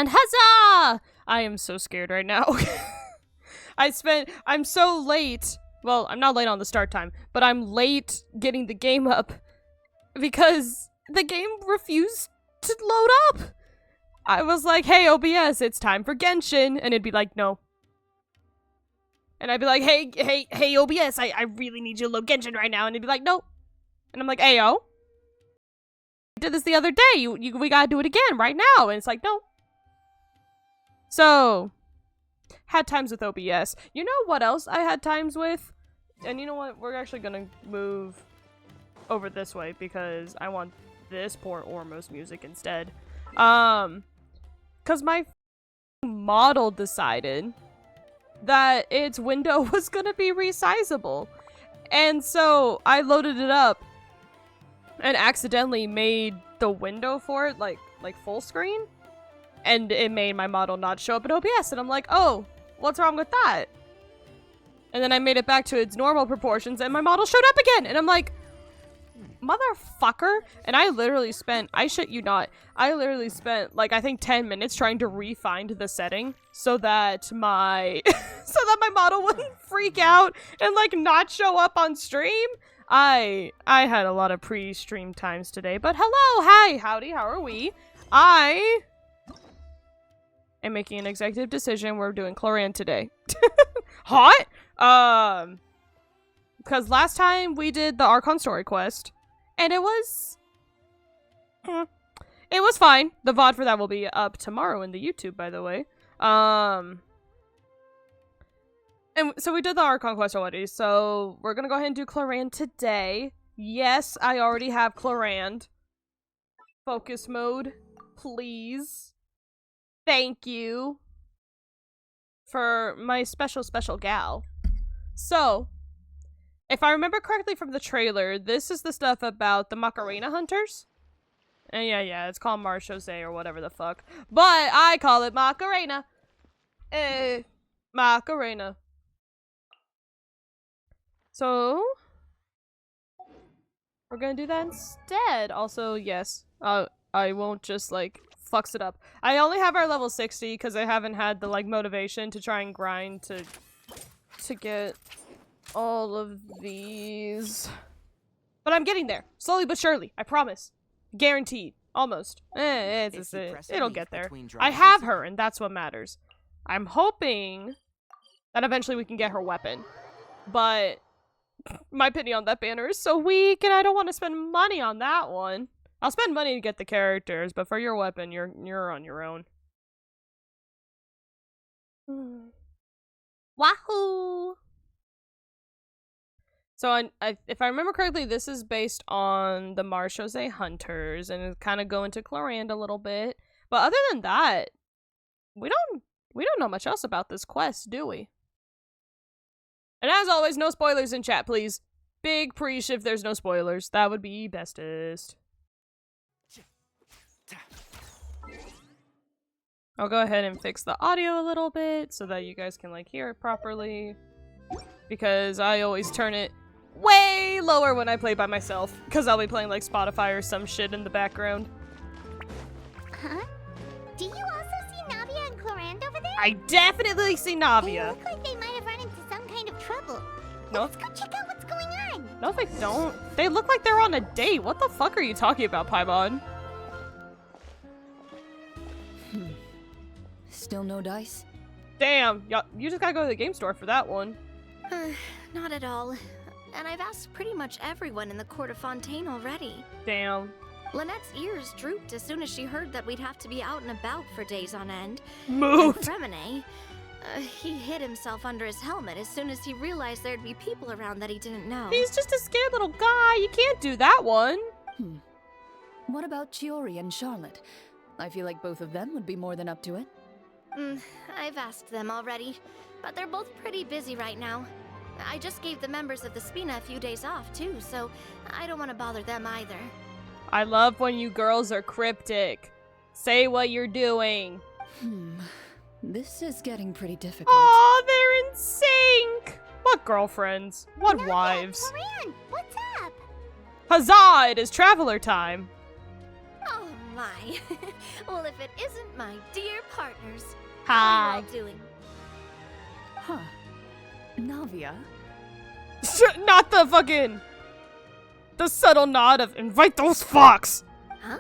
and huzzah! I am so scared right now. I'm so late. Well, I'm not late on the start time, but I'm late getting the game up because the game refused to load up. I was like, hey, OBS, it's time for Genshin. And it'd be like, no. And I'd be like, hey, OBS, I really need you to load Genshin right now. And it'd be like, no. And I'm like, ayo. I did this the other day. We gotta do it again right now. And it's like, no. So, had times with OBS. You know what else I had times with? And you know what? We're actually gonna move over this way because I want this poor Ormos music instead. Cause my model decided that its window was gonna be resizable. And so I loaded it up and accidentally made the window for it like full screen. And it made my model not show up in OBS. And I'm like, oh, what's wrong with that? And then I made it back to its normal proportions and my model showed up again. And I'm like, motherfucker. And I literally spent, I shit you not, I literally spent like I think 10 minutes trying to re-find the setting so that my model wouldn't freak out and like not show up on stream. I had a lot of pre-stream times today, but hello, hi, howdy, how are we? I am making an executive decision. We're doing Clorinde today. Hot? Because last time we did the Arcane story quest, and it was fine. The VOD for that will be up tomorrow in the YouTube, by the way. And so we did the Arcane quest already, so we're gonna go ahead and do Clorinde today. Yes, I already have Clorinde. Focus mode, please. Thank you. For my special gal. So, if I remember correctly from the trailer, this is the stuff about the Macarena hunters. And yeah, it's called Marchose or whatever the fuck. But I call it Macarena. Macarena. So, we're gonna do that instead. Also, yes, I won't just like fucks it up. I only have our level 60 because I haven't had the like motivation to try and grind to get all of these. But I'm getting there. Slowly but surely. I promise. Guaranteed. Almost. It'll get there. I have her, and that's what matters. I'm hoping that eventually we can get her weapon. But my pity on that banner is so weak, and I don't want to spend money on that one. I'll spend money to get the characters, but for your weapon, you're on your own. Wahoo! So, if I remember correctly, this is based on the Marchose hunters, and it kind of go into Clorinde a little bit. But other than that, we don't know much else about this quest, do we? And as always, no spoilers in chat, please. Big preach if there's no spoilers. That would be bestest. I'll go ahead and fix the audio a little bit so that you guys can like hear it properly. Because I always turn it way lower when I play by myself. Because I'll be playing like Spotify or some shit in the background. Huh? Do you also see Navia and Clorinde over there? I definitely see Navia. They look like they might have run into some kind of trouble. No. Let's go check out what's going on. No, they don't. They look like they're on a date. What the fuck are you talking about, Paimon? Still no dice? Damn, you just gotta go to the game store for that one. Not at all. And I've asked pretty much everyone in the court of Fontaine already. Damn. Lynette's ears drooped as soon as she heard that we'd have to be out and about for days on end. Moved. And Fremine, he hid himself under his helmet as soon as he realized there'd be people around that he didn't know. He's just a scared little guy. You can't do that one. What about Chiori and Charlotte? I feel like both of them would be more than up to it. I've asked them already, but they're both pretty busy right now. I just gave the members of the Spina a few days off, too, so I don't want to bother them either. I love when you girls are cryptic. Say what you're doing. This is getting pretty difficult. Oh, they're in sync! What girlfriends? What wives? Clorinde, what's up? Huzzah! It is traveler time! Oh my. Well, if it isn't my dear partners. Hi. How are you all doing? Huh. Navia? Not the fucking... The subtle nod of invite those fucks! Huh?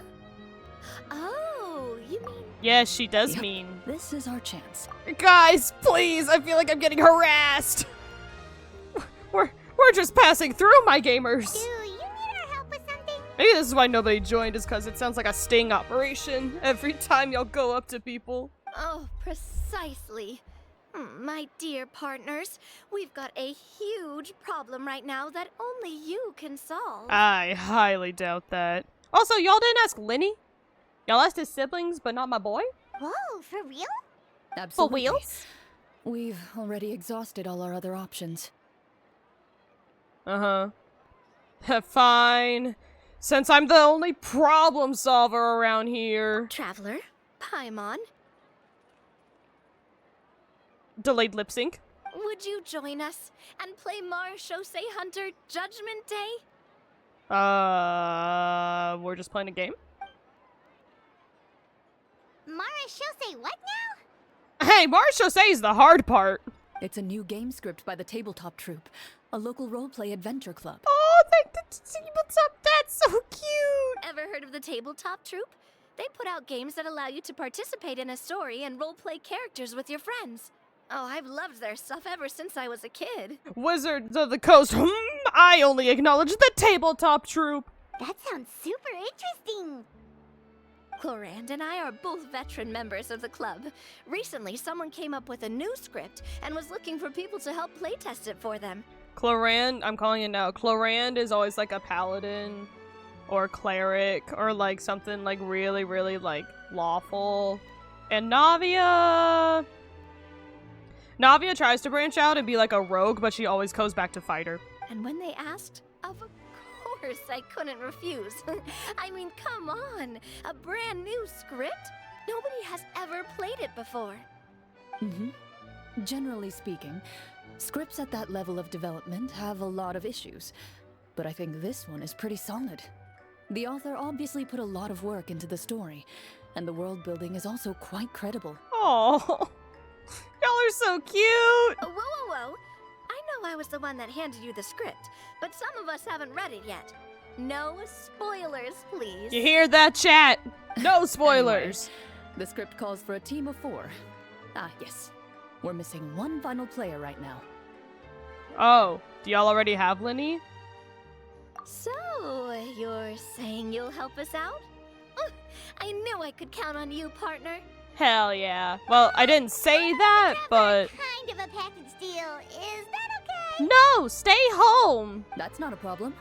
Oh, you mean... Yes, she does Yep. mean. This is our chance. Guys, please, I feel like I'm getting harassed! We're just passing through, my gamers! Do you need our help with something? Maybe this is why nobody joined, is because it sounds like a sting operation every time y'all go up to people. Oh, precisely. My dear partners, we've got a huge problem right now that only you can solve. I highly doubt that. Also, y'all didn't ask Lyney? Y'all asked his siblings, but not my boy? Whoa, for real? Absolutely. wheels? We've already exhausted all our other options. Uh-huh. Fine. Since I'm the only problem solver around here. Traveler, Paimon, Delayed lip sync. would you join us and play Marechaussee Hunter Judgment Day? We're just playing a game? Marechaussee what now? Hey, Marechaussee is the hard part. It's a new game script by the Tabletop Troupe, a local roleplay adventure club. Oh, what's up? That's so cute. Ever heard of the Tabletop Troupe? They put out games that allow you to participate in a story and roleplay characters with your friends. Oh, I've loved their stuff ever since I was a kid. Wizards of the Coast. I only acknowledge the Tabletop Troupe. That sounds super interesting. Clorinde and I are both veteran members of the club. Recently, someone came up with a new script and was looking for people to help playtest it for them. Clorinde, I'm calling it now. Clorinde is always like a paladin or cleric or like something like really, really like lawful. And Navia tries to branch out and be like a rogue, but she always goes back to fighter. And when they asked, of course I couldn't refuse. I mean, come on, a brand new script? Nobody has ever played it before. Generally speaking, scripts at that level of development have a lot of issues, but I think this one is pretty solid. The author obviously put a lot of work into the story, and the world building is also quite credible. Oh, y'all are so cute. Whoa, whoa, whoa. I know I was the one that handed you the script, but some of us haven't read it yet. No spoilers, please. You hear that, chat? No spoilers. Anyway, the script calls for a team of 4. Ah, yes. We're missing one final player right now. Oh, do y'all already have Lyney? So, you're saying you'll help us out? I knew I could count on you, partner. Hell yeah. Well, I didn't say that, but... Kind of a package deal. Is that okay? No, stay home. That's not a problem.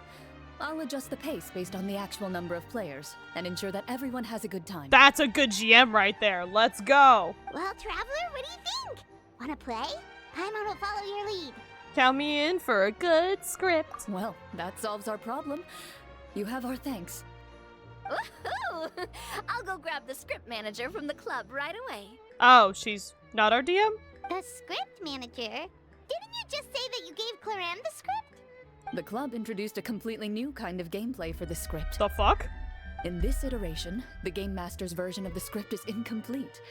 I'll adjust the pace based on the actual number of players and ensure that everyone has a good time. That's a good GM right there. Let's go. Well, Traveler, what do you think? Wanna play? Paimon will follow your lead. Count me in for a good script. Well, that solves our problem. You have our thanks. Woohoo! I'll go grab the script manager from the club right away. Oh, she's not our DM? The script manager? Didn't you just say that you gave Clorinde the script? The club introduced a completely new kind of gameplay for the script. The fuck? In this iteration, the Game Master's version of the script is incomplete.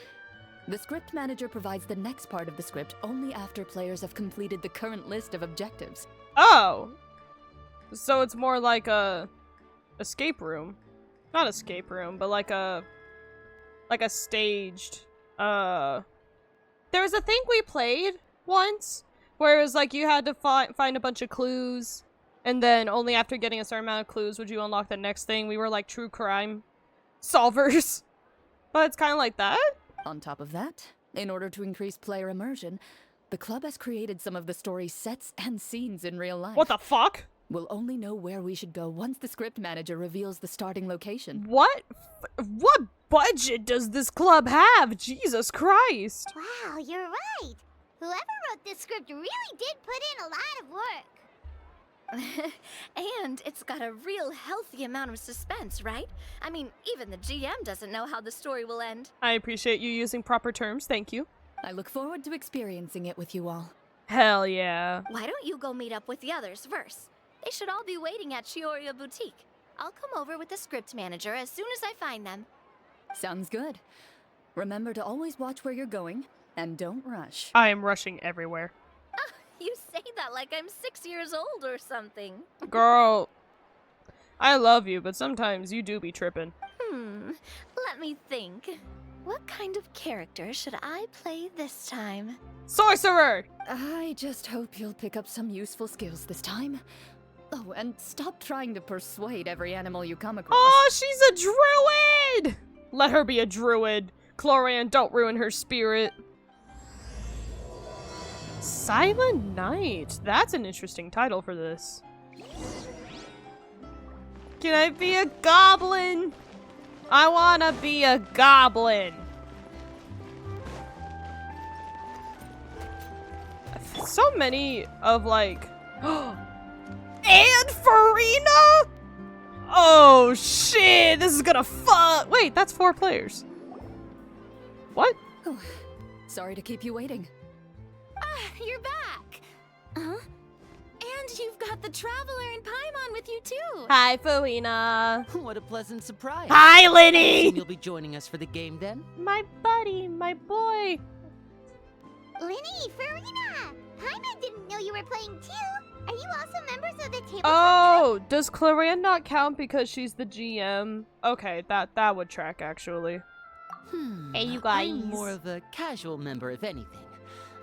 The script manager provides the next part of the script only after players have completed the current list of objectives. Oh. So it's more like a escape room. Not escape room, but like a staged there was a thing we played once where it was like you had to find a bunch of clues, and then only after getting a certain amount of clues would you unlock the next thing. We were like true crime solvers. But it's kind of like that. On top of that, in order to increase player immersion, the club has created some of the story's sets and scenes in real life. What the fuck? We'll only know where we should go once the script manager reveals the starting location. What budget does this club have? Jesus Christ. Wow, you're right. Whoever wrote this script really did put in a lot of work. And it's got a real healthy amount of suspense, right? I mean, even the GM doesn't know how the story will end. I appreciate you using proper terms, thank you. I look forward to experiencing it with you all. Hell yeah. Why don't you go meet up with the others first? They should all be waiting at Chioria Boutique. I'll come over with the script manager as soon as I find them. Sounds good. Remember to always watch where you're going, and don't rush. I am rushing everywhere. You say that like I'm 6 years old or something. Girl, I love you, but sometimes you do be tripping. Let me think. What kind of character should I play this time? Sorcerer! I just hope you'll pick up some useful skills this time. Oh, and stop trying to persuade every animal you come across. Oh, she's a druid! Let her be a druid. Clorinde, don't ruin her spirit. Silent Night. That's an interesting title for this. Can I be a goblin? I wanna be a goblin. So many of like... And Furina? Oh shit, this is gonna fuck. Wait, that's 4 players. What? Oh, sorry to keep you waiting. You're back! Huh? And you've got the Traveler and Paimon with you too! Hi, Furina. What a pleasant surprise. Hi, Assume Lyney. you'll be joining us for the game then? My buddy, my boy. Lyney, Furina! Paimon didn't know you were playing too. Are you also members of the tabletop? Oh, does Clorinde not count because she's the GM? Okay, that would track actually. Hey, you guys. I'm more of a casual member, if anything.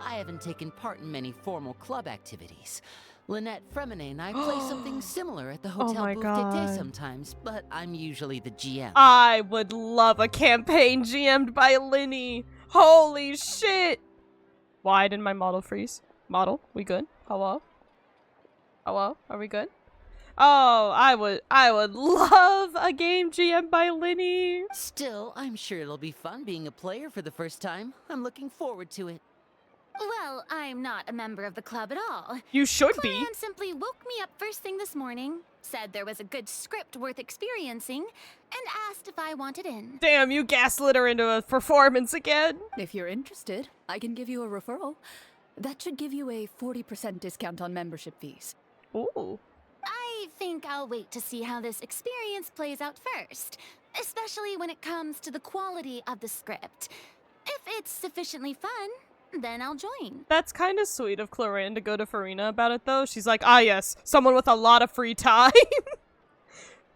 I haven't taken part in many formal club activities. Lynette, Fremine, and I play something similar at the Oh Hotel my Bouquet God. sometimes, but I'm usually the GM. I would love a campaign GM'd by Lyney. Holy shit. Why didn't my model freeze? Model, we good? Hello? Hello? Are we good? Oh, I would love a game GM by Lyney. Still, I'm sure it'll be fun being a player for the first time. I'm looking forward to it. Well, I'm not a member of the club at all. You should be. Clorinde simply woke me up first thing this morning, said there was a good script worth experiencing, and asked if I wanted in. Damn, you gaslit her into a performance again. If you're interested, I can give you a referral. That should give you a 40% discount on membership fees. Ooh. I think I'll wait to see how this experience plays out first, especially when it comes to the quality of the script. If it's sufficiently fun, then I'll join. That's kind of sweet of Clorinde to go to Furina about it, though. She's like, ah, yes, someone with a lot of free time.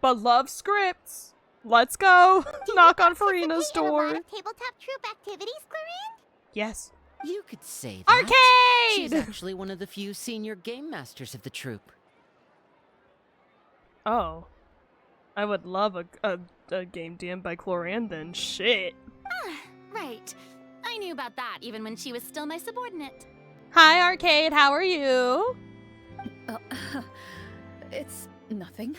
But love scripts. Let's go. Knock on Furina's In a lot door. of tabletop troop activities, Clorinde? Yes. You could say that. Arcade! She's actually one of the few senior game masters of the troupe. Oh. I would love a game DM by Clorinde then. Shit. Right. I knew about that even when she was still my subordinate. Hi, Arcade. How are you? It's nothing.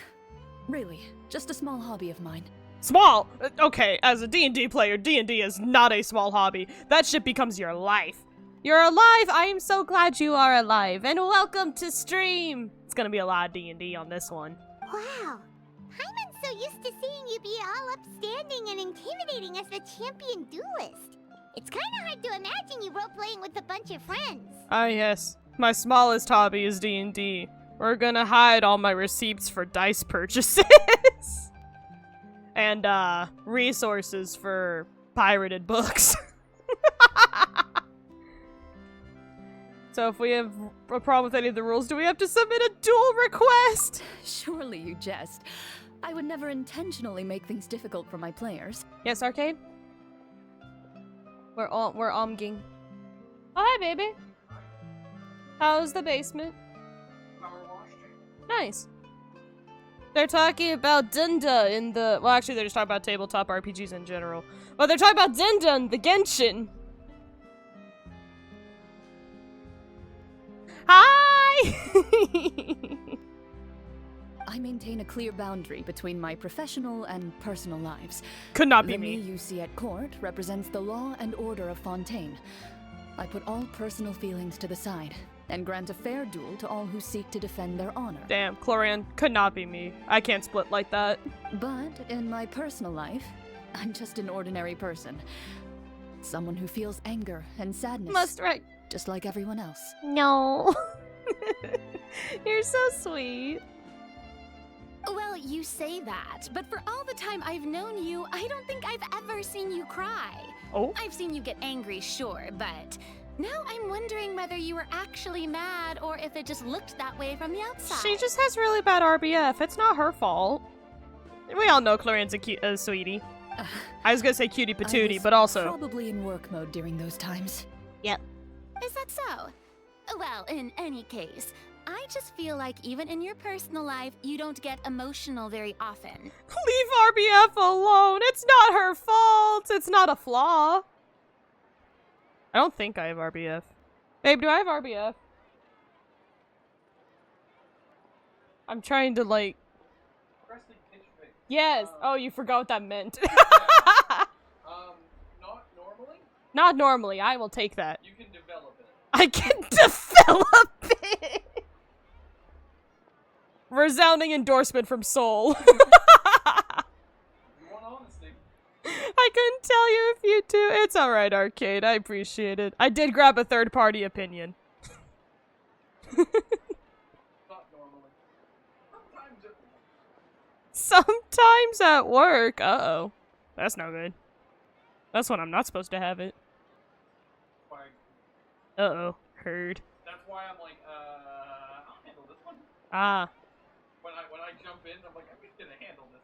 Really, just a small hobby of mine. Small. Okay, as a D&D player, D&D is not a small hobby. That shit becomes your life. You're alive. I am so glad you are alive. And welcome to stream. It's gonna be a lot of D&D on this one. Wow. Paimon's so used to seeing you be all upstanding and intimidating as the champion duelist. It's kind of hard to imagine you role-playing with a bunch of friends. Ah, yes. My smallest hobby is D&D. We're gonna hide all my receipts for dice purchases. And, resources for pirated books. So if we have a problem with any of the rules, do we have to submit a duel request? Surely you jest. I would never intentionally make things difficult for my players. Yes, Arcade? We're omging. Oh, hi, baby. How's the basement? Nice. They're talking about Dunda in the... Well, actually, they're just talking about tabletop RPGs in general. Well, they're talking about Dunda in the Genshin. Hi! I maintain a clear boundary between my professional and personal lives. Could not be The me me. you see at court represents the law and order of Fontaine. I put all personal feelings to the side and grant a fair duel to all who seek to defend their honor. Damn, Clorinde, could not be me. I can't split like that. But in my personal life, I'm just an ordinary person. Someone who feels anger and sadness, Must right. just like everyone else. No. You're so sweet. Well, you say that, but for all the time I've known you, I don't think I've ever seen you cry. Oh? I've seen you get angry, sure, but now I'm wondering whether you were actually mad or if it just looked that way from the outside. She just has really bad RBF. It's not her fault. We all know Clorinde's a sweetie. I was gonna say cutie patootie, but also... probably in work mode during those times. Yep. Is that so? Well, in any case, I just feel like even in your personal life, you don't get emotional very often. Leave RBF alone. It's not her fault. It's not a flaw. I don't think I have RBF. Babe, do I have RBF? I'm trying to, like... Yes. Oh, you forgot what that meant. Not normally? Not normally. I will take that. You can develop it. I can develop it! Resounding endorsement from Soul. You want honesty? I couldn't tell you if you do. It's alright, Arcade. I appreciate it. I did grab a third-party opinion. Not normally. Sometimes at work. Uh-oh. That's no good. That's when I'm not supposed to have it. Fine. Uh-oh. Heard. That's why I'm like, I'll handle this one. Ah. When I jump in, I'm like, I'm just gonna handle this.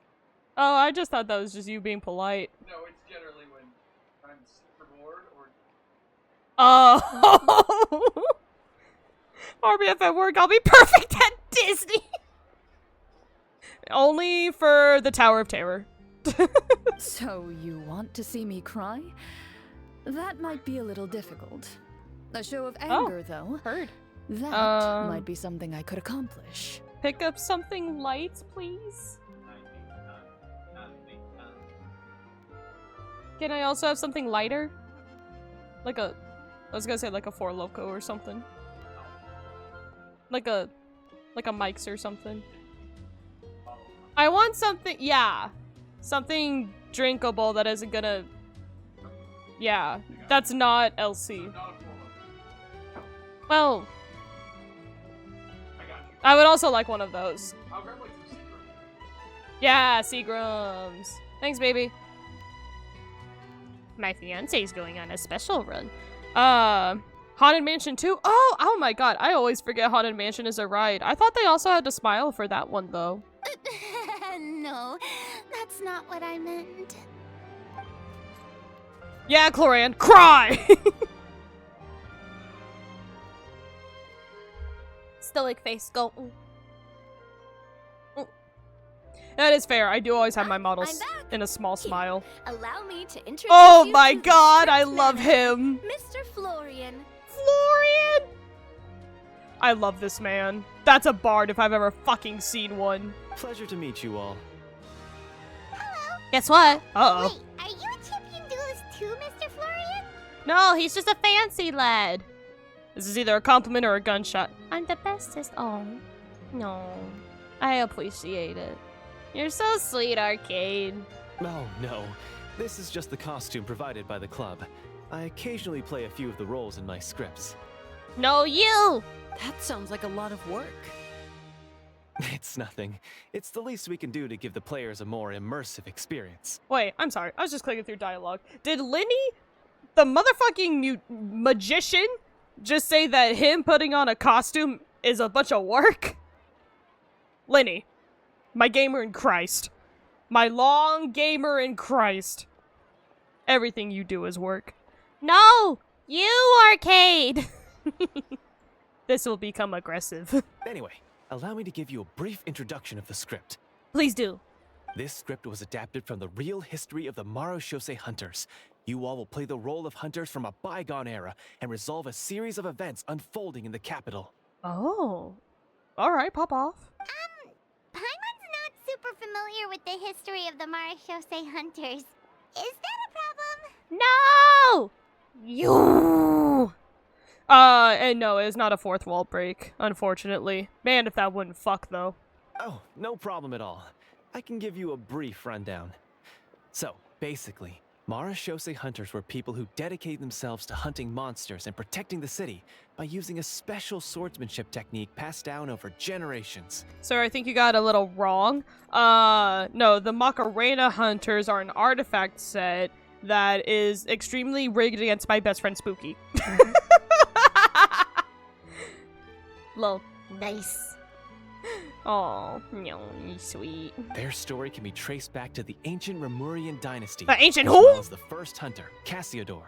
Oh, I just thought that was just you being polite. No, it's generally when I'm super bored or... Oh. RBF at work, I'll be perfect at Disney. Only for the Tower of Terror. So you want to see me cry? That might be a little difficult. A show of anger, though. Heard. That might be something I could accomplish. Pick up something light, please. Can I also have something lighter? Like a... I was gonna say like a Four Loko or something. Like a Mike's or something. I want something... Yeah. Something drinkable that isn't gonna... Yeah. That's not LC. Well... I would also like one of those. I'll grab like some secret. Yeah, Seagrams. Thanks, baby. My fiance's going on a special run. Haunted Mansion 2? Oh my god. I always forget Haunted Mansion is a ride. I thought they also had to smile for that one, though. No, that's not what I meant. Yeah, Clorinde, cry! Stoic face, go. That is fair. I do always have my models in a small smile. Allow me to introduce Oh you my to god, the I script love manager, him. Mr. Florian. Florian! I love this man. That's a bard if I've ever fucking seen one. Pleasure to meet you all. Guess what? Uh-oh. Wait, are you a champion duelist too, Mr. Florian? No, he's just a fancy lad. This is either a compliment or a gunshot. I'm the bestest. Oh. No. I appreciate it. You're so sweet, Arcade. Oh, no. This is just the costume provided by the club. I occasionally play a few of the roles in my scripts. No, you! That sounds like a lot of work. It's nothing. It's the least we can do to give the players a more immersive experience. Wait, I'm sorry. I was just clicking through dialogue. Did Lyney, the motherfucking magician, just say that him putting on a costume is a bunch of work? Lyney, my gamer in Christ. My long gamer in Christ. Everything you do is work. No! You, Arcade! This will become aggressive. Anyway, allow me to give you a brief introduction of the script. Please do. This script was adapted from the real history of the Marashose hunters. You all will play the role of hunters from a bygone era and resolve a series of events unfolding in the capital. Oh. Alright, pop off. Paimon's not super familiar with the history of the Marashose hunters. Is that a problem? No! You! And no, it is not a fourth wall break, unfortunately. Man, if that wouldn't fuck, though. Oh, no problem at all. I can give you a brief rundown. So, basically, Marashose hunters were people who dedicated themselves to hunting monsters and protecting the city by using a special swordsmanship technique passed down over generations. Sir, I think you got a little wrong. No, the Macarena hunters are an artifact set that is extremely rigged against my best friend Spooky. Lol. Nice. Oh, no, sweet. Their story can be traced back to the ancient Remurian dynasty. The ancient as who? well as the first hunter, Cassiodor.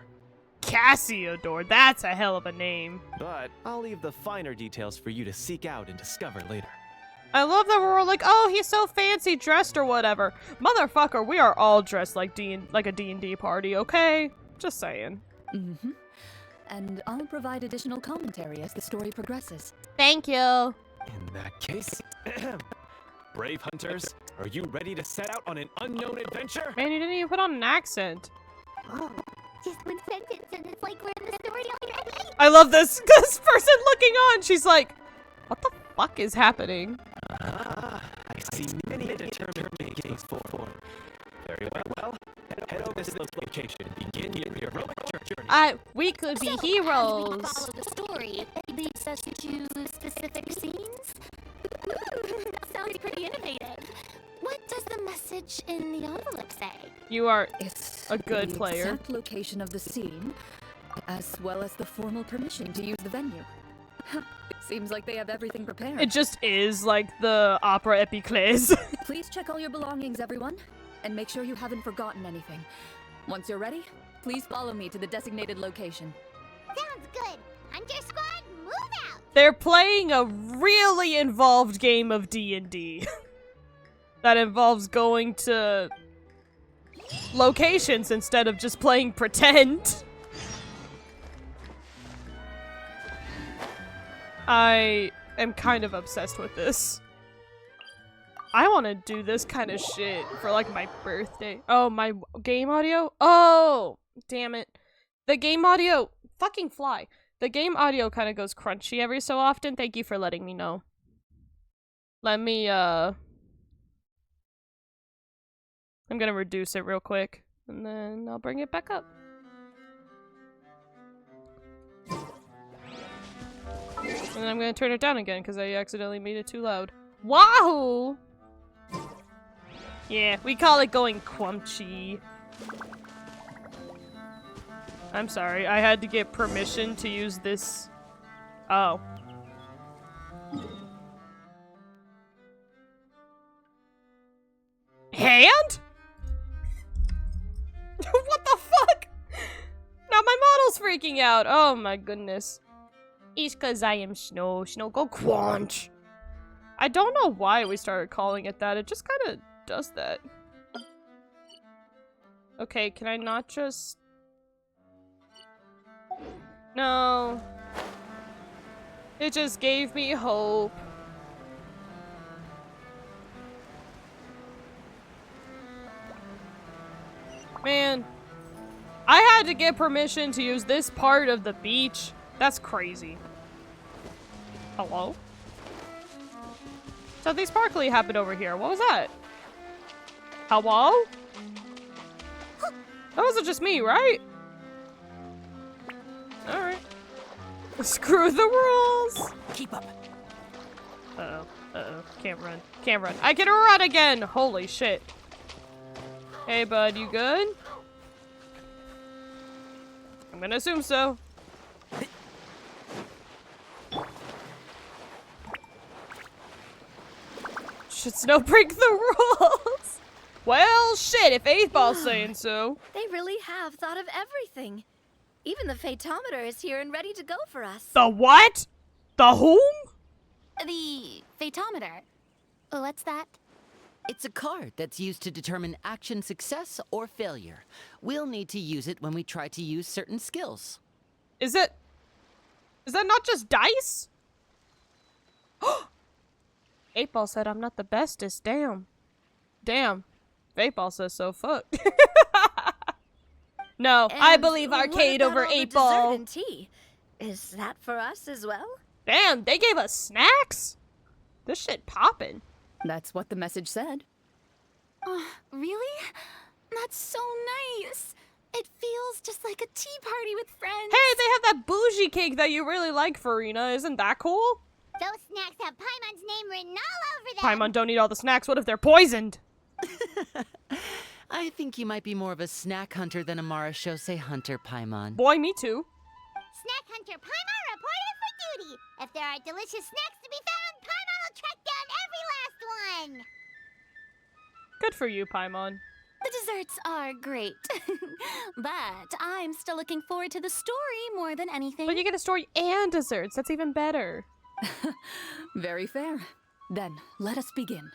Cassiodor, that's a hell of a name. But I'll leave the finer details for you to seek out and discover later. I love that we're all like, oh, he's so fancy dressed or whatever. Motherfucker, we are all dressed like a D&D party, okay? Just saying. Mm-hmm. And I'll provide additional commentary as the story progresses. Thank you. In that case, brave hunters, are you ready to set out on an unknown adventure? Man, you didn't even put on an accent. Oh, just one sentence and it's like we're in the story already. I love this person looking on. She's like, what the fuck is happening? Ah, I see many a determined gaze forward. Very well. Head over to this location and begin your heroic journey. We could be So, as heroes. we follow the story, it leads us to choose specific scenes. That sounds pretty innovative. What does the message in the envelope say? You are It's a good the player. exact location of the scene, as well as the formal permission to use the venue. It seems like they have everything prepared. It just is like the opera epiclese. Please check all your belongings, everyone, and make sure you haven't forgotten anything. Once you're ready, please follow me to the designated location. Sounds good. Hunter Squad, move out. They're playing a really involved game of D&D. That involves going to locations instead of just playing pretend. I am kind of obsessed with this. I want to do this kind of shit for like my birthday. Oh, my game audio? Oh, damn it. The game audio, fucking fly. The game audio kind of goes crunchy every so often. Thank you for letting me know. Let me, I'm gonna reduce it real quick, and then I'll bring it back up. And then I'm gonna turn it down again, because I accidentally made it too loud. Wahoo! Yeah, we call it going crunchy. I'm sorry, I had to get permission to use this. Oh. Hand? What the fuck? Now my model's freaking out. Oh my goodness. It's cause I am Snow. Snow go crunch. I don't know why we started calling it that. It just kind of does that. Okay, can I not just... No. It just gave me hope. Man, I had to get permission to use this part of the beach. That's crazy. Hello? Something sparkly happened over here. What was that? Hello? That wasn't just me, right? Alright. Screw the rules! Keep up. Uh-oh. Uh-oh. Can't run. Can't run. I can run again! Holy shit. Hey, bud, you good? I'm gonna assume so. Should Snow break the rules? Well, shit, if 8th Ball's saying so. They really have thought of everything. Even the Fatometer is here and ready to go for us. The what? The whom? The Fatometer. What's that? It's a card that's used to determine action success or failure. We'll need to use it when we try to use certain skills. Is that not just dice? 8 Ball said I'm not the bestest. Damn. Damn. 8 Ball says so. Fuck. No, I believe Arcade over 8 Ball. Dessert and tea. Is that for us as well? Damn, they gave us snacks? This shit poppin'. That's what the message said. Really? That's so nice. It feels just like a tea party with friends. Hey, they have that bougie cake that you really like, Furina. Isn't that cool? Those snacks have Paimon's name written all over them. Paimon, don't eat all the snacks. What if they're poisoned? I think you might be more of a snack hunter than a Marashose hunter, Paimon. Boy, me too. Snack hunter Paimon reported for duty. If there are delicious snacks to be found, Paimon will track down every last one. Good for you, Paimon. The desserts are great. But I'm still looking forward to the story more than anything. But you get a story and desserts. That's even better. Very fair. Then, let us begin.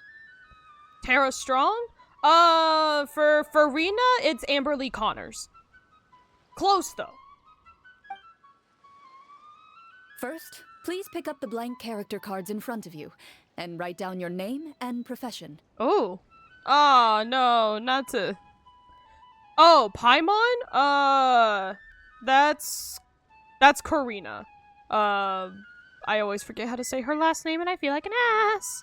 Tara Strong? For Furina, it's Amberly Connors. Close, though. First, please pick up the blank character cards in front of you and write down your name and profession. Oh. Oh, no, not to... Oh, Paimon? That's Corina. I always forget how to say her last name and I feel like an ass.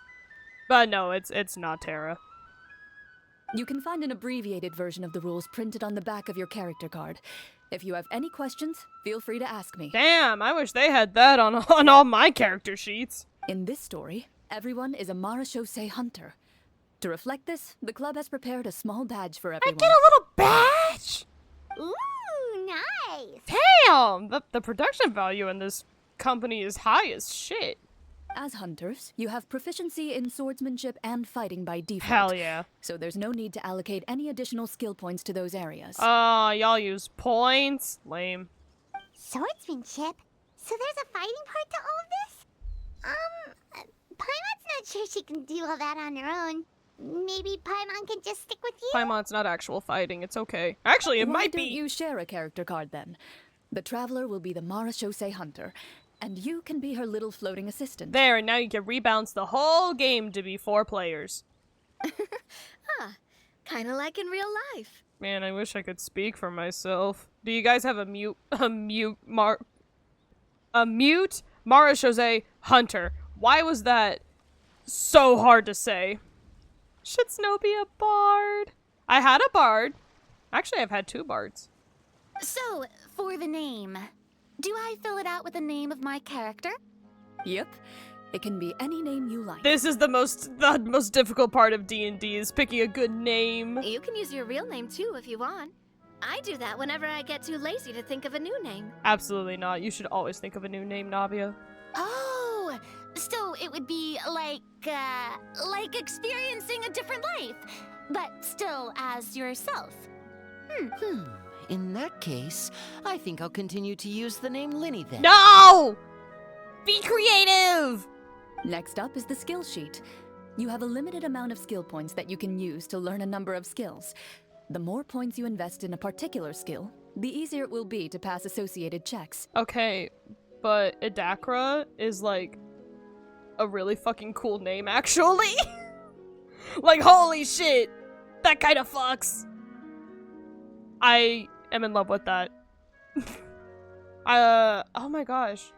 But no, it's not Tara. You can find an abbreviated version of the rules printed on the back of your character card. If you have any questions, feel free to ask me. Damn, I wish they had that on all my character sheets. In this story, everyone is a Marashose hunter. To reflect this, the club has prepared a small badge for I everyone. get a little badge? Ooh, nice. Damn, the production value in this company is high as shit. As hunters, you have proficiency in swordsmanship and fighting by default. Hell yeah. So there's no need to allocate any additional skill points to those areas. Y'all use points? Lame. Swordsmanship? So there's a fighting part to all of this? Paimon's not sure she can do all that on her own. Maybe Paimon can just stick with you? Paimon's not actual fighting, it's okay. Actually, it Why might don't be. you share a character card then? The Traveler will be the Marashose hunter, and you can be her little floating assistant. There, and now you can rebalance the whole game to be 4 players. Kinda like in real life. Man, I wish I could speak for myself. Do you guys have a mute Marashose hunter? Why was that so hard to say? Should Snow be a bard? I had a bard. Actually, I've had 2 bards. So, for the name, do I fill it out with the name of my character? Yep. It can be any name you like. This is the most difficult part of D&D is picking a good name. You can use your real name too if you want. I do that whenever I get too lazy to think of a new name. Absolutely not. You should always think of a new name, Navia. Oh, so it would be like experiencing a different life, but still as yourself. In that case, I think I'll continue to use the name Lyney then. No! Be creative! Next up is the skill sheet. You have a limited amount of skill points that you can use to learn a number of skills. The more points you invest in a particular skill, the easier it will be to pass associated checks. Okay, but Edakra is like a really fucking cool name, actually. Like, holy shit! That kind of fucks. I am in love with that. Oh my gosh.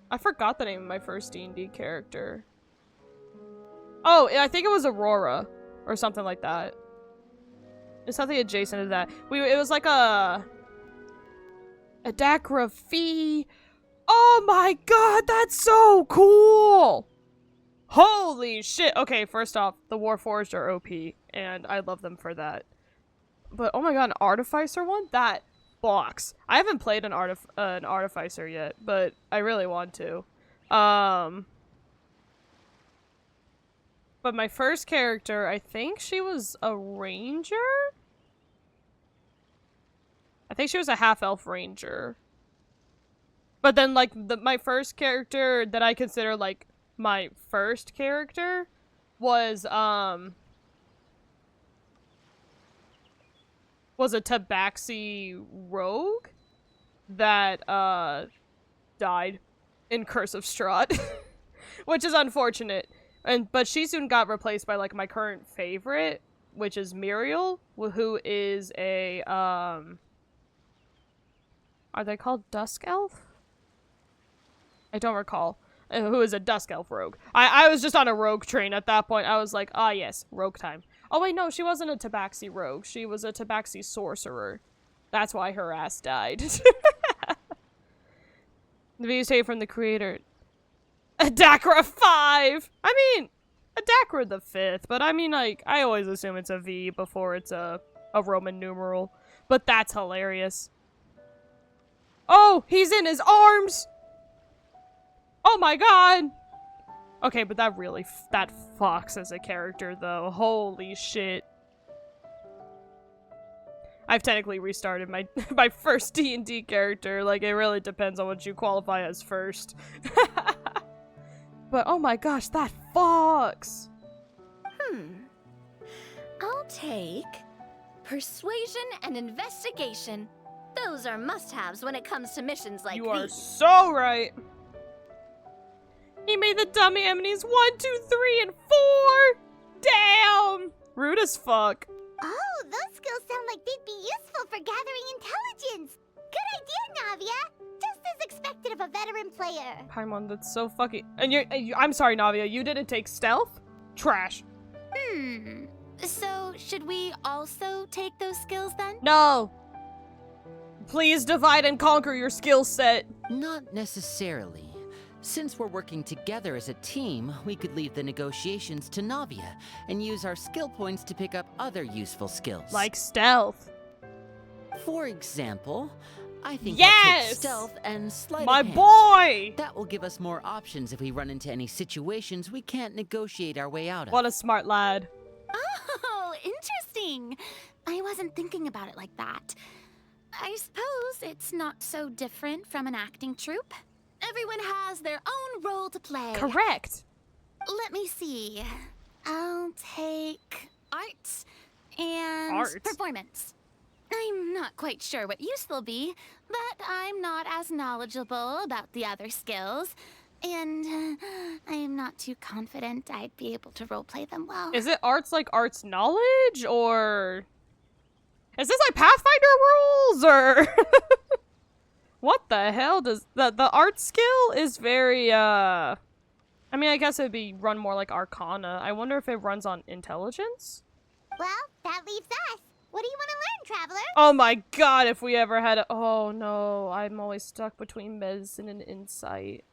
I forgot the name of my first D&D character. Oh, I think it was Aurora or something like that. It's something adjacent to that. It was like a Edakra Fee. Oh my god, that's so cool! Holy shit! Okay, first off, the Warforged are OP, and I love them for that. But oh my god, an Artificer one? That blocks. I haven't played an Artificer yet, but I really want to. But my first character, I think she was a ranger? I think she was a half-elf ranger. But then, like, my first character that I consider, like, my first character was a Tabaxi rogue that, died in Curse of Strahd. Which is unfortunate. But she soon got replaced by, like, my current favorite, which is Muriel, who is a, are they called Dusk Elf? I don't recall. Who is a Dusk Elf rogue. I was just on a rogue train at that point. I was like, ah yes, rogue time. Oh wait, no, she wasn't a tabaxi rogue. She was a tabaxi sorcerer. That's why her ass died. The video's taken from the creator. Adakra 5! I mean, Adakra the 5th, but I mean, like, I always assume it's a V before it's a Roman numeral. But that's hilarious. Oh, he's in his arms! Oh my god! Okay, but that really, that fucks as a character, though. Holy shit. I've technically restarted my my first D&D character. Like, it really depends on what you qualify as first. But, oh my gosh, that fucks! I'll take persuasion and investigation. Those are must-haves when it comes to missions like these. You are so right! He made the dummy enemies 1, 2, 3, and 4! Damn! Rude as fuck. Oh, those skills sound like they'd be useful for gathering intelligence. Good idea, Navia. Just as expected of a veteran player. Paimon, that's so fucking... And I'm sorry, Navia, you didn't take stealth? Trash. So, should we also take those skills then? No! Please divide and conquer your skill set. Not necessarily. Since we're working together as a team, we could leave the negotiations to Navia and use our skill points to pick up other useful skills. Like stealth. For example, I think I'll Yes! take stealth and sleight My of hand. boy! That will give us more options if we run into any situations we can't negotiate our way out of. What a smart lad. Oh, interesting. I wasn't thinking about it like that. I suppose it's not so different from an acting troupe. Everyone has their own role to play. Correct. Let me see. I'll take art and Art? performance. I'm not quite sure what use they'll be, but I'm not as knowledgeable about the other skills, and I'm not too confident I'd be able to roleplay them well. Is it arts like arts knowledge, or... Is this like Pathfinder rules, or... What the hell does... The art skill is very, I mean, I guess it'd be run more like Arcana. I wonder if it runs on intelligence? Well, that leaves us. What do you want to learn, Traveler? Oh my god, if we ever had a... Oh no, I'm always stuck between medicine and insight.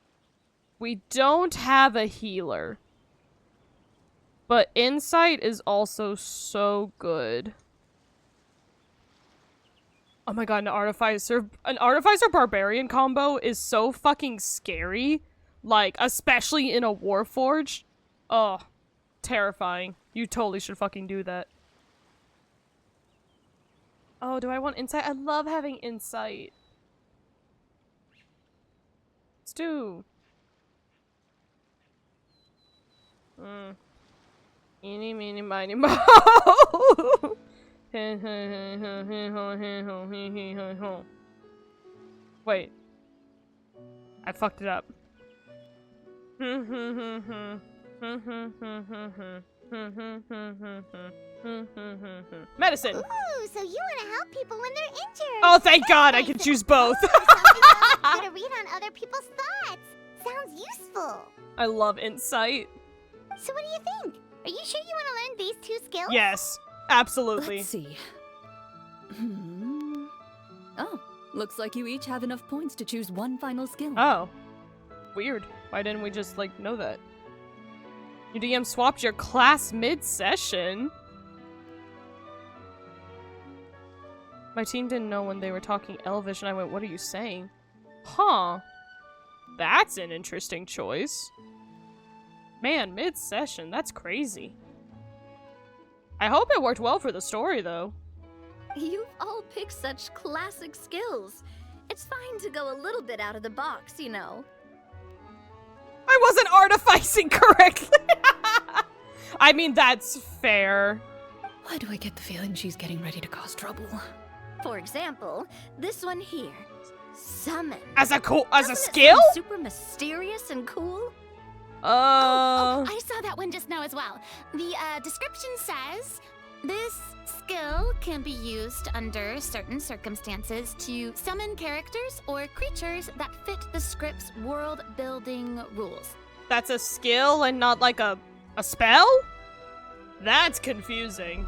We don't have a healer. But insight is also so good. Oh my god, an artificer barbarian combo is so fucking scary. Like, especially in a Warforged. Oh, terrifying. You totally should fucking do that. Oh, do I want insight? I love having insight. Let's do. Eeny, meeny, miny, moe. Wait. I fucked it up. Medicine! Ooh, so you want to help people when they're injured. Oh, thank God, I can choose both. Get a read on other people's thoughts. Sounds useful. I love insight. So what do you think? Are you sure you want to learn these two skills? Yes, absolutely. Let's see. Oh, looks like you each have enough points to choose one final skill. Oh. Weird. Why didn't we just, like, know that? Your DM swapped your class mid-session? My team didn't know when they were talking Elvish, and I went, what are you saying? Huh. That's an interesting choice. Man, mid-session, that's crazy. I hope it worked well for the story, though. You've all picked such classic skills. It's fine to go a little bit out of the box, you know. I wasn't artificing correctly! I mean, that's fair. Why do I get the feeling she's getting ready to cause trouble? For example, this one here. Summon. As a Doesn't it skill? sound super mysterious and cool? Oh, I saw that one just now as well. The description says, this skill can be used under certain circumstances to summon characters or creatures that fit the script's world-building rules. That's a skill and not like a spell? That's confusing.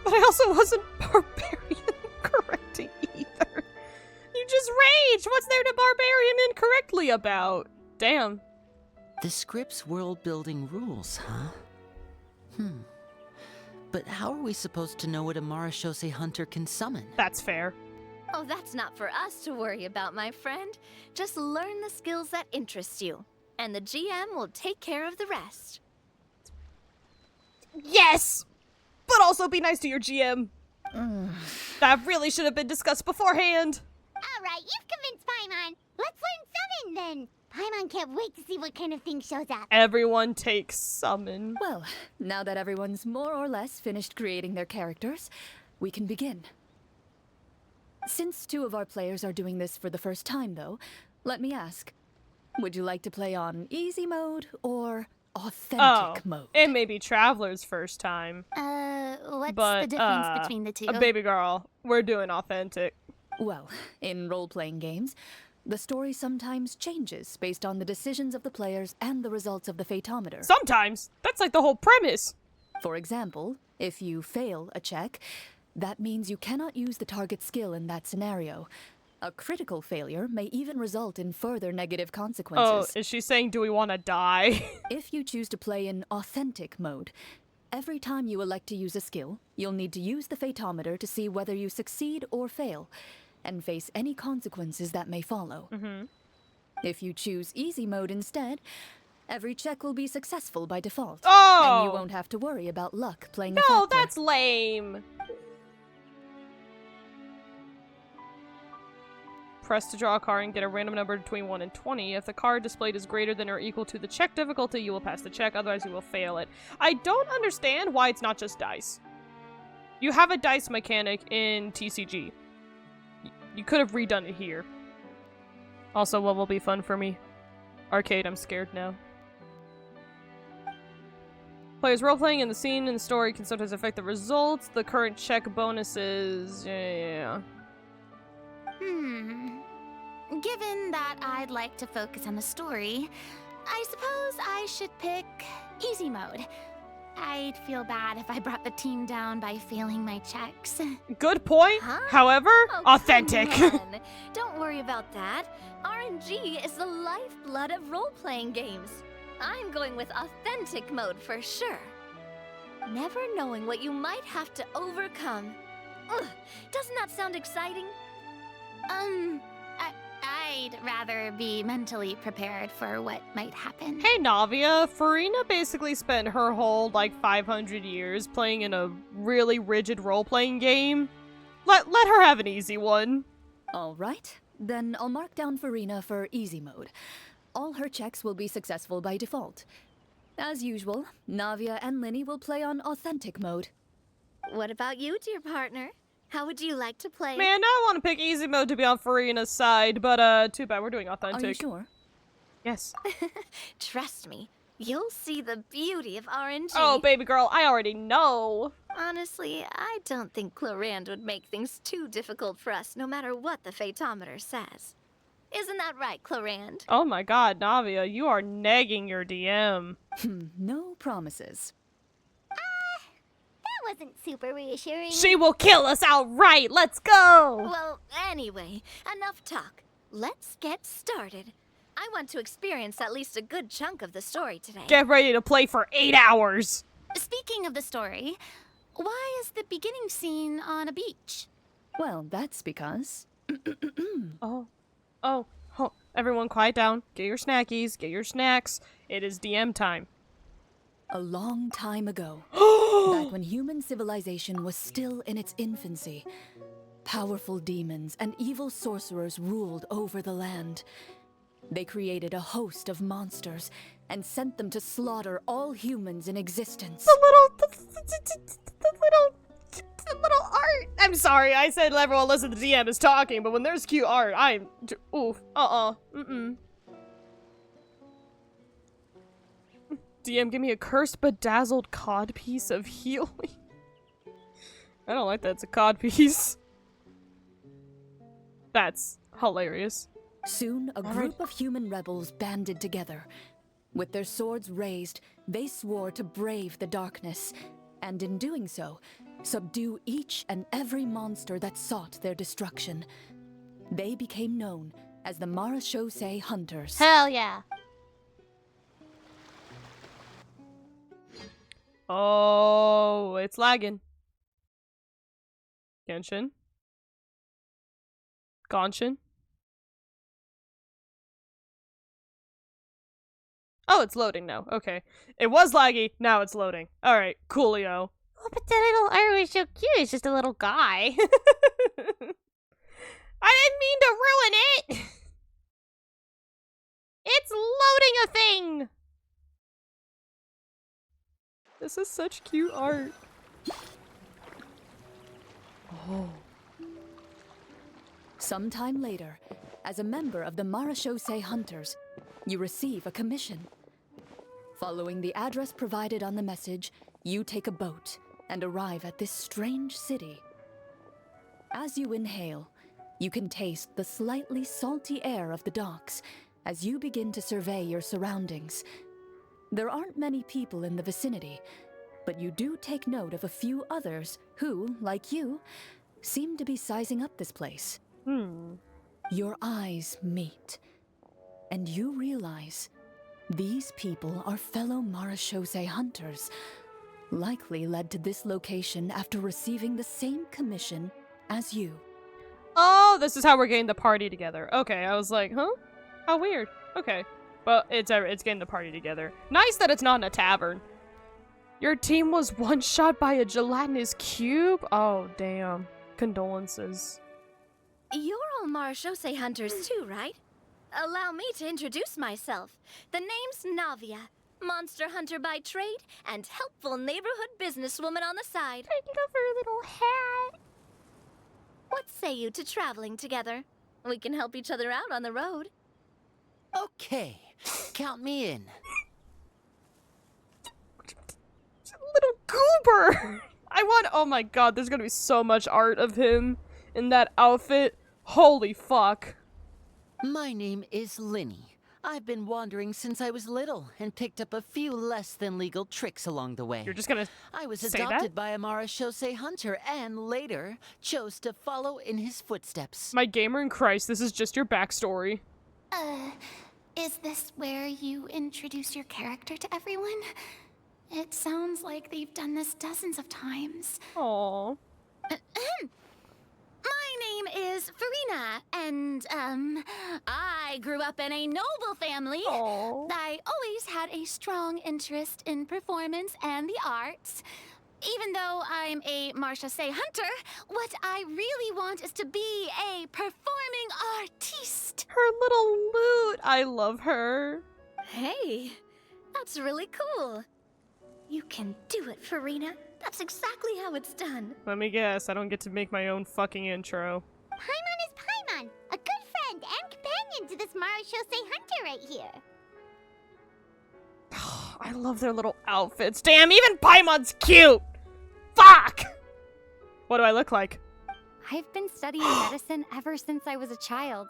But I also wasn't barbarian correcting either. You just raged! What's there to barbarian incorrectly about? Damn. The script's world-building rules, huh? But how are we supposed to know what a Marashose hunter can summon? That's fair. Oh, that's not for us to worry about, my friend. Just learn the skills that interest you, and the GM will take care of the rest. Yes! But also be nice to your GM. That really should have been discussed beforehand. Alright, you've convinced Paimon. Let's learn Summon then. Paimon can't wait to see what kind of thing shows up. Everyone takes summon. Well, now that everyone's more or less finished creating their characters, we can begin. Since 2 of our players are doing this for the first time, though, let me ask, would you like to play on easy mode or authentic mode? It may be Traveler's first time. What's But, the difference between the two? A baby girl, we're doing authentic. Well, in role-playing games, the story sometimes changes based on the decisions of the players and the results of the Fatometer. Sometimes. That's like the whole premise. For example, if you fail a check, that means you cannot use the target skill in that scenario. A critical failure may even result in further negative Oh, consequences. is she saying do we want to die? If you choose to play in authentic mode, every time you elect to use a skill, you'll need to use the Fatometer to see whether you succeed or fail, and face any consequences that may follow. If you choose easy mode instead, every check will be successful by default. And you won't have to worry about luck playing a No, factor. that's lame. Press to draw a card and get a random number between 1 and 20. If the card displayed is greater than or equal to the check difficulty, you will pass the check, otherwise you will fail it. I don't understand why it's not just dice. You have a dice mechanic in TCG. You could have redone it here. Also, what will be fun for me? Arcade, I'm scared now. Players roleplaying in the scene and the story can sometimes affect the results. The current check bonuses... Yeah. Given that I'd like to focus on the story, I suppose I should pick easy mode. I'd feel bad if I brought the team down by failing my checks. Good point. Huh? However, Oh, authentic. come on. Don't worry about that. RNG is the lifeblood of role-playing games. I'm going with authentic mode for sure. Never knowing what you might have to overcome. Ugh, doesn't that sound exciting? I'd rather be mentally prepared for what might happen. Hey Navia, Furina basically spent her whole, 500 years playing in a really rigid role-playing game. Let her have an easy one. Alright, then I'll mark down Furina for easy mode. All her checks will be successful by default. As usual, Navia and Lyney will play on authentic mode. What about you, dear partner? How would you like to play? Man, I want to pick easy mode to be on Furina's side, but too bad we're doing authentic. Are you sure? Yes. Trust me, you'll see the beauty of RNG. Oh, baby girl, I already know. Honestly, I don't think Clorinde would make things too difficult for us, no matter what the Fatometer says. Isn't that right, Clorinde? Oh my god, Navia, you are negging your DM. No promises. That wasn't super reassuring. She will kill us outright. Let's go. Well, anyway, enough talk. Let's get started. I want to experience at least a good chunk of the story today. Get ready to play for 8 hours. Speaking of the story, why is the beginning scene on a beach? Well, that's because... Oh, everyone quiet down. Get your snackies, get your snacks. It is DM time. A long time ago, back when human civilization was still in its infancy, powerful demons and evil sorcerers ruled over the land. They created a host of monsters and sent them to slaughter all humans in existence. The little art. I'm sorry, I said everyone listen to the DM is talking, but when there's cute art, DM, give me a cursed bedazzled cod piece of healing. I don't like that, it's a cod piece. That's hilarious. Soon, a group of human rebels banded together. With their swords raised, they swore to brave the darkness, and in doing so, subdue each and every monster that sought their destruction. They became known as the Marachose Hunters. Hell yeah. Oh, it's lagging. Genshin. Genshin. Oh, it's loading now. Okay. It was laggy, now it's loading. Alright, coolio. Oh, but that little arrow is so cute. It's just a little guy. I didn't mean to ruin it! It's loading a thing! This is such cute art. Oh. Sometime later, as a member of the Marachose Hunters, you receive a commission. Following the address provided on the message, you take a boat and arrive at this strange city. As you inhale, you can taste the slightly salty air of the docks as you begin to survey your surroundings. There aren't many people in the vicinity, but you do take note of a few others who, like you, seem to be sizing up this place. Your eyes meet, and you realize these people are fellow Marachose hunters, likely led to this location after receiving the same commission as you. Oh, this is how we're getting the party together. Okay, I was like, huh? How weird. Okay. Well, it's getting the party together. Nice that it's not in a tavern. Your team was one-shot by a gelatinous cube? Oh, damn. Condolences. You're all Marachose hunters too, right? Allow me to introduce myself. The name's Navia, monster hunter by trade and helpful neighborhood businesswoman on the side. I love her little hat. What say you to traveling together? We can help each other out on the road. Okay, count me in. Little goober! I want- oh my god, there's gonna be so much art of him in that outfit. Holy fuck. My name is Lyney. I've been wandering since I was little and picked up a few less than legal tricks along the way. You're just gonna I was say adopted that? by a Marachose hunter and later chose to follow in his footsteps. My gamer in Christ, this is just your backstory. Is this where you introduce your character to everyone? It sounds like they've done this dozens of times. Aww. My name is Furina, and, I grew up in a noble family. Aww. I always had a strong interest in performance and the arts. Even though I'm a Marachose hunter, what I really want is to be a performing artiste. Her little lute. I love her. Hey, that's really cool. You can do it, Furina. That's exactly how it's done. Let me guess, I don't get to make my own fucking intro. Paimon is Paimon, a good friend and companion to this Marachose hunter right here. I love their little outfits. Damn, even Paimon's cute! Fuck! What do I look like? I've been studying medicine ever since I was a child.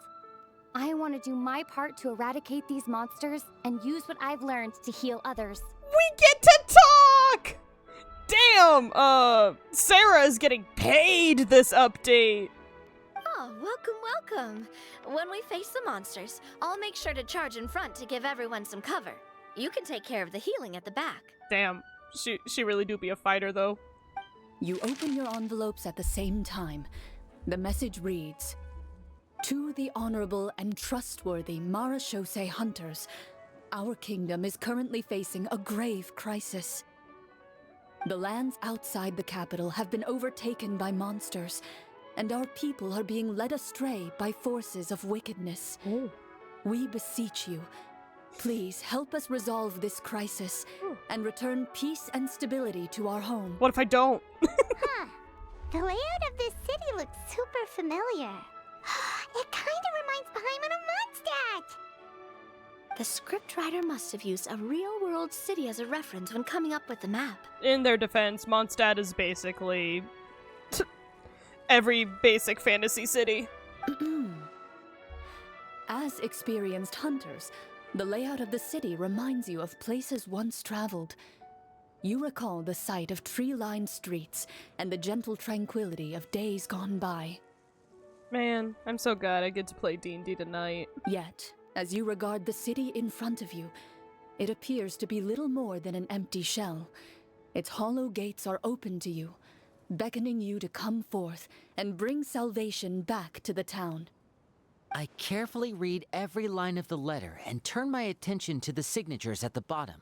I want to do my part to eradicate these monsters and use what I've learned to heal others. We get to talk! Damn, Sarah is getting paid this update. Oh, welcome. When we face the monsters, I'll make sure to charge in front to give everyone some cover. You can take care of the healing at the back. Damn, she really do be a fighter though. You open your envelopes at the same time. The message reads, "To the honorable and trustworthy Marachose hunters, our kingdom is currently facing a grave crisis. The lands outside the capital have been overtaken by monsters, and our people are being led astray by forces of wickedness. We beseech you, please help us resolve this crisis and return peace and stability to our home." What if I don't? The layout of this city looks super familiar. It kind of reminds Paimon of Mondstadt. The scriptwriter must have used a real-world city as a reference when coming up with the map. In their defense, Mondstadt is basically every basic fantasy city. As experienced hunters, The layout of the city reminds you of places once traveled. You recall the sight of tree-lined streets and the gentle tranquility of days gone by. Man, I'm so glad I get to play D&D tonight. Yet, as you regard the city in front of you, it appears to be little more than an empty shell. Its hollow gates are open to you, beckoning you to come forth and bring salvation back to the town. I carefully read every line of the letter and turn my attention to the signatures at the bottom.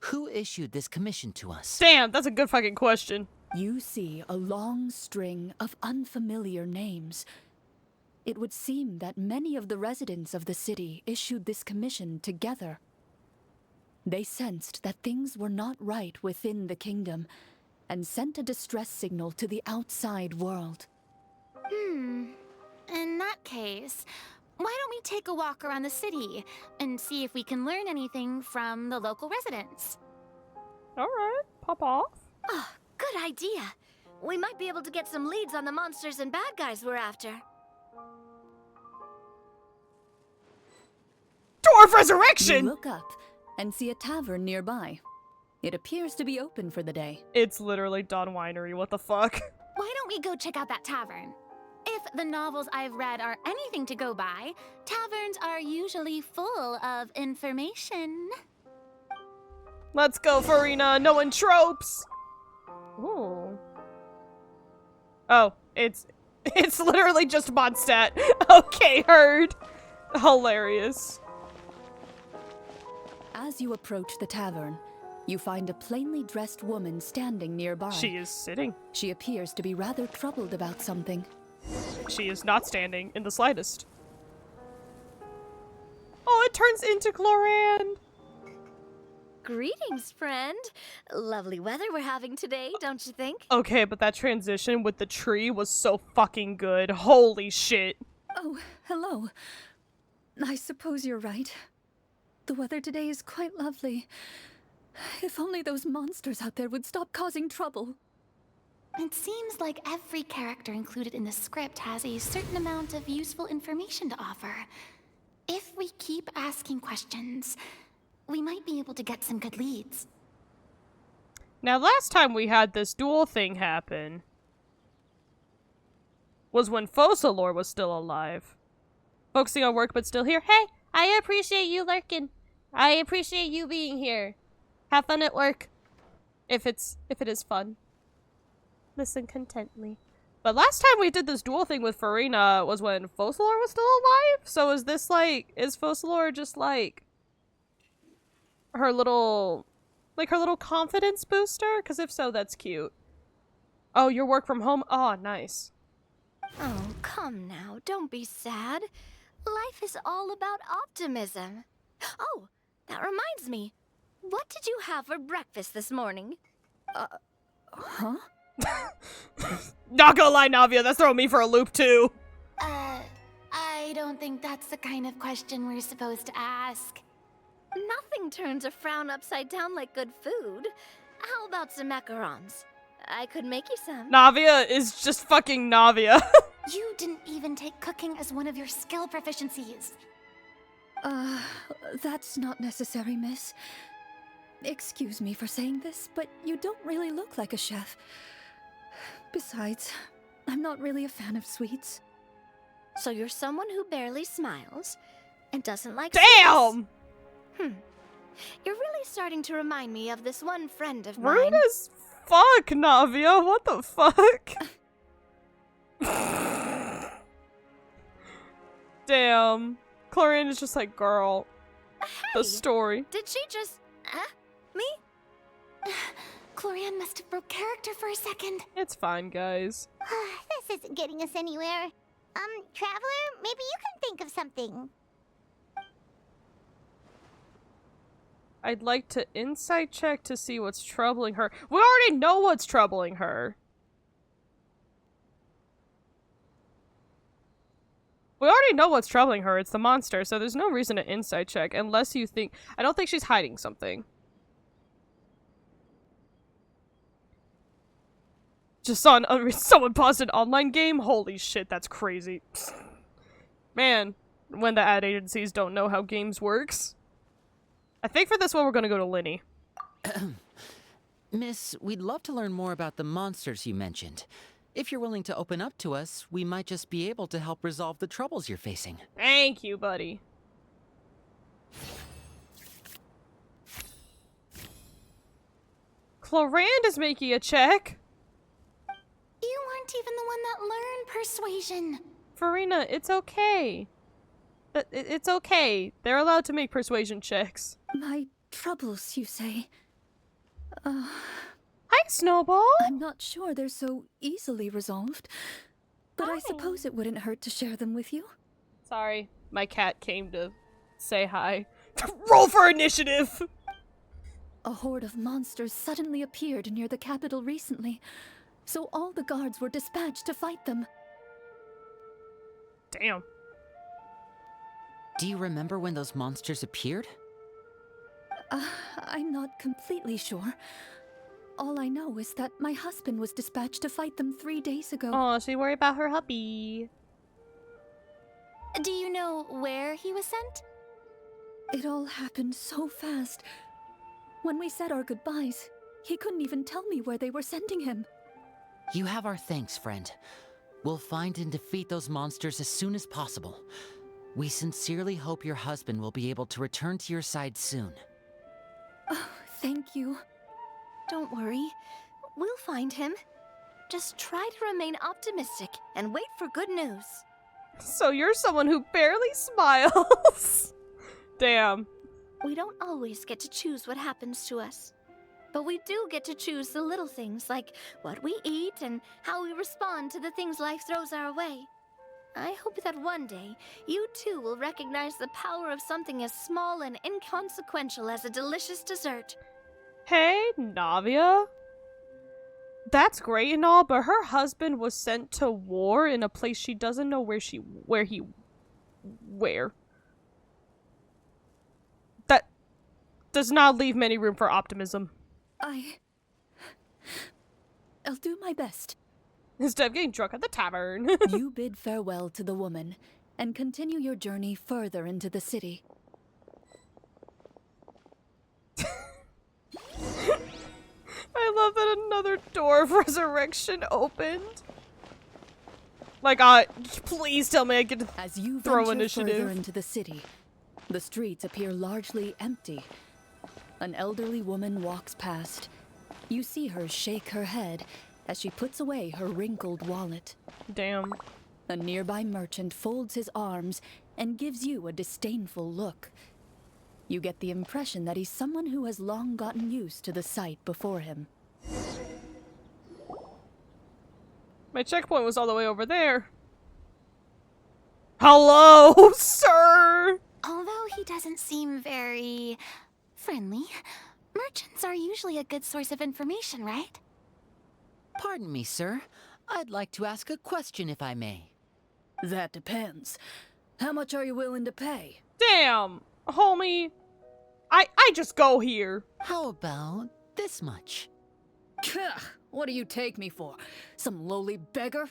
Who issued this commission to us? Damn, that's a good fucking question. You see a long string of unfamiliar names. It would seem that many of the residents of the city issued this commission together. They sensed that things were not right within the kingdom and sent a distress signal to the outside world. In that case, why don't we take a walk around the city and see if we can learn anything from the local residents? Alright, pop off. Oh, good idea. We might be able to get some leads on the monsters and bad guys we're after. Dwarf You Resurrection! look up and see a tavern nearby. It appears to be open for the day. It's literally Dawn Winery, what the fuck? Why don't we go check out that tavern? If the novels I've read are anything to go by, taverns are usually full of information. Let's go, Furina, knowing tropes! Ooh. Oh, it's literally just Mondstadt. Okay, heard. Hilarious. As you approach the tavern, you find a plainly dressed woman standing nearby. She is sitting. She appears to be rather troubled about something. She is not standing in the slightest. Oh, it turns into Clorinde! Greetings, friend. Lovely weather we're having today, don't you think? Okay, but that transition with the tree was so fucking good. Holy shit. Oh, hello. I suppose you're right. The weather today is quite lovely. If only those monsters out there would stop causing trouble. It seems like every character included in the script has a certain amount of useful information to offer. If we keep asking questions, we might be able to get some good leads. Now, last time we had this duel thing happen was when Focalor was still alive. Focusing on work but still here. Hey, I appreciate you lurking. I appreciate you being here. Have fun at work. If it is fun. Listen contently. But last time we did this duel thing with Furina was when Focalor was still alive? So is this like, is Focalor just like her little confidence booster? Because if so, that's cute. Oh, your work from home? Oh, nice. Oh, come now, don't be sad. Life is all about optimism. Oh, that reminds me. What did you have for breakfast this morning? Huh? Not gonna lie, Navia, that's throwing me for a loop too. I don't think that's the kind of question we're supposed to ask. Nothing turns a frown upside down like good food. How about some macarons? I could make you some. Navia is just fucking Navia. You didn't even take cooking as one of your skill proficiencies. That's not necessary, miss. Excuse me for saying this, but you don't really look like a chef. Besides, I'm not really a fan of sweets. So you're someone who barely smiles and doesn't like Damn! sweets. You're really starting to remind me of this one friend of mine. Rude as fuck, Navia. What the fuck? Damn. Clorinde is just like, girl. Hey, The story. did she just... me? Clorinde must have broke character for a second. It's fine, guys. This isn't getting us anywhere. Traveler, maybe you can think of something. I'd like to insight check to see what's troubling her. We already know what's troubling her. We already know what's troubling her. It's the monster, so there's no reason to insight check unless you think... I don't think she's hiding something. Just saw someone paused an online game? Holy shit, that's crazy. Man, when the ad agencies don't know how games works. I think for this one we're gonna go to Lyney. Miss, we'd love to learn more about the monsters you mentioned. If you're willing to open up to us, we might just be able to help resolve the troubles you're facing. Thank you, buddy. Clorinde is making a check. You weren't even the one that learned persuasion. Furina, it's okay. It's okay. They're allowed to make persuasion checks. My troubles, you say? Hi, Snowball. I'm not sure they're so easily resolved, but I suppose it wouldn't hurt to share them with you. Sorry, my cat came to say hi. Roll for initiative! A horde of monsters suddenly appeared near the capital recently, so all the guards were dispatched to fight them. Damn. Do you remember when those monsters appeared? I'm not completely sure. All I know is that my husband was dispatched to fight them 3 days ago. Oh, she worried about her hubby. Do you know where he was sent? It all happened so fast. When we said our goodbyes, he couldn't even tell me where they were sending him. You have our thanks, friend. We'll find and defeat those monsters as soon as possible. We sincerely hope your husband will be able to return to your side soon. Oh, thank you. Don't worry. We'll find him. Just try to remain optimistic and wait for good news. So you're someone who barely smiles. Damn. We don't always get to choose what happens to us. But we do get to choose the little things like what we eat and how we respond to the things life throws our way. I hope that one day, you too will recognize the power of something as small and inconsequential as a delicious dessert. Hey, Navia. That's great and all, but her husband was sent to war in a place she doesn't know where. That does not leave many room for optimism. I'll do my best. Instead of getting drunk at the tavern. You bid farewell to the woman and continue your journey further into the city. I love that another door of resurrection opened. Like, please tell me I get to As you throw venture initiative. further into the city, the streets appear largely empty. An elderly woman walks past. You see her shake her head as she puts away her wrinkled wallet. Damn. A nearby merchant folds his arms and gives you a disdainful look. You get the impression that he's someone who has long gotten used to the sight before him. My checkpoint was all the way over there. Hello, sir! Although he doesn't seem very friendly, merchants are usually a good source of information, right? Pardon me, sir. I'd like to ask a question if I may. That depends. How much are you willing to pay? Damn, homie. I just go here. How about this much? What do you take me for? Some lowly beggar?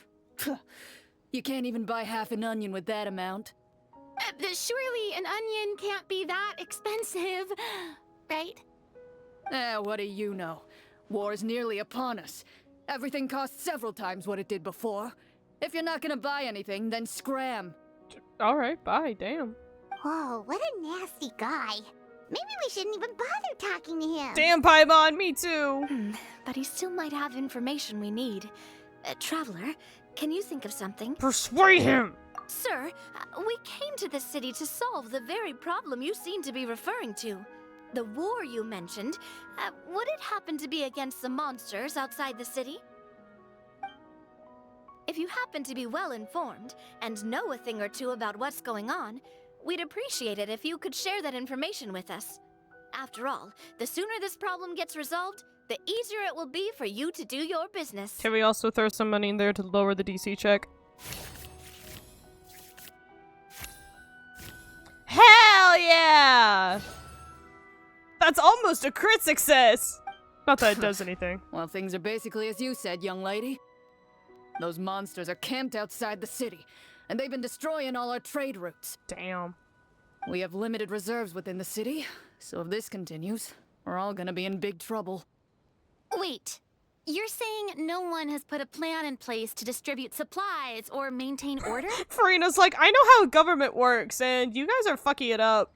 You can't even buy half an onion with that amount. Surely an onion can't be that expensive, right? What do you know? War's nearly upon us. Everything costs several times what it did before. If you're not gonna buy anything, then scram. Alright, bye, damn. Whoa, what a nasty guy. Maybe we shouldn't even bother talking to him. Damn, Paimon, me too. But he still might have information we need. Traveler, can you think of something? Persuade him! Sir, we came to this city to solve the very problem you seem to be referring to. The war you mentioned, would it happen to be against the monsters outside the city? If you happen to be well informed and know a thing or two about what's going on, we'd appreciate it if you could share that information with us. After all, the sooner this problem gets resolved, the easier it will be for you to do your business. Can we also throw some money in there to lower the DC check? Hell yeah! That's almost a crit success! Not that it does anything. Well, things are basically as you said, young lady. Those monsters are camped outside the city, and they've been destroying all our trade routes. Damn. We have limited reserves within the city, so if this continues, we're all gonna be in big trouble. Wait, you're saying no one has put a plan in place to distribute supplies or maintain order? Furina's like, I know how government works, and you guys are fucking it up.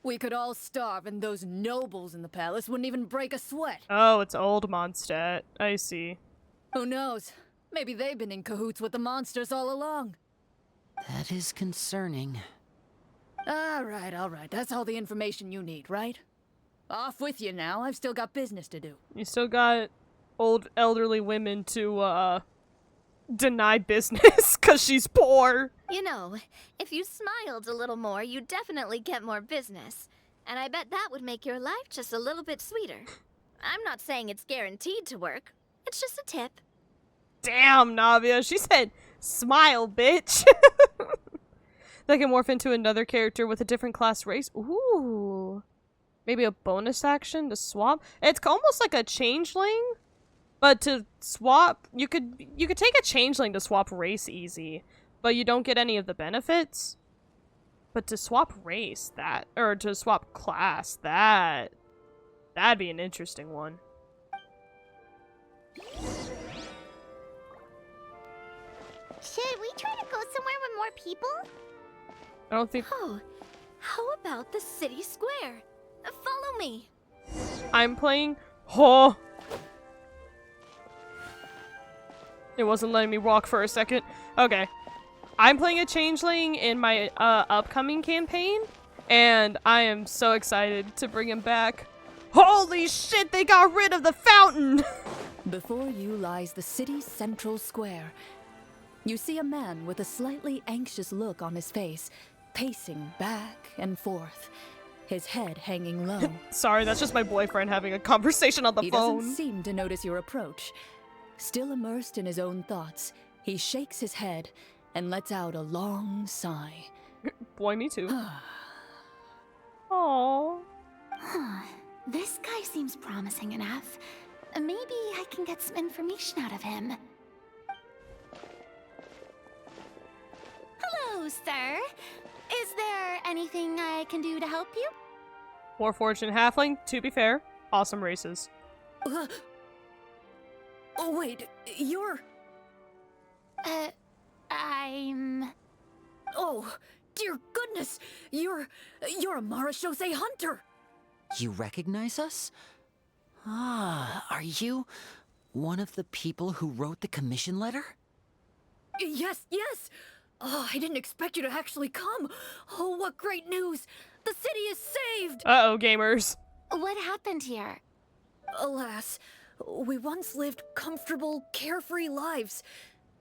We could all starve, and those nobles in the palace wouldn't even break a sweat. Oh, it's old Mondstadt. I see. Who knows? Maybe they've been in cahoots with the monsters all along. That is concerning. All right. That's all the information you need, right? Off with you now. I've still got business to do. You still got old elderly women to, deny business because she's poor. You know, if you smiled a little more, you'd definitely get more business. And I bet that would make your life just a little bit sweeter. I'm not saying it's guaranteed to work. It's just a tip. Damn, Navia. She said, smile, bitch. They can morph into another character with a different class race. Ooh. Maybe a bonus action to swap. It's almost like a changeling. But to swap, you could take a changeling to swap race easy, but you don't get any of the benefits. But to swap race, or to swap class, that'd be an interesting one. Should we try to go somewhere with more people? I don't think Oh, how about the city square? Follow me. I'm playing. Oh, it wasn't letting me walk for a second. Okay, I'm playing a changeling in my upcoming campaign, and I am so excited to bring him back. Holy shit! They got rid of the fountain. Before you lies the city's central square. You see a man with a slightly anxious look on his face, pacing back and forth, his head hanging low. Sorry, that's just my boyfriend having a conversation on the He phone. doesn't seem to notice your approach. Still immersed in his own thoughts, he shakes his head and lets out a long sigh. Boy, me too. Aww. This guy seems promising enough. Maybe I can get some information out of him. Hello, sir. Is there anything I can do to help you? Warforged and Halfling, to be fair, awesome races. Oh wait, you're... I'm... Oh, dear goodness! You're a Marashose hunter! You recognize us? Ah, are you one of the people who wrote the commission letter? Yes! Oh, I didn't expect you to actually come! Oh, what great news! The city is saved! Uh-oh, gamers. What happened here? Alas, we once lived comfortable, carefree lives.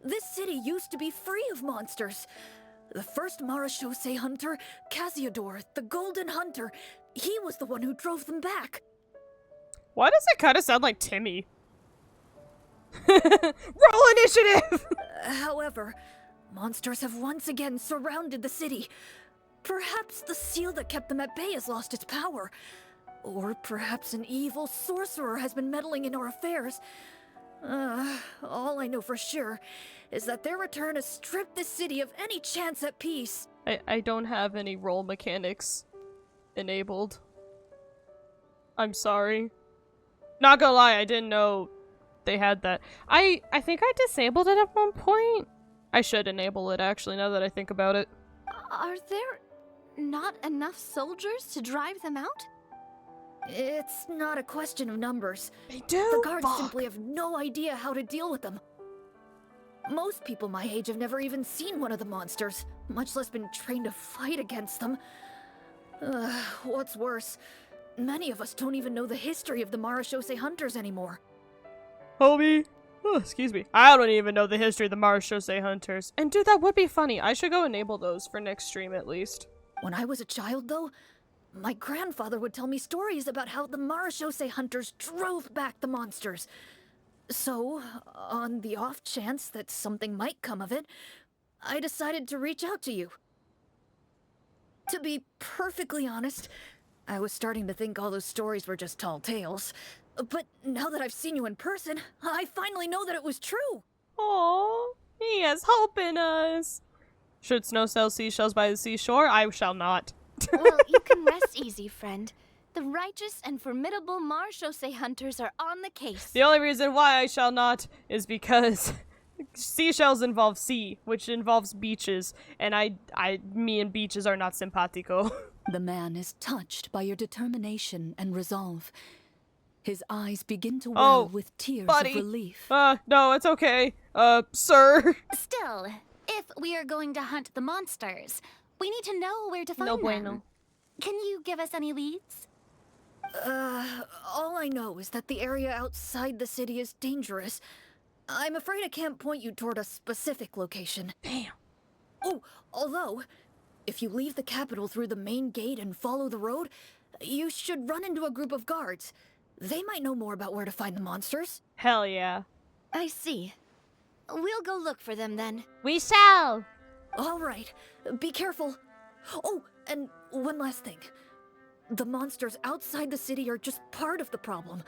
This city used to be free of monsters. The first Marashose hunter, Casiodor, the Golden Hunter, he was the one who drove them back. Why does it kind of sound like Timmy? Roll initiative! However, monsters have once again surrounded the city. Perhaps the seal that kept them at bay has lost its power. Or perhaps an evil sorcerer has been meddling in our affairs. All I know for sure is that their return has stripped the city of any chance at peace. I don't have any roll mechanics enabled. I'm sorry. Not gonna lie, I didn't know they had that. I think I disabled it at one point. I should enable it, actually, now that I think about it. Are there not enough soldiers to drive them out? It's not a question of numbers. They do? The guards Fuck. simply have no idea how to deal with them. Most people my age have never even seen one of the monsters, much less been trained to fight against them. What's worse, many of us don't even know the history of the Marashose hunters anymore. Homie. Oh, excuse me. I don't even know the history of the Marashose hunters. And dude, that would be funny. I should go enable those for next stream at least. When I was a child, though, my grandfather would tell me stories about how the Marashose hunters drove back the monsters. So, on the off chance that something might come of it, I decided to reach out to you. To be perfectly honest, I was starting to think all those stories were just tall tales. But now that I've seen you in person, I finally know that it was true. Aww, he has hope in us. Should Snow sell seashells by the seashore? I shall not. Well, you can rest easy, friend. The righteous and formidable Marchose hunters are on the case. The only reason why I shall not is because seashells involve sea, which involves beaches, and me and beaches are not simpatico. The man is touched by your determination and resolve. His eyes begin to well with tears of relief. No, it's okay. Sir. Still, if we are going to hunt the monsters, we need to know where to find No them. bueno. Can you give us any leads? All I know is that the area outside the city is dangerous. I'm afraid I can't point you toward a specific location. Damn. Oh, although, if you leave the capital through the main gate and follow the road, you should run into a group of guards. They might know more about where to find the monsters. Hell yeah. I see. We'll go look for them then. We shall. All right, be careful. Oh, and one last thing. The monsters outside the city are just part of the problem.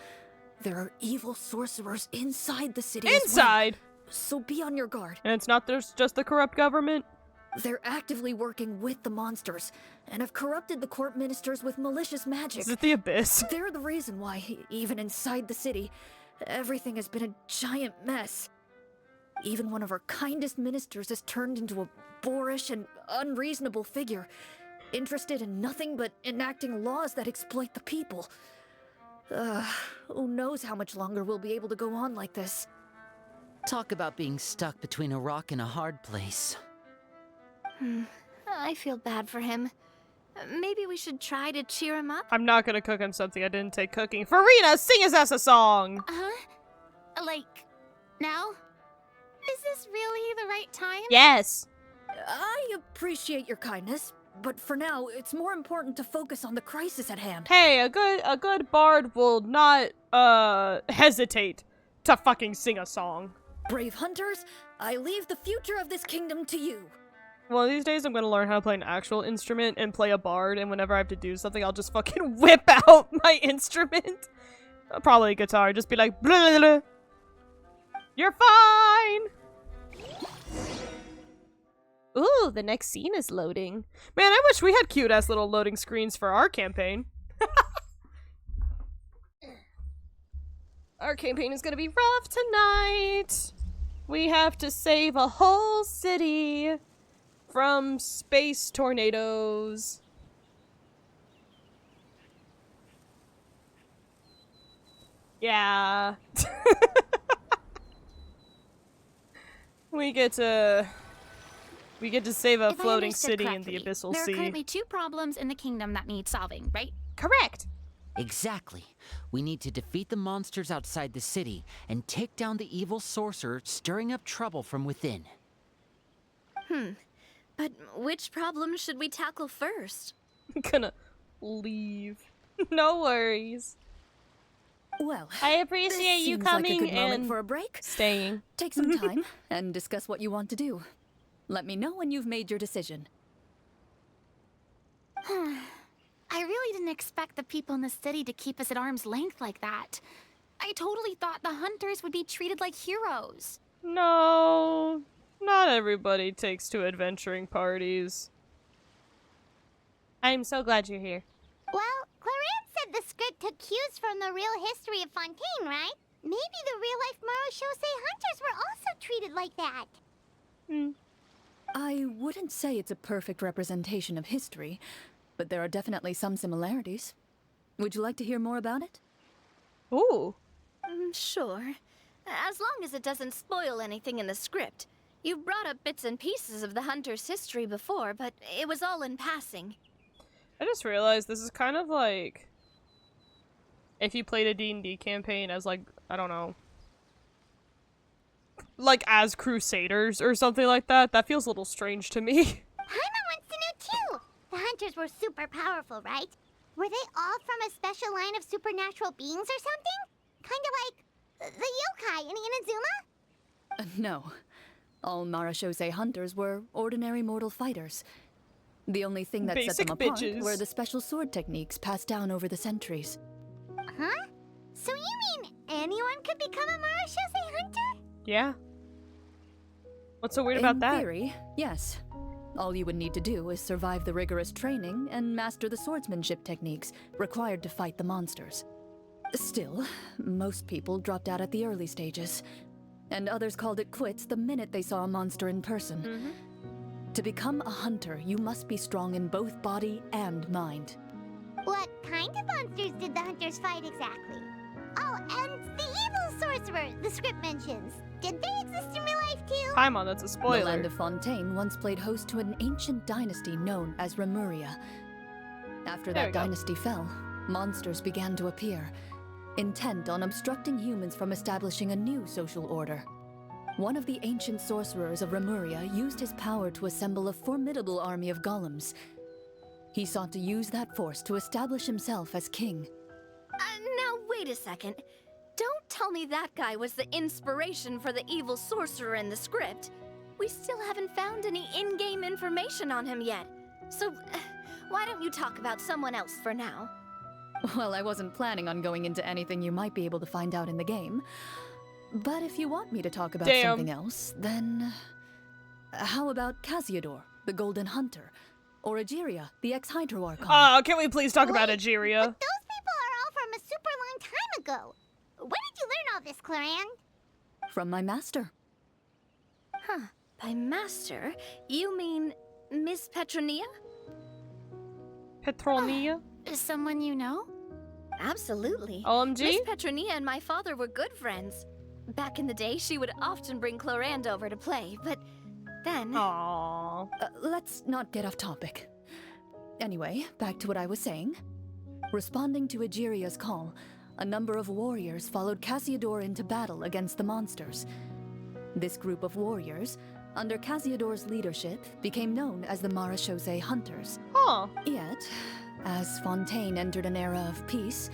There are evil sorcerers inside the city Inside? as well. So be on your guard. And it's not just the corrupt government? They're actively working with the monsters, and have corrupted the court ministers with malicious magic. Is it the Abyss? They're the reason why, even inside the city, everything has been a giant mess. Even one of our kindest ministers has turned into a boorish and unreasonable figure, interested in nothing but enacting laws that exploit the people. Who knows how much longer we'll be able to go on like this. Talk about being stuck between a rock and a hard place. I feel bad for him. Maybe we should try to cheer him up? I'm not gonna cook him something I didn't take cooking. Furina, sing his ass a song! Huh? Like, now? Is this really the right time? Yes! I appreciate your kindness, but for now, it's more important to focus on the crisis at hand. Hey, a good bard will not, hesitate to fucking sing a song. Brave hunters, I leave the future of this kingdom to you. One of these days, I'm gonna learn how to play an actual instrument and play a bard, and whenever I have to do something, I'll just fucking whip out my instrument. Probably a guitar, just be like, blah, blah, blah. You're fine! Ooh, the next scene is loading. Man, I wish we had cute-ass little loading screens for our campaign. Our campaign is gonna be rough tonight. We have to save a whole city from space tornadoes. Yeah. We get to save a If I floating understood city in the correctly, abyssal there sea. are currently 2 problems in the kingdom that need solving, right? Correct. Exactly. We need to defeat the monsters outside the city and take down the evil sorcerer stirring up trouble from within. But which problem should we tackle first? I'm gonna leave. No worries. Well, I appreciate this you seems coming like a good moment and for a break. staying. Take some time and discuss what you want to do. Let me know when you've made your decision. I really didn't expect the people in the city to keep us at arm's length like that. I totally thought the hunters would be treated like heroes. No, not everybody takes to adventuring parties. I'm so glad you're here. Well, Clorinde said the script took cues from the real history of Fontaine, right? Maybe the real-life Marchose hunters were also treated like that. I wouldn't say it's a perfect representation of history, but there are definitely some similarities. Would you like to hear more about it? Ooh. Sure. As long as it doesn't spoil anything in the script. You brought up bits and pieces of the hunter's history before, but it was all in passing. I just realized this is kind of like if you played a D&D campaign as like, I don't know, like as Crusaders or something like that. That feels a little strange to me. Paimon wants to know too. The hunters were super powerful, right? Were they all from a special line of supernatural beings or something? Kind of like the yokai in Inazuma? No. All Marachose hunters were ordinary mortal fighters. The only thing that set them apart were the special sword techniques passed down over the centuries. Huh? So you mean anyone could become a Marachose hunter? Yeah. What's so weird about that? In theory, yes. All you would need to do is survive the rigorous training and master the swordsmanship techniques required to fight the monsters. Still, most people dropped out at the early stages, and others called it quits the minute they saw a monster in person. To become a hunter, you must be strong in both body and mind. What kind of monsters did the hunters fight exactly? Oh, and the evil sorcerer the script mentions. Did they exist in real life too? Paimon, that's a spoiler. The land of Fontaine once played host to an ancient dynasty known as Remuria. After that dynasty fell, monsters began to appear, intent on obstructing humans from establishing a new social order. One of the ancient sorcerers of Remuria used his power to assemble a formidable army of golems. He sought to use that force to establish himself as king. Now wait a second. Don't tell me that guy was the inspiration for the evil sorcerer in the script. We still haven't found any in-game information on him yet. So, why don't you talk about someone else for now? Well, I wasn't planning on going into anything you might be able to find out in the game. But if you want me to talk about something else, then... how about Casiodor, the Golden Hunter? Or Egeria, the ex-Hydro Archon? Can we please talk about Egeria? But those people are all from a super long time ago. Where did you learn all this, Clorinde? From my master. Huh. By master, you mean Miss Petronia? Petronia? Someone you know? Absolutely. OMG? Miss Petronia and my father were good friends. Back in the day, she would often bring Clorinde over to play, but then... Aww. Let's not get off topic. Anyway, back to what I was saying. Responding to Egeria's call, a number of warriors followed Casiodor into battle against the monsters. This group of warriors, under Casiodor's leadership, became known as the Marechaussee Hunters. Huh. Yet, as Fontaine entered an era of peace,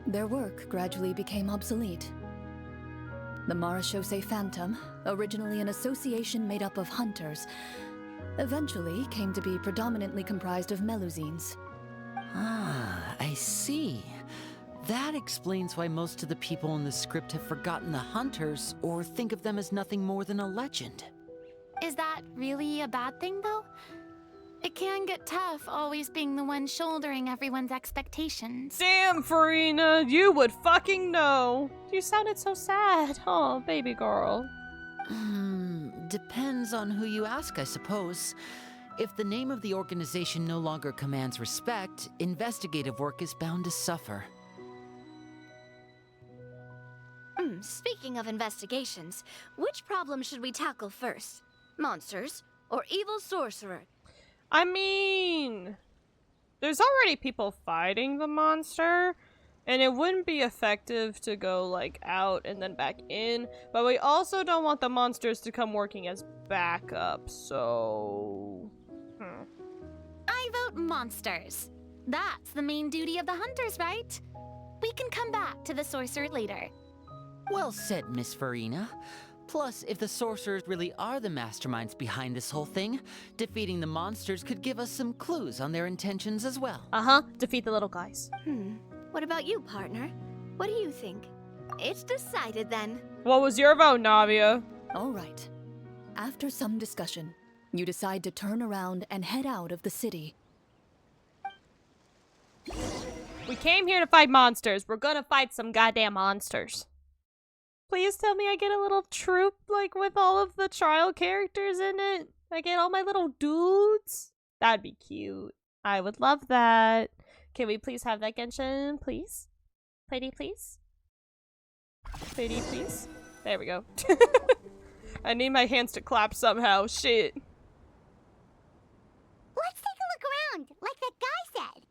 their work gradually became obsolete. The Marechaussee Phantom, originally an association made up of hunters, eventually came to be predominantly comprised of Melusines. Ah, I see. That explains why most of the people in the script have forgotten the hunters or think of them as nothing more than a legend. Is that really a bad thing, though? It can get tough always being the one shouldering everyone's expectations. Damn, Furina, you would fucking know. You sounded so sad. Oh, baby girl. Depends on who you ask, I suppose. If the name of the organization no longer commands respect, investigative work is bound to suffer. Speaking of investigations, which problem should we tackle first? Monsters or evil sorcerer? I mean, there's already people fighting the monster, and it wouldn't be effective to go, like, out and then back in, but we also don't want the monsters to come working as backup, so... I vote monsters. That's the main duty of the hunters, right? We can come back to the sorcerer later. Well said, Miss Furina. Plus, if the sorcerers really are the masterminds behind this whole thing, defeating the monsters could give us some clues on their intentions as well. Defeat the little guys. What about you, partner? What do you think? It's decided then. What was your vote, Navia? All right. After some discussion, you decide to turn around and head out of the city. We came here to fight monsters. We're gonna fight some goddamn monsters. Please tell me I get a little troop, like, with all of the trial characters in it. I get all my little dudes. That'd be cute. I would love that. Can we please have that, Genshin, please? Pretty, please? Pretty, please? There we go. I need my hands to clap somehow. Shit. Let's take a look around, like that guy said.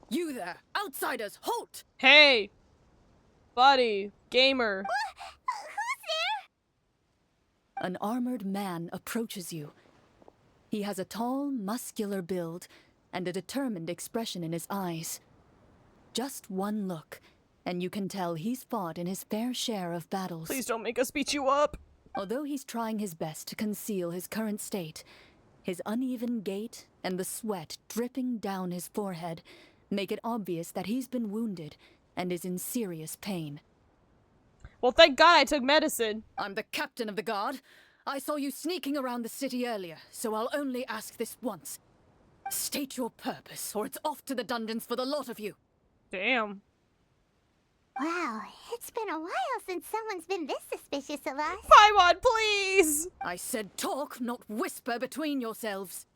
You there! Outsiders, halt! Hey! Buddy, gamer. Who's there? An armored man approaches you. He has a tall, muscular build and a determined expression in his eyes. Just one look, and you can tell he's fought in his fair share of battles. Please don't make us beat you up. Although he's trying his best to conceal his current state, his uneven gait and the sweat dripping down his forehead make it obvious that he's been wounded and is in serious pain. Well, thank God I took medicine. I'm the captain of the guard. I saw you sneaking around the city earlier, so I'll only ask this once. State your purpose, or it's off to the dungeons for the lot of you. Damn. Wow, it's been a while since someone's been this suspicious of us. Paimon, please! I said talk, not whisper between yourselves.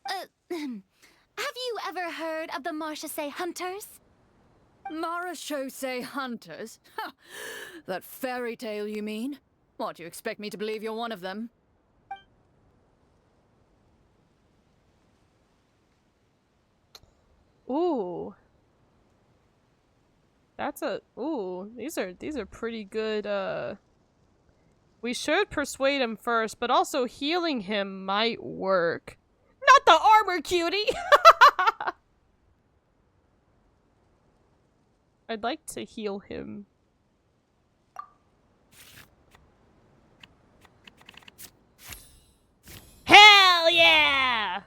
Have you ever heard of the Marchese Hunters? Marachose hunters? Ha! That fairy tale, you mean? What, do you expect me to believe you're one of them? Ooh. That's a ooh, these are pretty good. We should persuade him first, but also healing him might work. Not the armor, cutie. I'd like to heal him. Hell yeah!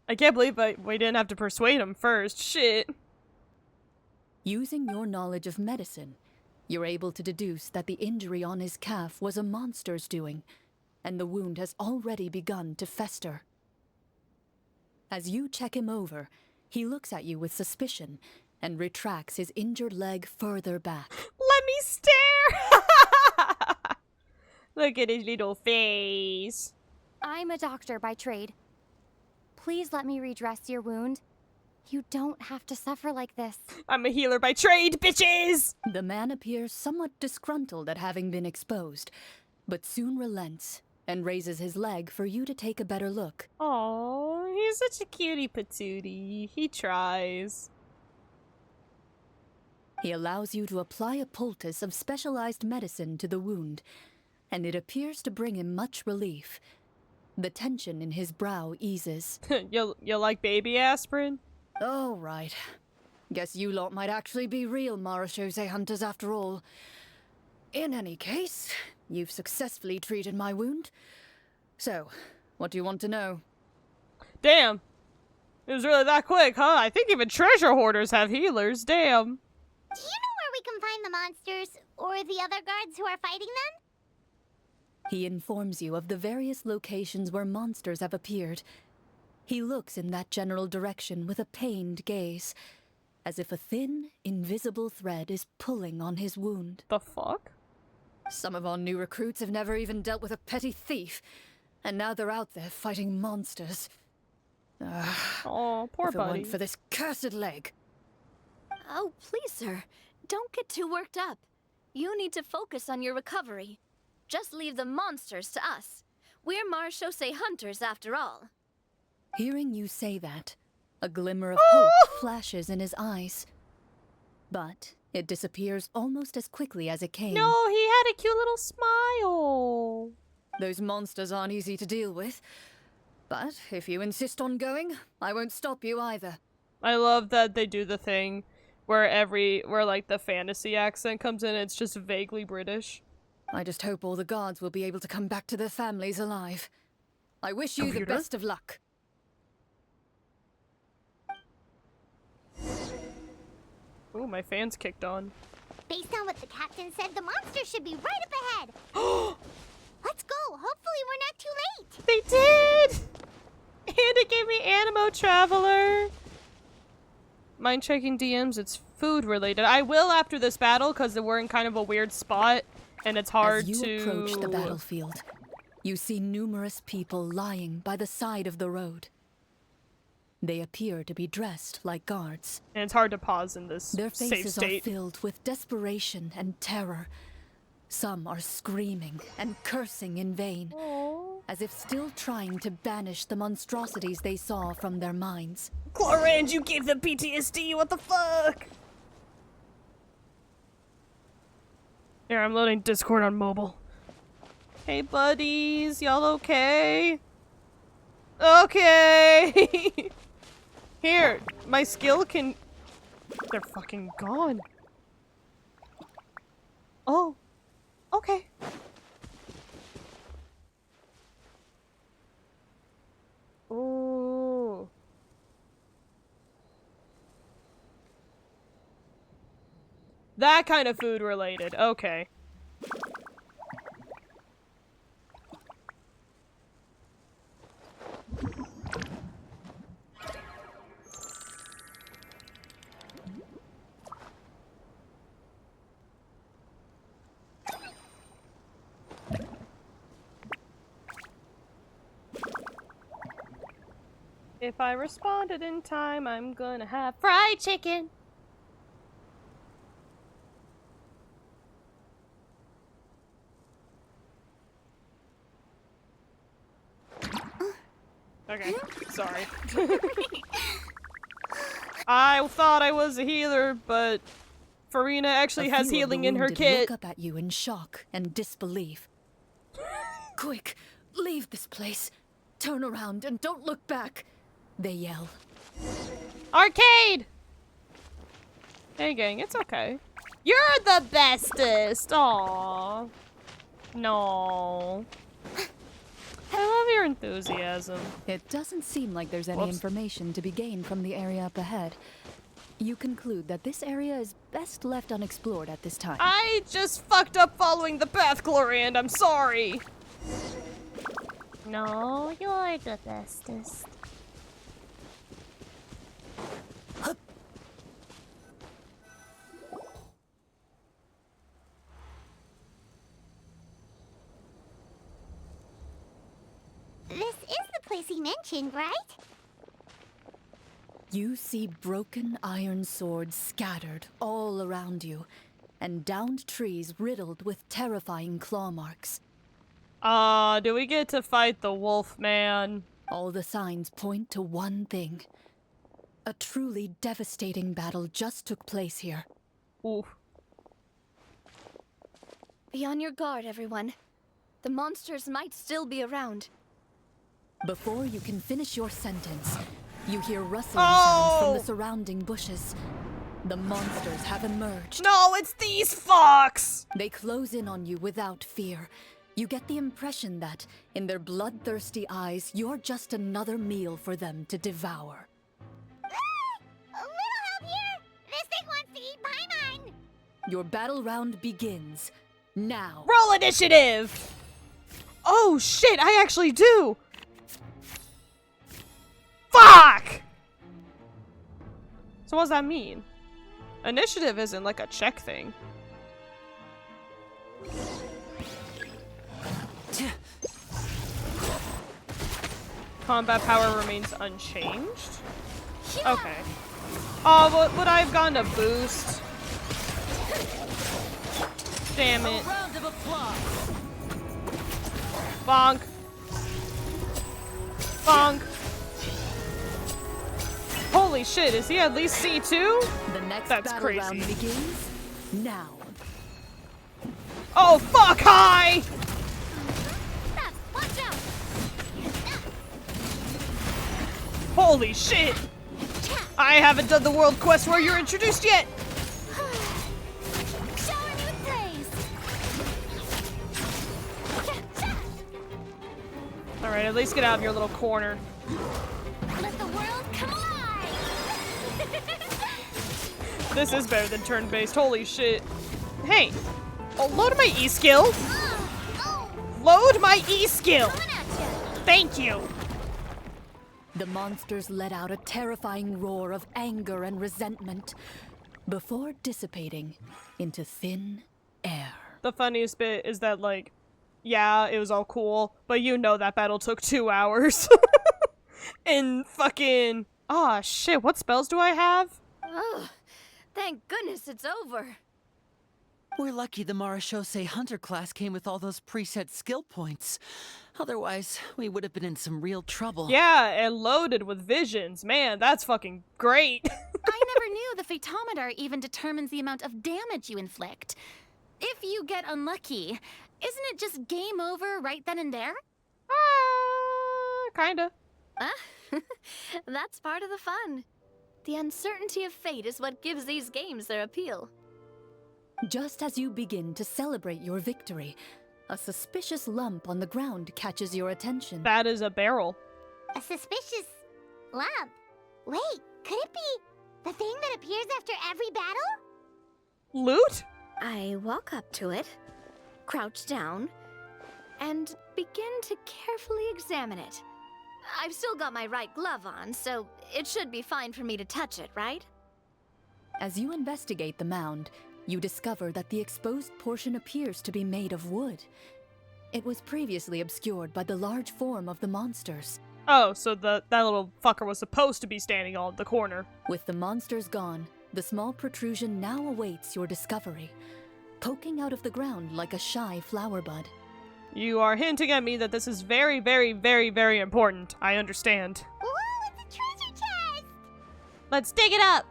I can't believe we didn't have to persuade him first. Shit. Using your knowledge of medicine, you're able to deduce that the injury on his calf was a monster's doing, and the wound has already begun to fester. As you check him over, he looks at you with suspicion and retracts his injured leg further back. Let me stare! Look at his little face. I'm a doctor by trade. Please let me redress your wound. You don't have to suffer like this. I'm a healer by trade, bitches! The man appears somewhat disgruntled at having been exposed, but soon relents and raises his leg for you to take a better look. Aww, he's such a cutie patootie. He tries. He allows you to apply a poultice of specialized medicine to the wound, and it appears to bring him much relief. The tension in his brow eases. You like baby aspirin? Oh, right. Guess you lot might actually be real Marachose hunters after all. In any case, you've successfully treated my wound. So, what do you want to know? Damn. It was really that quick, huh? I think even treasure hoarders have healers. Damn. Do you know where we can find the monsters, or the other guards who are fighting them? He informs you of the various locations where monsters have appeared. He looks in that general direction with a pained gaze, as if a thin, invisible thread is pulling on his wound. The fuck? Some of our new recruits have never even dealt with a petty thief, and now they're out there fighting monsters. Oh, poor if it buddy. weren't for this cursed leg. Oh, please, sir. Don't get too worked up. You need to focus on your recovery. Just leave the monsters to us. We're Marachose hunters, after all. Hearing you say that, a glimmer of hope flashes in his eyes. But it disappears almost as quickly as it came. No, he had a cute little smile. Those monsters aren't easy to deal with. But if you insist on going, I won't stop you either. I love that they do the thing where like the fantasy accent comes in, it's just vaguely British. I just hope all the guards will be able to come back to their families alive. I wish you the best of luck. Ooh, my fan's kicked on. Based on what the captain said, the monsters should be right up ahead. Let's go. Hopefully we're not too late. They did! And it gave me Animo Traveler. Mind checking DMs, it's food related. I will after this battle because we're in kind of a weird spot and it's hard As to you approach the battlefield, you see numerous people lying by the side of the road. They appear to be dressed like guards. And it's hard to pause in this Their safe faces state. are filled with desperation and terror. Some are screaming and cursing in vain, as if still trying to banish the monstrosities they saw from their minds. Clorinde, you gave them PTSD, what the fuck? Here, I'm loading Discord on mobile. Hey buddies, y'all okay? Okay! Here, my skill can... They're fucking gone. Oh. Okay. Ooh. That kind of food related. Okay. If I responded in time, I'm gonna have fried chicken. Okay, sorry. I thought I was a healer, but Furina actually has healing in her kit. Look up at you in shock and disbelief. Quick, leave this place. Turn around and don't look back, they yell. Arcade! Hey gang, it's okay. You're the bestest! Aww. No. I love your enthusiasm. It doesn't seem like there's any information to be gained from the area up ahead. You conclude that this area is best left unexplored at this time. I just fucked up following the path, Clorinde. I'm sorry. No, you're the bestest. This is the place he mentioned, right? You see broken iron swords scattered all around you, and downed trees riddled with terrifying claw marks. Do we get to fight the wolf man? All the signs point to one thing. A truly devastating battle just took place here. Ooh. Be on your guard, everyone. The monsters might still be around. Before you can finish your sentence, you hear rustling sounds from the surrounding bushes. The monsters have emerged. No, it's these fucks! They close in on you without fear. You get the impression that, in their bloodthirsty eyes, you're just another meal for them to devour. A little help here! This thing wants to eat Paimon! Your battle round begins now. Roll initiative! Oh shit, I actually do! Fuck! So what does that mean? Initiative isn't like a check thing. Combat power remains unchanged? Okay. Oh, would I have gotten a boost? Damn it. Bonk. Bonk. Holy shit, is he at least C2? The next That's battle crazy. round begins now. Oh, fuck, hi! Watch out! Holy shit! I haven't done the world quest where you're introduced yet! Shower me with praise! Alright, at least get out of your little corner. Let the world come alive! This is better than turn-based, holy shit. Hey! Oh, load my E-skill! Load my E-skill! Thank you! The monsters let out a terrifying roar of anger and resentment before dissipating into thin air. The funniest bit is that, like, yeah, it was all cool, but you know that battle took 2 hours. And fucking... Aw, shit, what spells do I have? Oh, thank goodness it's over. We're lucky the Marashose Hunter class came with all those preset skill points. Otherwise, we would have been in some real trouble. Yeah, and loaded with visions. Man, that's fucking great. I never knew the Fatometer even determines the amount of damage you inflict. If you get unlucky, isn't it just game over right then and there? Kinda. That's part of the fun. The uncertainty of fate is what gives these games their appeal. Just as you begin to celebrate your victory, a suspicious lump on the ground catches your attention. That is a barrel. A suspicious lump. Wait, could it be the thing that appears after every battle? Loot? I walk up to it, crouch down, and begin to carefully examine it. I've still got my right glove on, so it should be fine for me to touch it, right? As you investigate the mound, you discover that the exposed portion appears to be made of wood. It was previously obscured by the large form of the monsters. Oh, so that little fucker was supposed to be standing on the corner. With the monsters gone, the small protrusion now awaits your discovery, poking out of the ground like a shy flower bud. You are hinting at me that this is very, very, very, very important. I understand. Whoa, it's a treasure chest! Let's dig it up!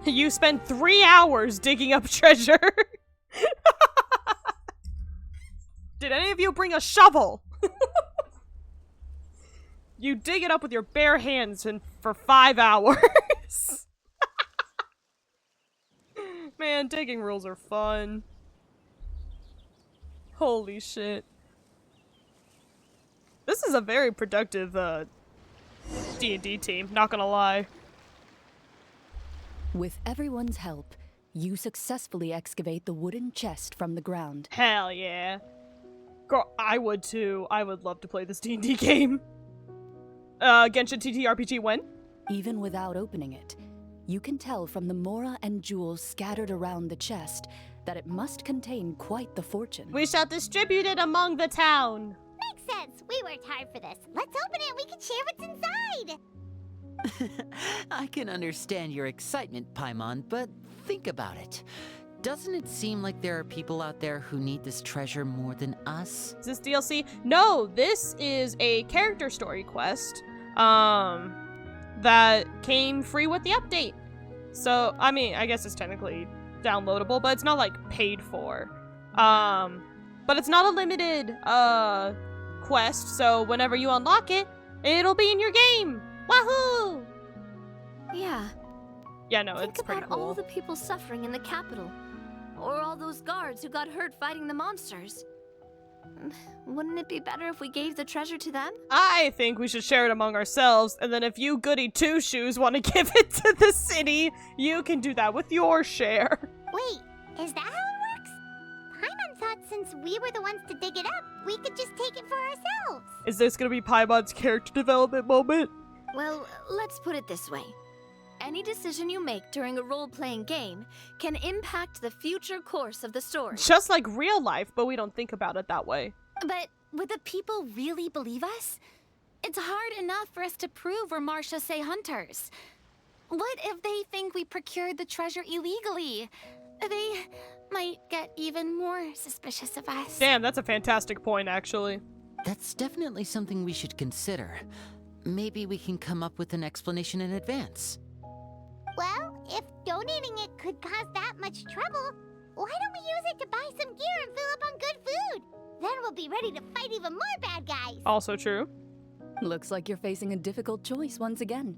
You spent 3 hours digging up treasure. Did any of you bring a shovel? You dig it up with your bare hands and for 5 hours. Man, digging rules are fun. Holy shit. This is a very productive D&D team, not gonna lie. With everyone's help, you successfully excavate the wooden chest from the ground. Hell yeah. Girl, I would too. I would love to play this D&D game. Genshin TTRPG when? Even without opening it, you can tell from the mora and jewels scattered around the chest that it must contain quite the fortune. We shall distribute it among the town. Makes sense. We worked hard for this. Let's open it and we can share what's inside. I can understand your excitement, Paimon, but think about it. Doesn't it seem like there are people out there who need this treasure more than us? Is this DLC? No, this is a character story quest, that came free with the update. So, I mean, I guess it's technically downloadable, but it's not, like, paid for. But it's not a limited, quest, so whenever you unlock it, it'll be in your game! Wahoo! Yeah. Yeah, no, Think it's pretty about cool. all the people suffering in the capital. Or all those guards who got hurt fighting the monsters. Wouldn't it be better if we gave the treasure to them? I think we should share it among ourselves, and then if you goody two-shoes want to give it to the city, you can do that with your share. Wait, is that how it works? Paimon thought since we were the ones to dig it up, we could just take it for ourselves. Is this gonna be Paimon's character development moment? Well, let's put it this way. Any decision you make during a role-playing game can impact the future course of the story. Just like real life, but we don't think about it that way. But would the people really believe us? It's hard enough for us to prove we're Marchese hunters. What if they think we procured the treasure illegally? They might get even more suspicious of us. Damn, that's a fantastic point, actually. That's definitely something we should consider. Maybe we can come up with an explanation in advance. Well, if donating it could cause that much trouble, why don't we use it to buy some gear and fill up on good food? Then we'll be ready to fight even more bad guys. Also true. Looks like you're facing a difficult choice once again.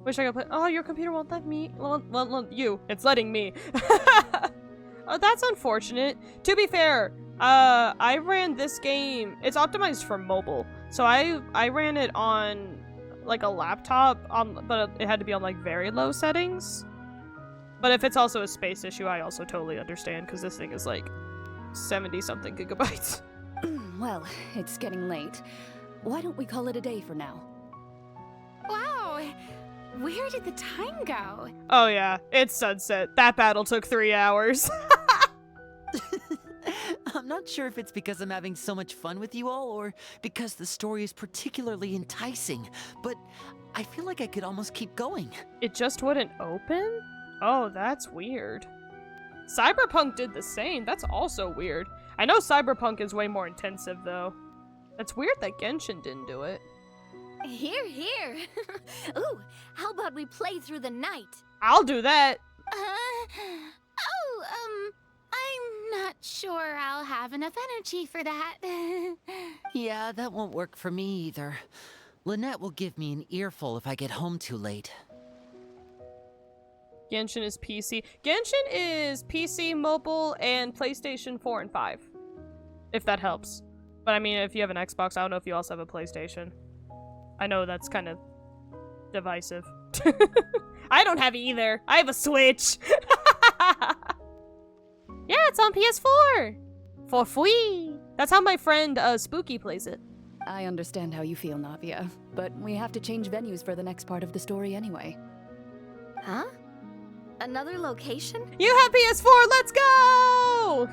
Wish I could play. Oh, your computer won't let me. Well, you. It's letting me. Oh, that's unfortunate. To be fair, I ran this game. It's optimized for mobile, so I ran it on like a laptop, but it had to be on like very low settings. But if it's also a space issue, I also totally understand because this thing is like 70-something gigabytes. Well, it's getting late. Why don't we call it a day for now? Wow, where did the time go? Oh yeah, it's sunset. That battle took 3 hours. I'm not sure if it's because I'm having so much fun with you all, or because the story is particularly enticing, but I feel like I could almost keep going. It just wouldn't open? Oh, that's weird. Cyberpunk did the same. That's also weird. I know Cyberpunk is way more intensive, though. It's weird that Genshin didn't do it. Here, here. Ooh, how about we play through the night? I'll do that. I'm not sure I'll have enough energy for that. Yeah, that won't work for me either. Lynette will give me an earful if I get home too late. Genshin is PC. Genshin is PC, mobile, and PlayStation 4 and 5. If that helps. But I mean, if you have an Xbox, I don't know if you also have a PlayStation. I know that's kind of divisive. I don't have either. I have a Switch. Yeah, it's on PS4. For free. That's how my friend Spooky plays it. I understand how you feel, Navia, but we have to change venues for the next part of the story anyway. Huh? Another location? You have PS4, let's go!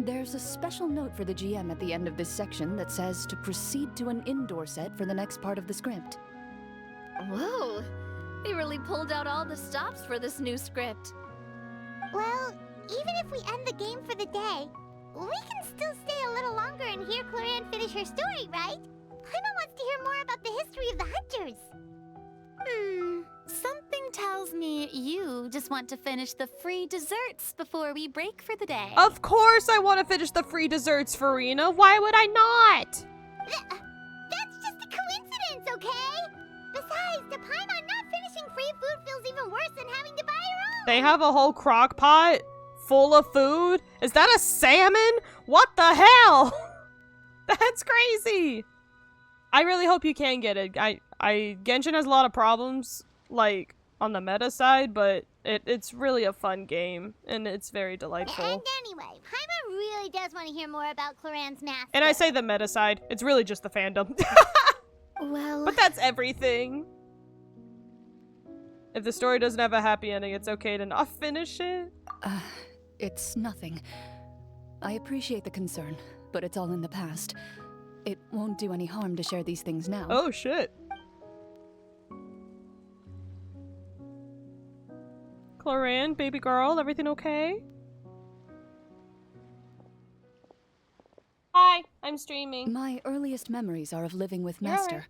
There's a special note for the GM at the end of this section that says to proceed to an indoor set for the next part of the script. Whoa! They really pulled out all the stops for this new script. Well, even if we end the game for the day, we can still stay a little longer and hear Clorinde finish her story, right? Paimon wants to hear more about the history of the hunters. Something tells me you just want to finish the free desserts before we break for the day. Of course I want to finish the free desserts, Furina. Why would I not? That's just a coincidence, okay? Besides, to Paimon, not finishing free food feels even worse than having to buy her own. They have a whole crock pot full of food? Is that a salmon? What the hell? That's crazy. I really hope you can get it. Genshin has a lot of problems, like, on the meta side, but it's really a fun game, and it's very delightful. And anyway, Paimon really does want to hear more about Clorinde's master. And I say the meta side. It's really just the fandom. Well, But that's everything. If the story doesn't have a happy ending, it's okay to not finish it. It's nothing. I appreciate the concern, but it's all in the past. It won't do any harm to share these things now. Oh, shit. Clorinde, baby girl, everything okay? Hi, I'm streaming. My earliest memories are of living with You're Master. right.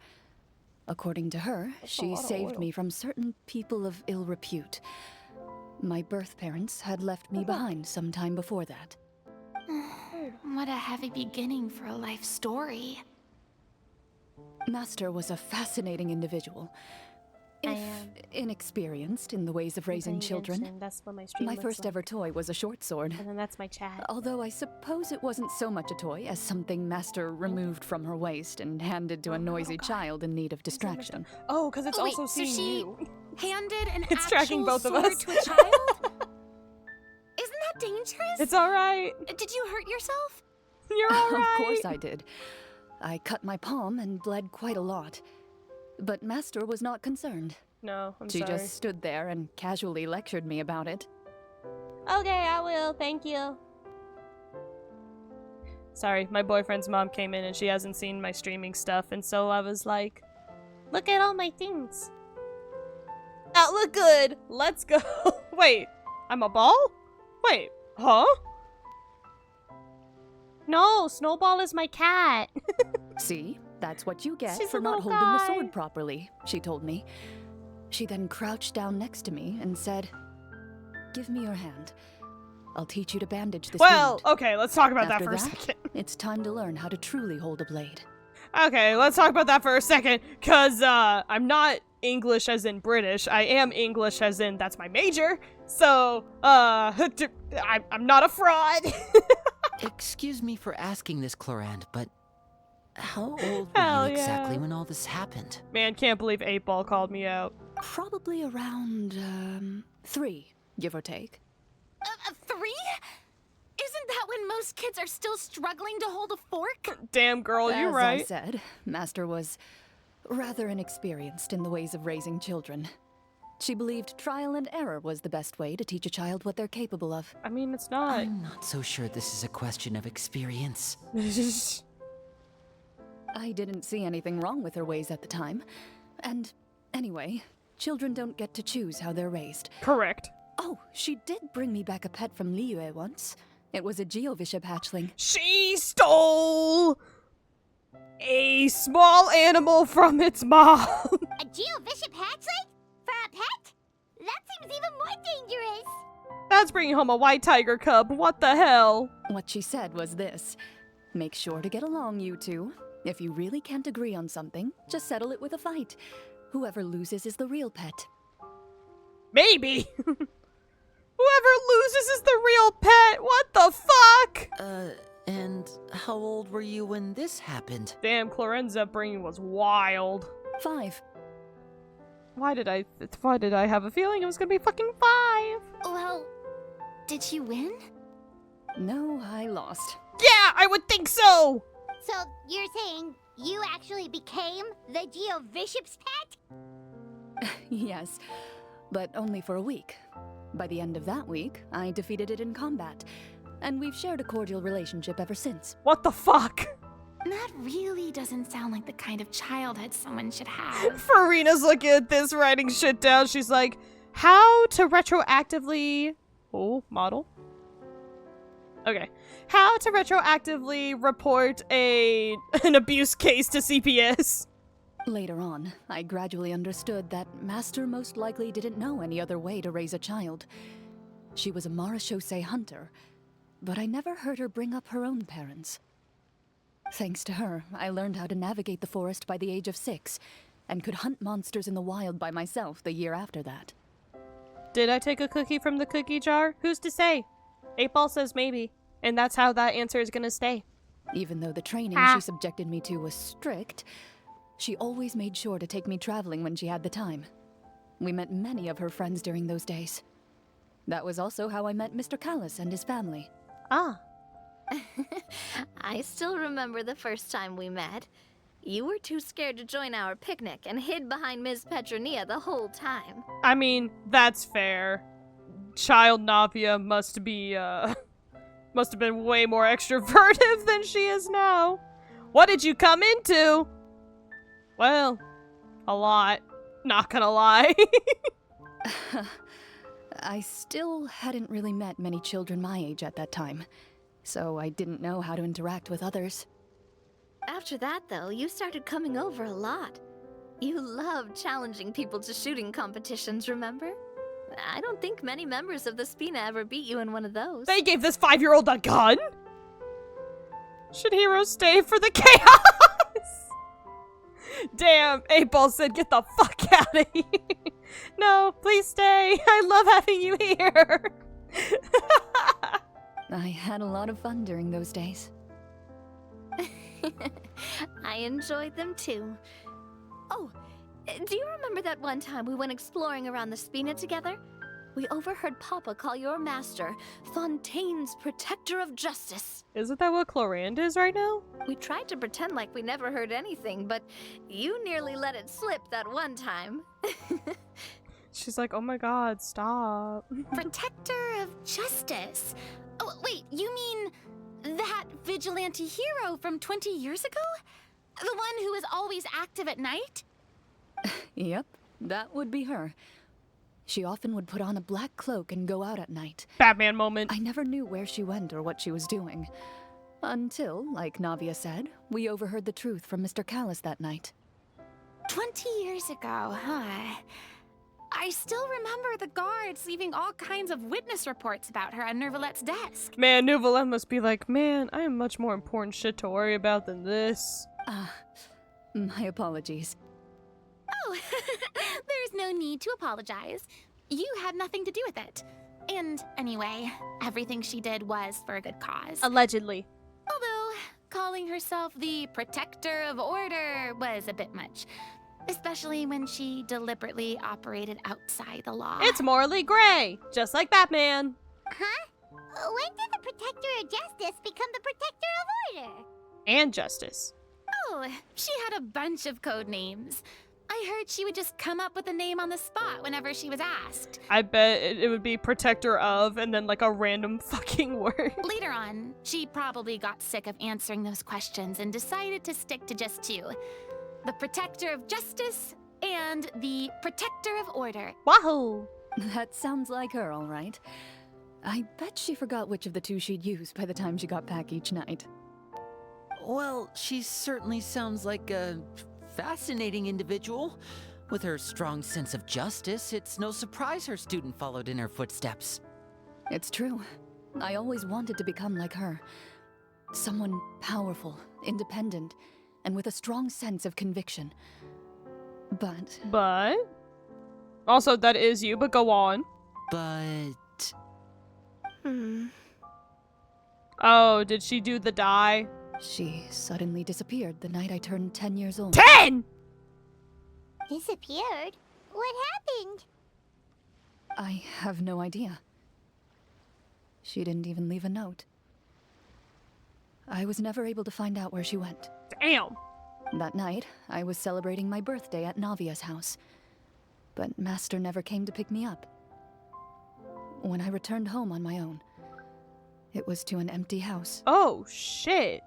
According to her, a she lot of saved oil. me from certain people of ill repute. My birth parents had left me behind some time before that. what a heavy beginning for a life story. Master was a fascinating individual. If inexperienced in the ways of raising children, That's what my stream my looks first like. ever toy was a short sword. And then that's my chat. Although I suppose it wasn't so much a toy as something Master removed from her waist and handed to a noisy child in need of distraction. Oh, because it's Oh, wait, also so seeing she- you. Handed an It's tracking actual both of sword us. to a child? Isn't that dangerous? It's alright. Did you hurt yourself? You're alright. Of course I did. I cut my palm and bled quite a lot. But Master was not concerned. No, I'm She sorry. just stood there and casually lectured me about it. Okay, I will. Thank you. Sorry, my boyfriend's mom came in and she hasn't seen my streaming stuff, and so I was like, look at all my things. That look good. Let's go. Wait, I'm a ball? Wait, huh? No, Snowball is my cat. See? That's what you get She's for a not little holding the guy. sword properly, she told me. She then crouched down next to me and said, "Give me your hand. I'll teach you to bandage this Well, wound. okay, let's talk about that After for a that, second. It's time to learn how to truly hold a blade." Okay, let's talk about that for a second, because I'm not English as in British. I am English as in that's my major. So, I'm not a fraud. Excuse me for asking this, Clorinde, but how old were Hell you exactly yeah. when all this happened? Man, can't believe 8-Ball called me out. Probably around, 3, give or take. 3? Isn't that when most kids are still struggling to hold a fork? Damn, girl, you're As right. I said, Master was rather inexperienced in the ways of raising children. She believed trial and error was the best way to teach a child what they're capable of. I mean, it's not. I'm not so sure this is a question of experience. I didn't see anything wrong with her ways at the time. And anyway, children don't get to choose how they're raised. Correct. Oh, she did bring me back a pet from Liyue once. It was a Geovishap hatchling. She stole a small animal from its mom. A Geovishap hatchling? For a pet? That seems even more dangerous. That's bringing home a white tiger cub. What the hell? What she said was this: "Make sure to get along, you two. If you really can't agree on something, just settle it with a fight. Whoever loses is the real pet." Maybe. Whoever loses is the real pet. What the fuck? And how old were you when this happened? Damn, Clorinde's upbringing was wild. 5. Why did I have a feeling it was gonna be fucking 5? Well, did you win? No, I lost. Yeah, I would think so. So, you're saying you actually became the Geovishap's pet? Yes, but only for a week. By the end of that week, I defeated it in combat. and we've shared a cordial relationship ever since. What the fuck? That really doesn't sound like the kind of childhood someone should have. Furina's looking at this, writing shit down. She's like, how to retroactively... Oh, model? Okay. How to retroactively report an abuse case to CPS. Later on, I gradually understood that Master most likely didn't know any other way to raise a child. She was a marechaussee hunter, but I never heard her bring up her own parents. Thanks to her, I learned how to navigate the forest by the age of 6, and could hunt monsters in the wild by myself the year after that. Did I take a cookie from the cookie jar? Who's to say? 8-Ball says maybe, and that's how that answer is gonna stay. Even though the training she subjected me to was strict, she always made sure to take me traveling when she had the time. We met many of her friends during those days. That was also how I met Mr. Callis and his family. Ah. I still remember the first time we met. You were too scared to join our picnic and hid behind Ms. Petronia the whole time. I mean, that's fair. Child Navia must have been way more extroverted than she is now. What did you come into? Well, a lot. Not gonna lie. I still hadn't really met many children my age at that time, so I didn't know how to interact with others. After that, though, you started coming over a lot. You loved challenging people to shooting competitions, remember? I don't think many members of the Spina ever beat you in one of those. They gave this 5-year-old a gun? Should heroes stay for the chaos? Damn, 8-Ball said get the fuck out of here. No, please stay. I love having you here. I had a lot of fun during those days. I enjoyed them too. Oh, do you remember that one time we went exploring around the Spina together? We overheard Papa call your master Fontaine's Protector of Justice. Isn't that what Clorinde is right now? We tried to pretend like we never heard anything, but you nearly let it slip that one time. She's like, oh my god, stop. Protector of Justice. Oh, wait, you mean that vigilante hero from 20 years ago? The one who is always active at night? Yep, that would be her. She often would put on a black cloak and go out at night. Batman moment. I never knew where she went or what she was doing. Until, like Navia said, we overheard the truth from Mr. Callis that night. 20 years ago, huh? I still remember the guards leaving all kinds of witness reports about her on Nervalette's desk. Man, Nervalette must be like, man, I have much more important shit to worry about than this. My apologies. Oh, there's no need to apologize. You had nothing to do with it. And anyway, everything she did was for a good cause. Allegedly. Although, calling herself the Protector of Order was a bit much. Especially when she deliberately operated outside the law. It's morally gray, just like Batman. Huh? When did the Protector of Justice become the Protector of Order? And justice. Oh, she had a bunch of code names. I heard she would just come up with a name on the spot whenever she was asked. I bet it would be protector of and then like a random fucking word. Later on, she probably got sick of answering those questions and decided to stick to just 2. The Protector of Justice and the Protector of Order. Wahoo! That sounds like her, all right. I bet she forgot which of the 2 she'd use by the time she got back each night. Well, she certainly sounds like a fascinating individual. With her strong sense of justice, it's no surprise her student followed in her footsteps. It's true. I always wanted to become like her. Someone powerful, independent, and with a strong sense of conviction. But? Also, that is you, but go on. But... Oh, did she do the die? She suddenly disappeared the night I turned 10 years old. 10?! Disappeared? What happened? I have no idea. She didn't even leave a note. I was never able to find out where she went. Damn! That night, I was celebrating my birthday at Navia's house. But Master never came to pick me up. When I returned home on my own, It was to an empty house. Oh, shit.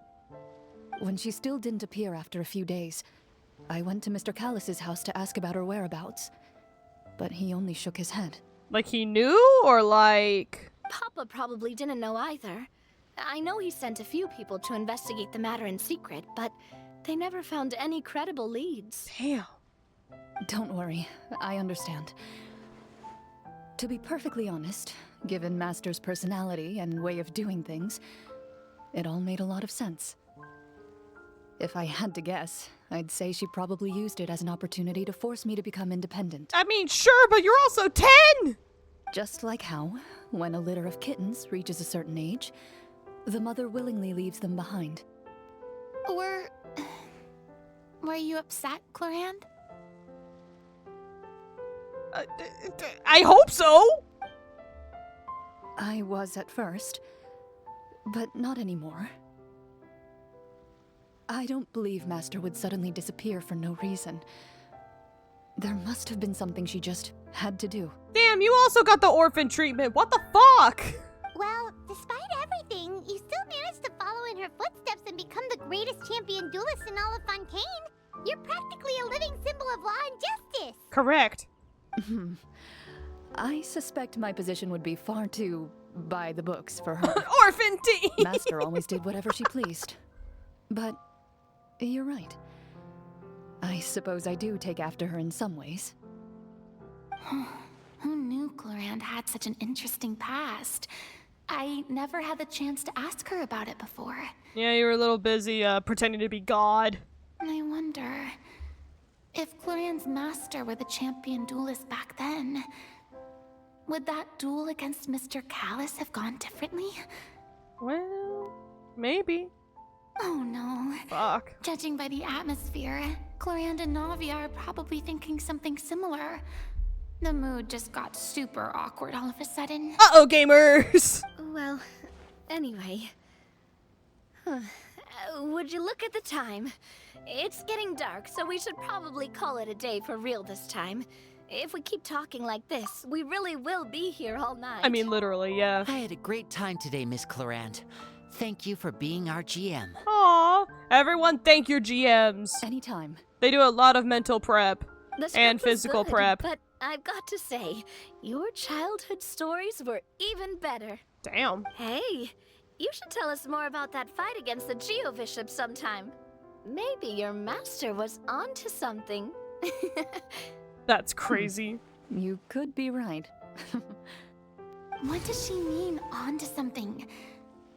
When she still didn't appear after a few days, I went to Mr. Callus's house to ask about her whereabouts. But he only shook his head. Like he knew, or like... Papa probably didn't know either. I know he sent a few people to investigate the matter in secret, but they never found any credible leads. Damn. Don't worry, I understand. To be perfectly honest, given Master's personality and way of doing things, it all made a lot of sense. If I had to guess, I'd say she probably used it as an opportunity to force me to become independent. I mean, sure, but you're also 10! Just like how, when a litter of kittens reaches a certain age, the mother willingly leaves them behind. Were you upset, Clorinde? I hope so! I was at first, but not anymore. I don't believe Master would suddenly disappear for no reason. There must have been something she just had to do. Damn, you also got the orphan treatment. What the fuck? Well, despite everything, you still managed to follow in her footsteps and become the greatest champion duelist in all of Fontaine. You're practically a living symbol of law and justice. Correct. I suspect my position would be far too by the books for her. Orphan tea! Master always did whatever she pleased. But you're right. I suppose I do take after her in some ways. Who knew Clorinde had such an interesting past? I never had the chance to ask her about it before. Yeah, you were a little busy pretending to be God. I wonder if Clorinde's master were the champion duelist back then. Would that duel against Mr. Callus have gone differently? Well, maybe. Oh no. Fuck. Judging by the atmosphere, Clorinde and Navia are probably thinking something similar. The mood just got super awkward all of a sudden. Uh-oh, gamers! Well, anyway. Would you look at the time? It's getting dark, so we should probably call it a day for real this time. If we keep talking like this, we really will be here all night. I mean, literally, yeah. I had a great time today, Miss Clorinde. Thank you for being our GM. Aw, everyone thank your GMs. Anytime. They do a lot of mental prep The script and was physical good, prep. But I've got to say, your childhood stories were even better. Damn. Hey, you should tell us more about that fight against the Geobishop sometime. Maybe your master was onto something. That's crazy. You could be right. What does she mean, onto something?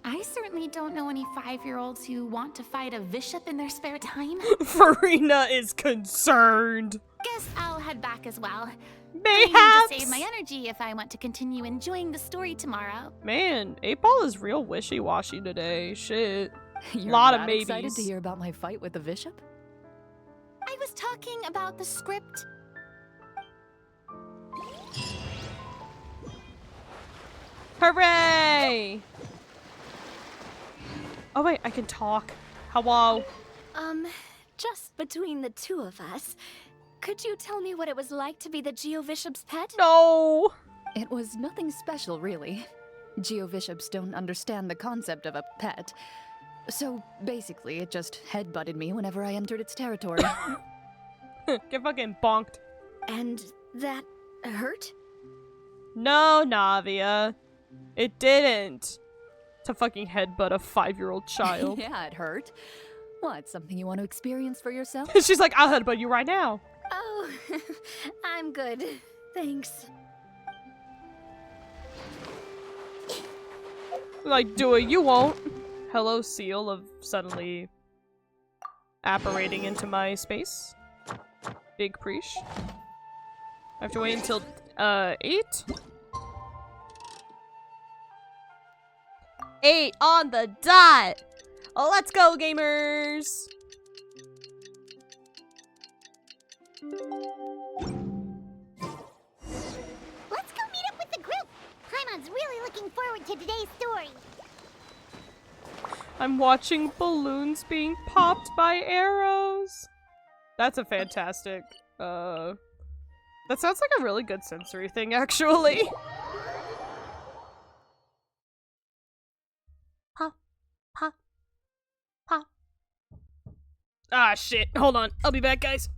I certainly don't know any 5-year-olds who want to fight a bishop in their spare time. Furina is concerned. Guess I'll head back as well. I Mayhaps. need to save my energy if I want to continue enjoying the story tomorrow. Man, 8-Ball is real wishy-washy today. Shit. You're Lot of that maybes. excited to hear about my fight with the bishop? I was talking about the script. Hooray! Oh wait, I can talk. Hello. Just between the two of us, could you tell me what it was like to be the Geobishop's pet? No. It was nothing special, really. Geobishops don't understand the concept of a pet. So, basically, it just headbutted me whenever I entered its territory. Get fucking bonked. And that hurt? No, Navia. It didn't. To fucking headbutt a 5-year-old child. Yeah, it hurt. What, something you want to experience for yourself? She's like, I'll headbutt you right now. Oh, I'm good. Thanks. Like, do it, you won't. Hello, seal of suddenly apparating into my space. Big preach. I have to wait until 8? 8 on the dot! Let's go, gamers! Let's go meet up with the group. Paimon's really looking forward to today's story. I'm watching balloons being popped by arrows. That's a fantastic, that sounds like a really good sensory thing, actually. Pop. Ah, shit. Hold on. I'll be back, guys.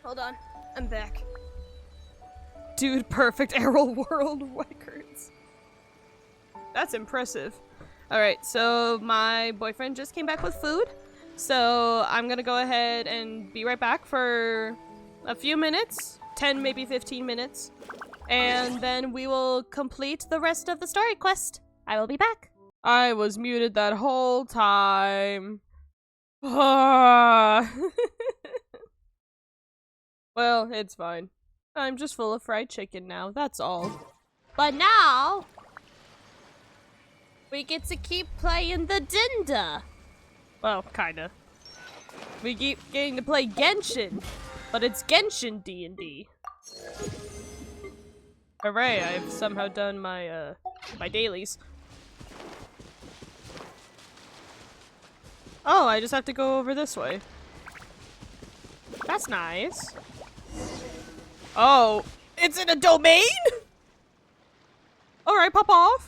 Hold on. I'm back. Dude, perfect arrow world records. That's impressive. Alright, so my boyfriend just came back with food. So I'm gonna go ahead and be right back for a few minutes. 10, maybe 15 minutes. And then we will complete the rest of the story quest. I will be back. I was muted that whole time. Well, it's fine. I'm just full of fried chicken now, that's all. But now, we get to keep playing the Dinda. Well, kinda. We keep getting to play Genshin, but it's Genshin D&D. Hooray, I've somehow done my, my dailies. Oh, I just have to go over this way. That's nice. Oh, it's in a domain? Alright, pop off.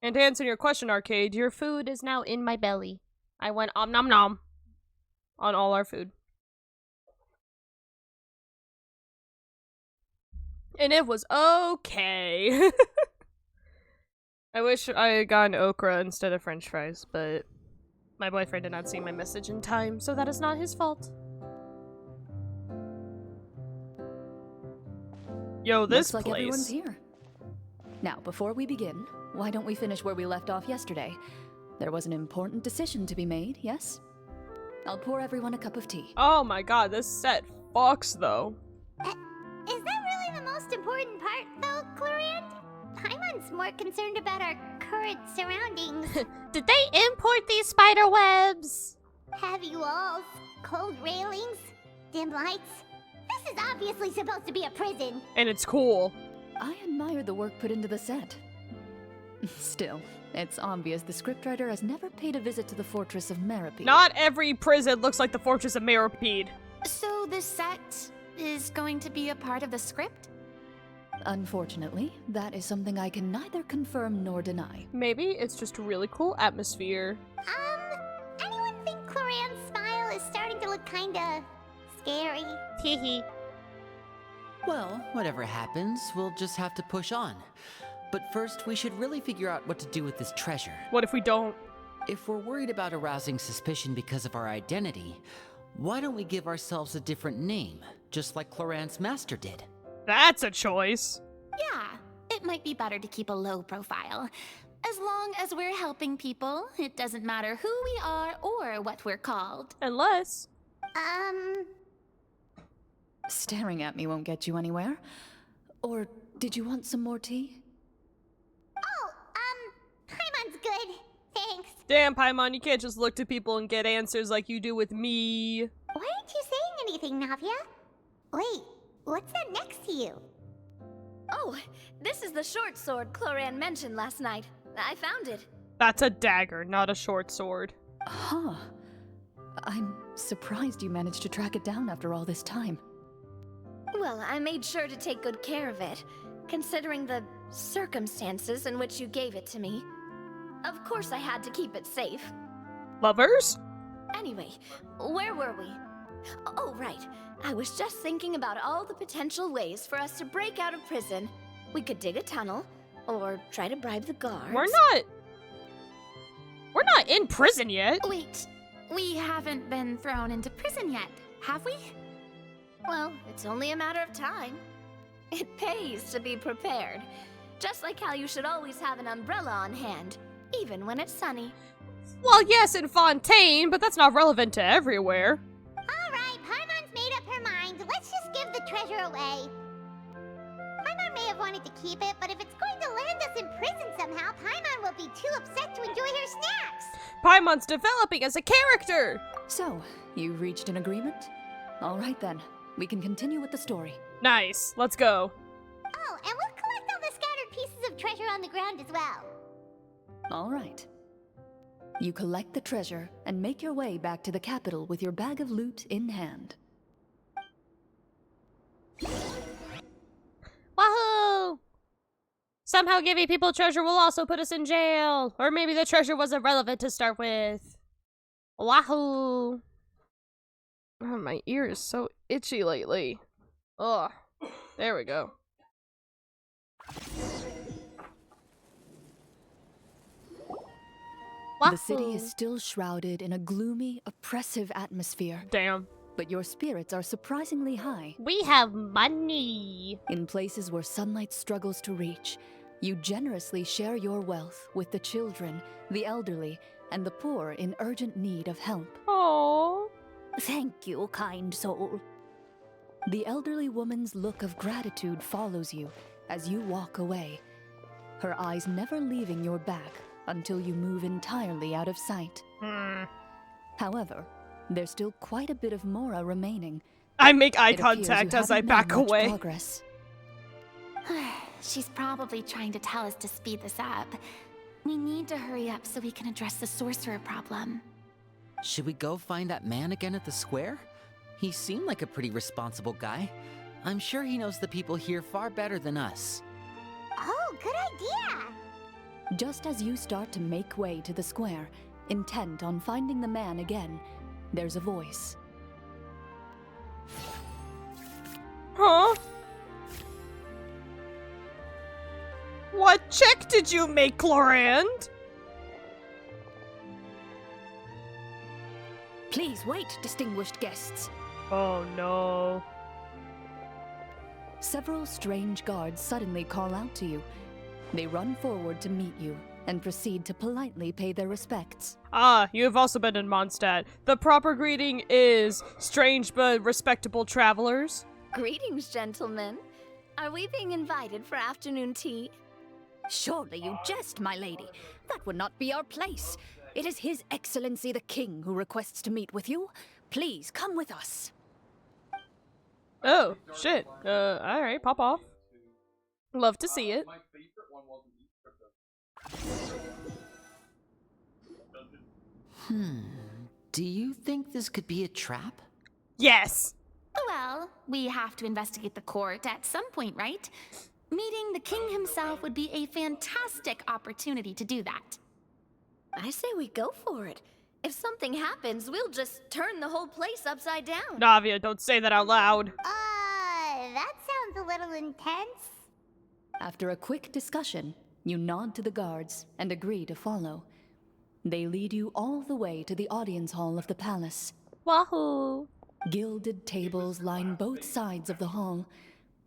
And to answer your question, Arcade, your food is now in my belly. I went om nom nom on all our food. And it was okay. I wish I had gotten okra instead of french fries, but my boyfriend did not see my message in time, so that is not his fault. Yo, this Looks like place. everyone's here. Now, before we begin, why don't we finish where we left off yesterday? There was an important decision to be made, yes? I'll pour everyone a cup of tea. Oh my god, this set fucks though. Is that really the most important part, though, Clorinde? Paimon's more concerned about our current surroundings. Did they import these spider webs? Heavy walls, cold railings, dim lights. This is obviously supposed to be a prison. And it's cool. I admire the work put into the set. Still, it's obvious the scriptwriter has never paid a visit to the Fortress of Meripede. Not every prison looks like the Fortress of Meripede. So this set is going to be a part of the script? Unfortunately, that is something I can neither confirm nor deny. Maybe it's just a really cool atmosphere. Anyone think Clorinde's smile is starting to look kinda scary? Teehee. Well, whatever happens, we'll just have to push on. But first, we should really figure out what to do with this treasure. What if we don't? If we're worried about arousing suspicion because of our identity, why don't we give ourselves a different name, just like Clorinde's master did? That's a choice. Yeah, it might be better to keep a low profile. As long as we're helping people, it doesn't matter who we are or what we're called. Unless... Staring at me won't get you anywhere. Or did you want some more tea? Paimon's good. Thanks. Damn, Paimon, you can't just look to people and get answers like you do with me. Why aren't you saying anything, Navia? Wait, what's that next to you? Oh, this is the short sword Clorinde mentioned last night. I found it. That's a dagger, not a short sword. Huh. I'm surprised you managed to track it down after all this time. Well, I made sure to take good care of it, considering the circumstances in which you gave it to me. Of course I had to keep it safe. Lovers? Anyway, where were we? Oh, right. I was just thinking about all the potential ways for us to break out of prison. We could dig a tunnel, or try to bribe the guards. We're not in prison yet. Wait, we haven't been thrown into prison yet, have we? Well, it's only a matter of time. It pays to be prepared. Just like how you should always have an umbrella on hand, even when it's sunny. Well, yes, in Fontaine, but that's not relevant to everywhere. Alright, Paimon's made up her mind. Let's just give the treasure away. Paimon may have wanted to keep it, but if it's going to land us in prison somehow, Paimon will be too upset to enjoy her snacks. Paimon's developing as a character! So, you've reached an agreement? All right then, we can continue with the story. Nice, let's go. Oh, and we'll collect all the scattered pieces of treasure on the ground as well. All right. You collect the treasure and make your way back to the capital with your bag of loot in hand. Wahoo! Somehow giving people treasure will also put us in jail. Or maybe the treasure was irrelevant to start with. Wahoo! Oh, my ear is so itchy lately. Ugh. There we go. The city is still shrouded in a gloomy, oppressive atmosphere. Damn. But your spirits are surprisingly high. We have money. In places where sunlight struggles to reach, you generously share your wealth with the children, the elderly, and the poor in urgent need of help. Aww. Thank you, kind soul. The elderly woman's look of gratitude follows you as you walk away, her eyes never leaving your back until you move entirely out of sight. However, there's still quite a bit of Mora remaining. I make eye It appears contact you as I haven't made back much away. progress. She's probably trying to tell us to speed this up. We need to hurry up so we can address the sorcerer problem. Should we go find that man again at the square? He seemed like a pretty responsible guy. I'm sure he knows the people here far better than us. Oh, good idea! Just as you start to make way to the square, intent on finding the man again, there's a voice. Huh? What check did you make, Clorinde? Please wait, distinguished guests. Oh no. Several strange guards suddenly call out to you. They run forward to meet you and proceed to politely pay their respects. Ah, you have also been in Mondstadt. The proper greeting is strange but respectable travelers. Greetings, gentlemen. Are we being invited for afternoon tea? Surely you jest, my lady. That would not be our place. It is His Excellency the King who requests to meet with you. Please come with us. Oh, shit. Alright, pop off. Love to see it. My favorite one wasn't East Crypto. Do you think this could be a trap? Yes! Well, we have to investigate the court at some point, right? Meeting the king himself would be a fantastic opportunity to do that. I say we go for it. If something happens, we'll just turn the whole place upside down. Navia, don't say that out loud. That sounds a little intense. After a quick discussion, you nod to the guards and agree to follow. They lead you all the way to the audience hall of the palace. Wahoo! Gilded tables line both sides of the hall.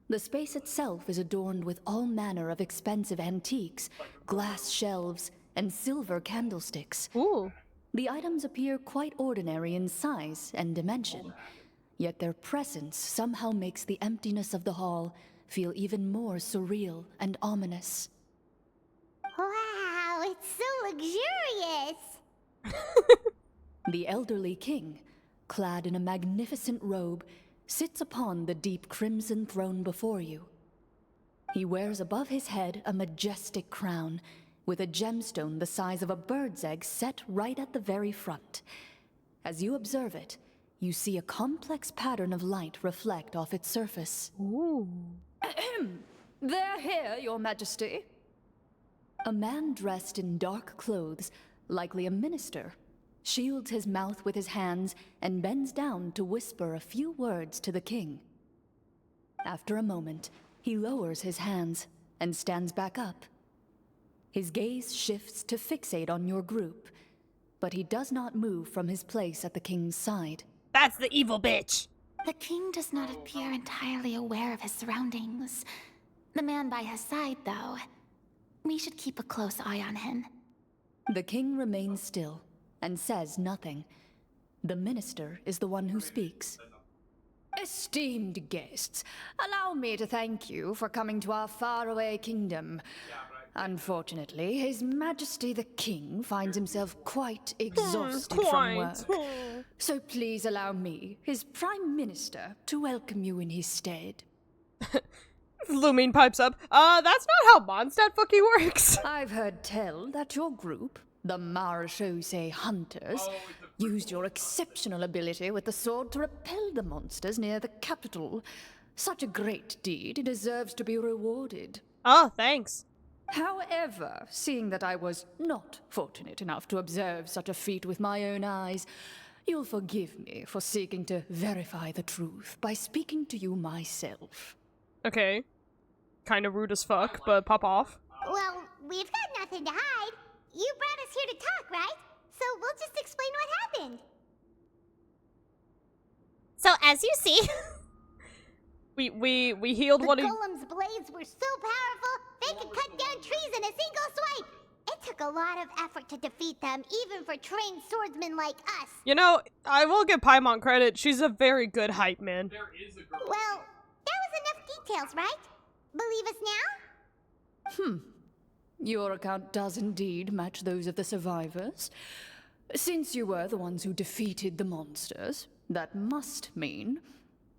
The space itself is adorned with all manner of expensive antiques, glass shelves, and silver candlesticks. Ooh. The items appear quite ordinary in size and dimension, yet their presence somehow makes the emptiness of the hall feel even more surreal and ominous. Wow, it's so luxurious! The elderly king, clad in a magnificent robe, sits upon the deep crimson throne before you. He wears above his head a majestic crown, with a gemstone the size of a bird's egg set right at the very front. As you observe it, you see a complex pattern of light reflect off its surface. Ooh. They're here, your majesty. A man dressed in dark clothes, likely a minister, shields his mouth with his hands and bends down to whisper a few words to the king. After a moment, he lowers his hands and stands back up. His gaze shifts to fixate on your group, but he does not move from his place at the king's side. That's the evil bitch! The king does not appear entirely aware of his surroundings. The man by his side, though, we should keep a close eye on him. The king remains still and says nothing. The minister is the one who speaks. Esteemed guests, allow me to thank you for coming to our faraway kingdom. Unfortunately, His Majesty the King finds himself quite exhausted from work. So please allow me, his Prime Minister, to welcome you in his stead. Lumine pipes up. That's not how Mondstadt fucking works. I've heard tell that your group, the Marachose Hunters, used your exceptional ability with the sword to repel the monsters near the capital. Such a great deed deserves to be rewarded. Oh, thanks. However, seeing that I was not fortunate enough to observe such a feat with my own eyes, you'll forgive me for seeking to verify the truth by speaking to you myself. Okay. Kind of rude as fuck, but pop off. Well, we've got nothing to hide. You brought us here to talk, right? So we'll just explain what happened. So as you see, we healed The one of golem's blades were so powerful, they could cut down trees in a single swipe. It took a lot of effort to defeat them, even for trained swordsmen like us. You know, I will give Paimon credit. She's a very good hype man. There is a girl. Well, that was enough details, right? Believe us now? Your account does indeed match those of the survivors. Since you were the ones who defeated the monsters, that must mean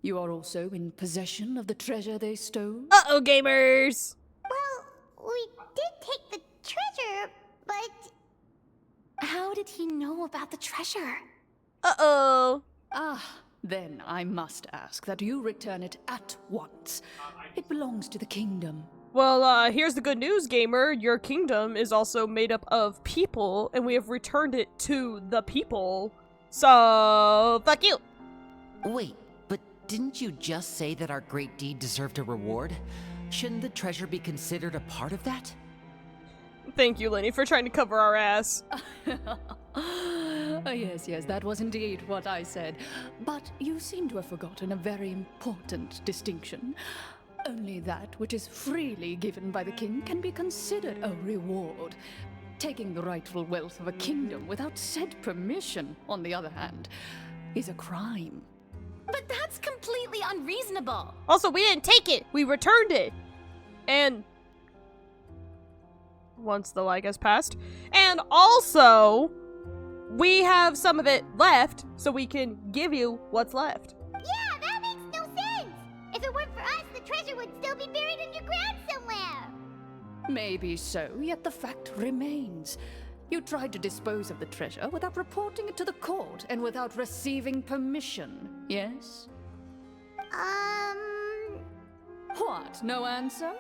you are also in possession of the treasure they stole? Uh-oh, gamers! Well, we did take the treasure, but... How did he know about the treasure? Uh-oh. Then I must ask that you return it at once. It belongs to the kingdom. Well, here's the good news, gamer. Your kingdom is also made up of people, and we have returned it to the people. So, fuck you! Wait, but didn't you just say that our great deed deserved a reward? Shouldn't the treasure be considered a part of that? Thank you, Lyney, for trying to cover our ass. Yes, that was indeed what I said. But you seem to have forgotten a very important distinction. Only that which is freely given by the king can be considered a reward. Taking the rightful wealth of a kingdom without said permission, on the other hand, is a crime. But that's completely unreasonable. Also, we didn't take it. We returned it. And once the lag has passed. And also, we have some of it left, so we can give you what's left. Yeah, that makes no sense! If it weren't for us, the treasure would still be buried underground somewhere! Maybe so, yet the fact remains. You tried to dispose of the treasure without reporting it to the court and without receiving permission, yes? What, no answer?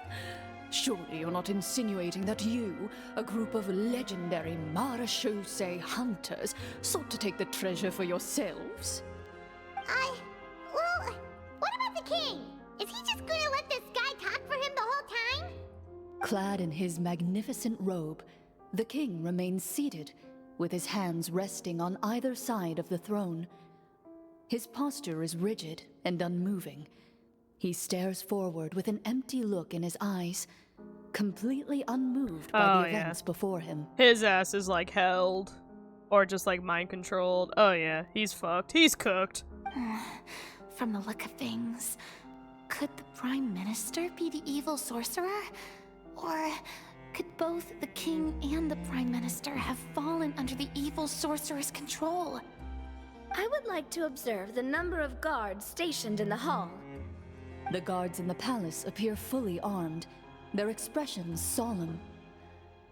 Surely you're not insinuating that you, a group of legendary Marachose hunters, sought to take the treasure for yourselves? Well, what about the king? Is he just gonna let this guy talk for him the whole time? Clad in his magnificent robe, the king remains seated, with his hands resting on either side of the throne. His posture is rigid and unmoving. He stares forward with an empty look in his eyes, completely unmoved by the events before him. His ass is like held. Or just like mind controlled. Oh yeah, he's fucked. He's cooked. From the look of things, could the Prime Minister be the evil sorcerer? Or could both the king and the Prime Minister have fallen under the evil sorcerer's control? I would like to observe the number of guards stationed in the hall. The guards in the palace appear fully armed, their expressions solemn.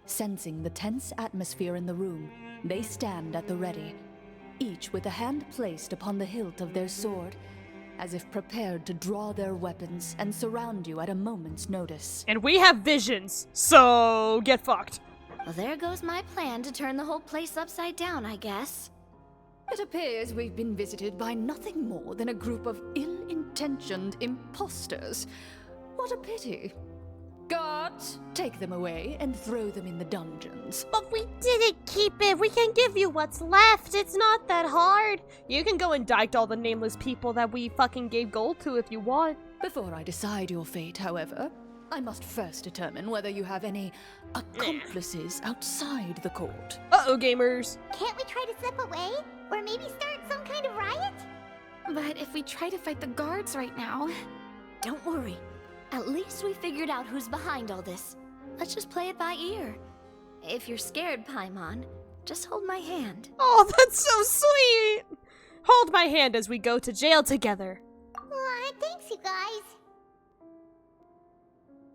Sensing the tense atmosphere in the room, they stand at the ready, each with a hand placed upon the hilt of their sword, as if prepared to draw their weapons and surround you at a moment's notice. And we have visions, so get fucked. Well, there goes my plan to turn the whole place upside down, I guess. It appears we've been visited by nothing more than a group of ill-intentioned imposters. What a pity. Guards, take them away and throw them in the dungeons. but we didn't keep it. We can give you what's left. It's not that hard. You can go indict all the nameless people that we fucking gave gold to if you want. Before I decide your fate, however, I must first determine whether you have any accomplices outside the court. Uh-oh, gamers. Can't we try to slip away? Or maybe start some kind of riot? But if we try to fight the guards right now... Don't worry. At least we figured out who's behind all this. Let's just play it by ear. If you're scared, Paimon, just hold my hand. Oh, that's so sweet. Hold my hand as we go to jail together. Aw, thanks, you guys.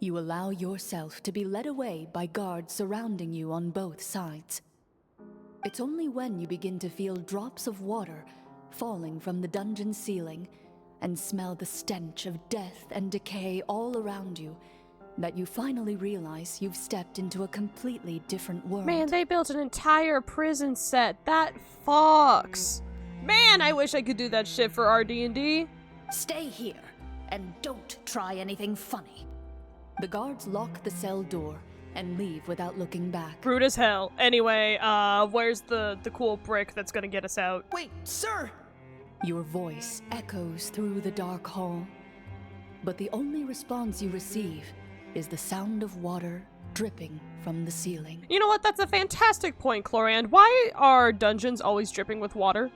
you allow yourself to be led away by guards surrounding you on both sides. It's only when you begin to feel drops of water falling from the dungeon ceiling and smell the stench of death and decay all around you that you finally realize you've stepped into a completely different world. Man, they built an entire prison set. That fucks. Man, I wish I could do that shit for our D&D. Stay here, and don't try anything funny. The guards lock the cell door and leave without looking back. Rude as hell. Anyway, where's the cool brick that's gonna get us out? Wait, sir! Your voice echoes through the dark hall, but the only response you receive is the sound of water dripping from the ceiling. You know what? That's a fantastic point, Clorinde. Why are dungeons always dripping with water?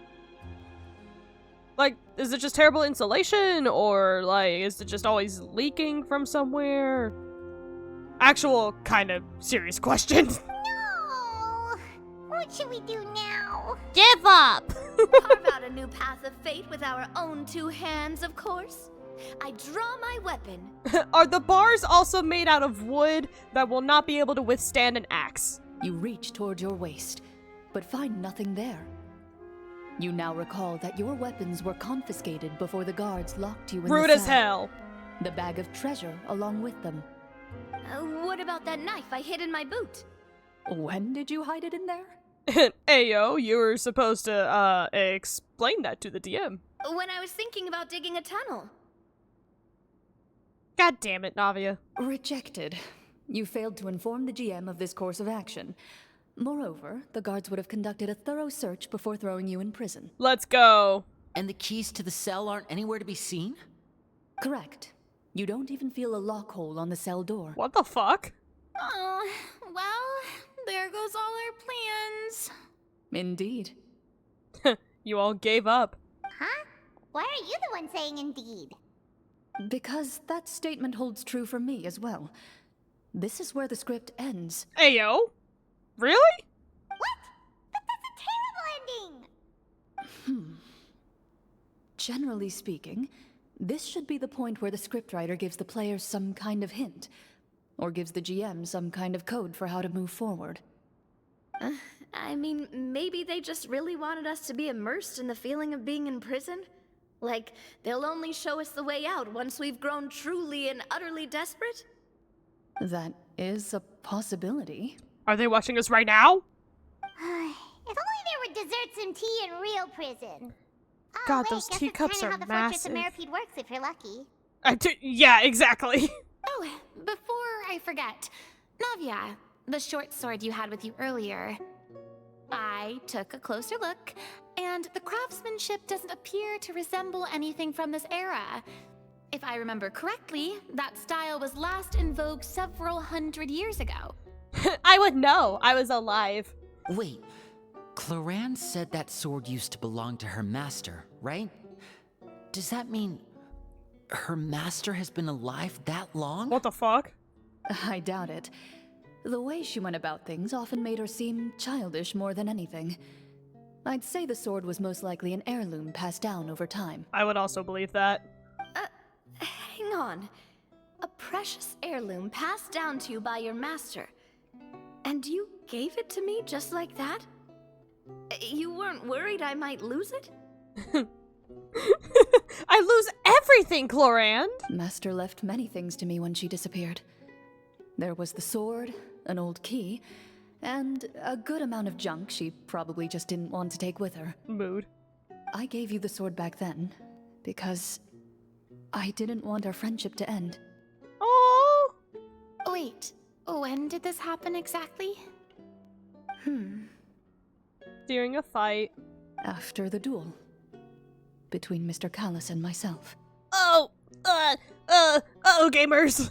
Like, is it just terrible insulation? Or, like, is it just always leaking from somewhere? Actual kind of serious question. No! What should we do now? Give up! Carve out a new path of fate with our own two hands, of course. I draw my weapon. Are the bars also made out of wood that will not be able to withstand an axe? You reach toward your waist, but find nothing there. You now recall that your weapons were confiscated before the guards locked you in Rude the as cell. hell. The bag of treasure along with them. What about that knife I hid in my boot? When did you hide it in there? Ayo, you were supposed to, explain that to the DM. When I was thinking about digging a tunnel. God damn it, Navia. Rejected. You failed to inform the GM of this course of action. Moreover, the guards would have conducted a thorough search before throwing you in prison. Let's go. And the keys to the cell aren't anywhere to be seen? Correct. You don't even feel a lock hole on the cell door. What the fuck? Oh, well, there goes all our plans. Indeed. You all gave up. Huh? Why are you the one saying indeed? Because that statement holds true for me as well. This is where the script ends. Ayo? Really? What? But that's a terrible ending! Generally speaking, this should be the point where the scriptwriter gives the players some kind of hint, or gives the GM some kind of code for how to move forward. I mean, maybe they just really wanted us to be immersed in the feeling of being in prison? Like, they'll only show us the way out once we've grown truly and utterly desperate? That is a possibility. Are they watching us right now? If only there were desserts and tea in real prison. Oh, God, wait, those guess teacups that's are kinda how the Fortress of massive. Meripede works if you're lucky. Yeah, exactly. Oh, before I forget, Navia, the short sword you had with you earlier. I took a closer look, and the craftsmanship doesn't appear to resemble anything from this era. If I remember correctly, that style was last in vogue several hundred years ago. I would know. I was alive. Wait, Clorinde said that sword used to belong to her master, right? Does that mean her master has been alive that long? What the fuck? I doubt it. The way she went about things often made her seem childish more than anything. I'd say the sword was most likely an heirloom passed down over time. I would also believe that. Hang on. A precious heirloom passed down to you by your master. And you gave it to me just like that? You weren't worried I might lose it? I lose everything, Clorinde! Master left many things to me when she disappeared. There was the sword, an old key, and a good amount of junk she probably just didn't want to take with her. Mood. I gave you the sword back then because I didn't want our friendship to end. Oh. Wait, when did this happen exactly? During a fight. After the duel between Mr. Callus and myself. Oh, gamers.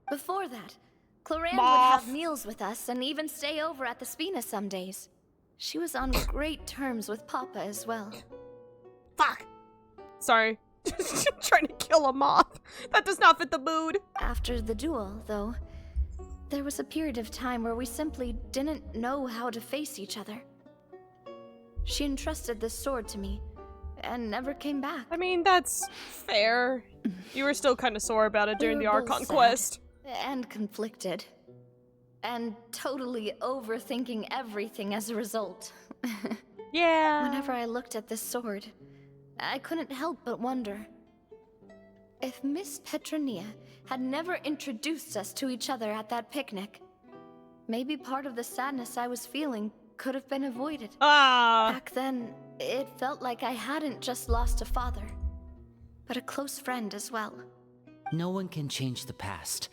Before that, Clorinde would Moth. have meals with us and even stay over at the Spina some days. She was on great terms with Papa as well. Fuck. Sorry. Trying to kill a moth. That does not fit the mood. After the duel, though, there was a period of time where we simply didn't know how to face each other. She entrusted this sword to me, and never came back. I mean, that's fair. You were still kind of sore about it during We the were both Arcane sad quest. and conflicted. And totally overthinking everything as a result. Yeah. Whenever I looked at this sword, I couldn't help but wonder. If Miss Petronia had never introduced us to each other at that picnic, maybe part of the sadness I was feeling could have been avoided. Ah. Back then, it felt like I hadn't just lost a father, but a close friend as well. No one can change the past.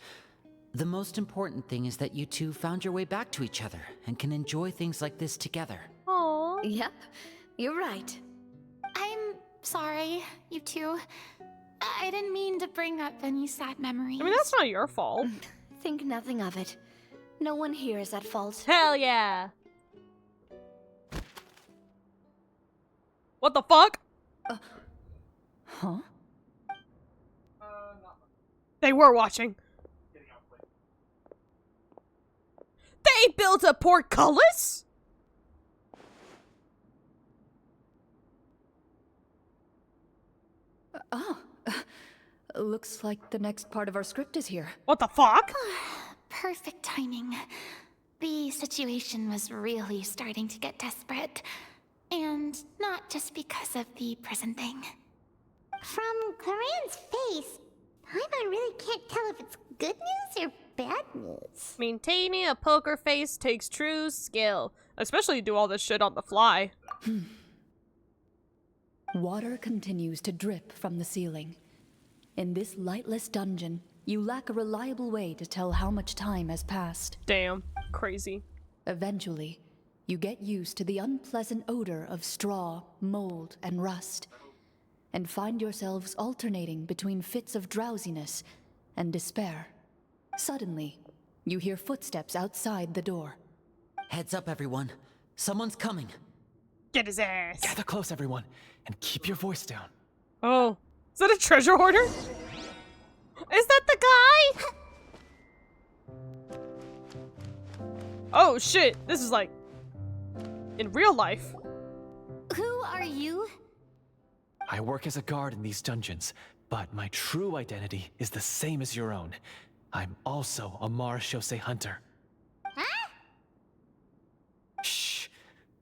The most important thing is that you two found your way back to each other and can enjoy things like this together. Aww. Yep, you're right. I'm sorry, you two. I didn't mean to bring up any sad memories. I mean, that's not your fault. Think nothing of it. No one here is at fault. Hell yeah. What the fuck? Huh? They were watching. They built a portcullis? Looks like the next part of our script is here. What the fuck? Perfect timing. The situation was really starting to get desperate. And not just because of the prison thing. From Clorinde's face, Paimon really can't tell if it's good news or bad news. Maintaining a poker face takes true skill. Especially to do all this shit on the fly. Water continues to drip from the ceiling. In this lightless dungeon, you lack a reliable way to tell how much time has passed. Damn. Crazy. Eventually, you get used to the unpleasant odor of straw, mold, and rust, and find yourselves alternating between fits of drowsiness and despair. Suddenly, you hear footsteps outside the door. Heads up, everyone. Someone's coming. Get his ass. Gather close, everyone, and keep your voice down. Oh. Is that a treasure hoarder? Is that the guy? Oh shit. This is like in real life. Who are you? I work as a guard in these dungeons, but my true identity is the same as your own. I'm also a Marachose hunter. Huh? Shh.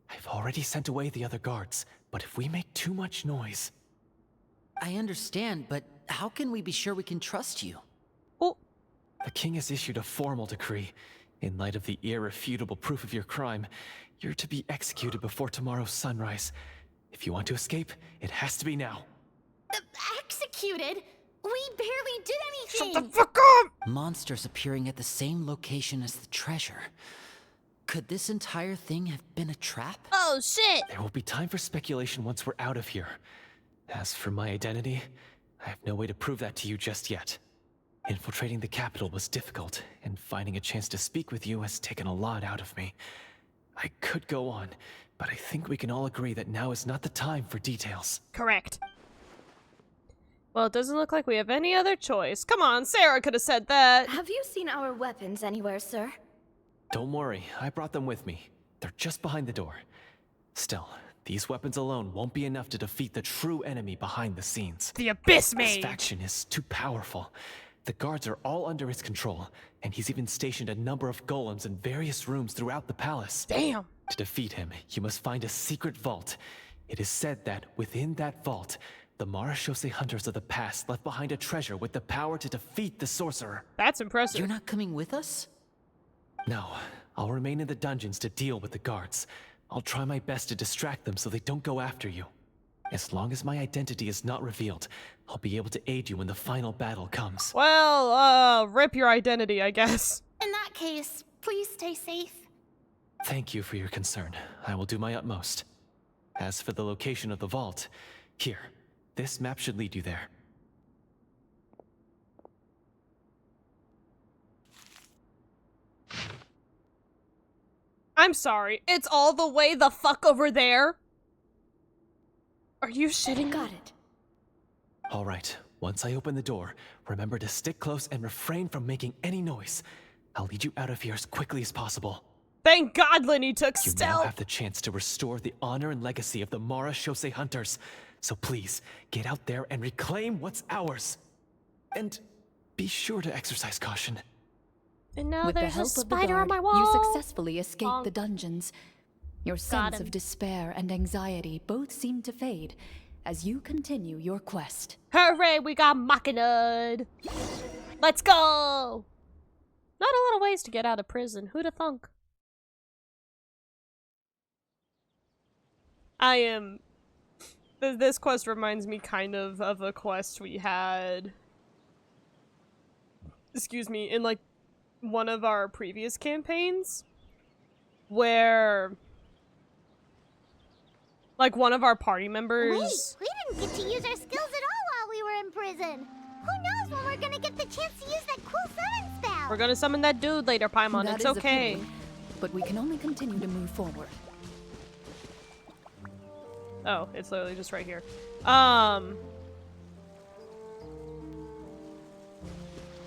I've already sent away the other guards, but if we make too much noise... I understand, but how can we be sure we can trust you? Oh. The king has issued a formal decree. In light of the irrefutable proof of your crime, you're to be executed before tomorrow's sunrise. If you want to escape, it has to be now. Executed? We barely did anything! Shut the fuck up! Monsters appearing at the same location as the treasure. Could this entire thing have been a trap? Oh shit! There will be time for speculation once we're out of here. As for my identity, I have no way to prove that to you just yet. Infiltrating the capital was difficult, and finding a chance to speak with you has taken a lot out of me. I could go on, but I think we can all agree that now is not the time for details. Correct. Well, it doesn't look like we have any other choice. Come on, Sarah could have said that. Have you seen our weapons anywhere, sir? Don't worry, I brought them with me. They're just behind the door. Still, these weapons alone won't be enough to defeat the true enemy behind the scenes. The Abyss This Mage. faction is too powerful. The guards are all under his control, and he's even stationed a number of golems in various rooms throughout the palace. Damn. To defeat him, you must find a secret vault. It is said that within that vault, the Marachose hunters of the past left behind a treasure with the power to defeat the sorcerer. That's impressive. You're not coming with us? No, I'll remain in the dungeons to deal with the guards. I'll try my best to distract them so they don't go after you. As long as my identity is not revealed, I'll be able to aid you when the final battle comes. Well, rip your identity, I guess. In that case, please stay safe. Thank you for your concern. I will do my utmost. As for the location of the vault, here, this map should lead you there. I'm sorry. It's all the way the fuck over there? Are you shitting? Got it. All right, once I open the door, remember to stick close and refrain from making any noise. I'll lead you out of here as quickly as possible. Thank God Lyney took You now stealth. have the chance to restore the honor and legacy of the Marachose hunters. So please, get out there and reclaim what's ours. And be sure to exercise caution. And now With the there's a help of the spider on guard, my wall. you successfully escaped Bonk. the dungeons. Your sense of despair and anxiety both seem to fade as you continue your quest. Hooray, we got Machinud! Let's go! Not a lot of ways to get out of prison. Who'da thunk? This quest reminds me kind of a quest we had. Excuse me, in like one of our previous campaigns. Where like one of our party members. Wait, we didn't get to use our skills at all while we were in prison. Who knows when we're gonna get the chance to use that cool summon spell? We're gonna summon that dude later, Paimon. That It's is a okay. pity, but we can only continue to move forward. Oh, it's literally just right here.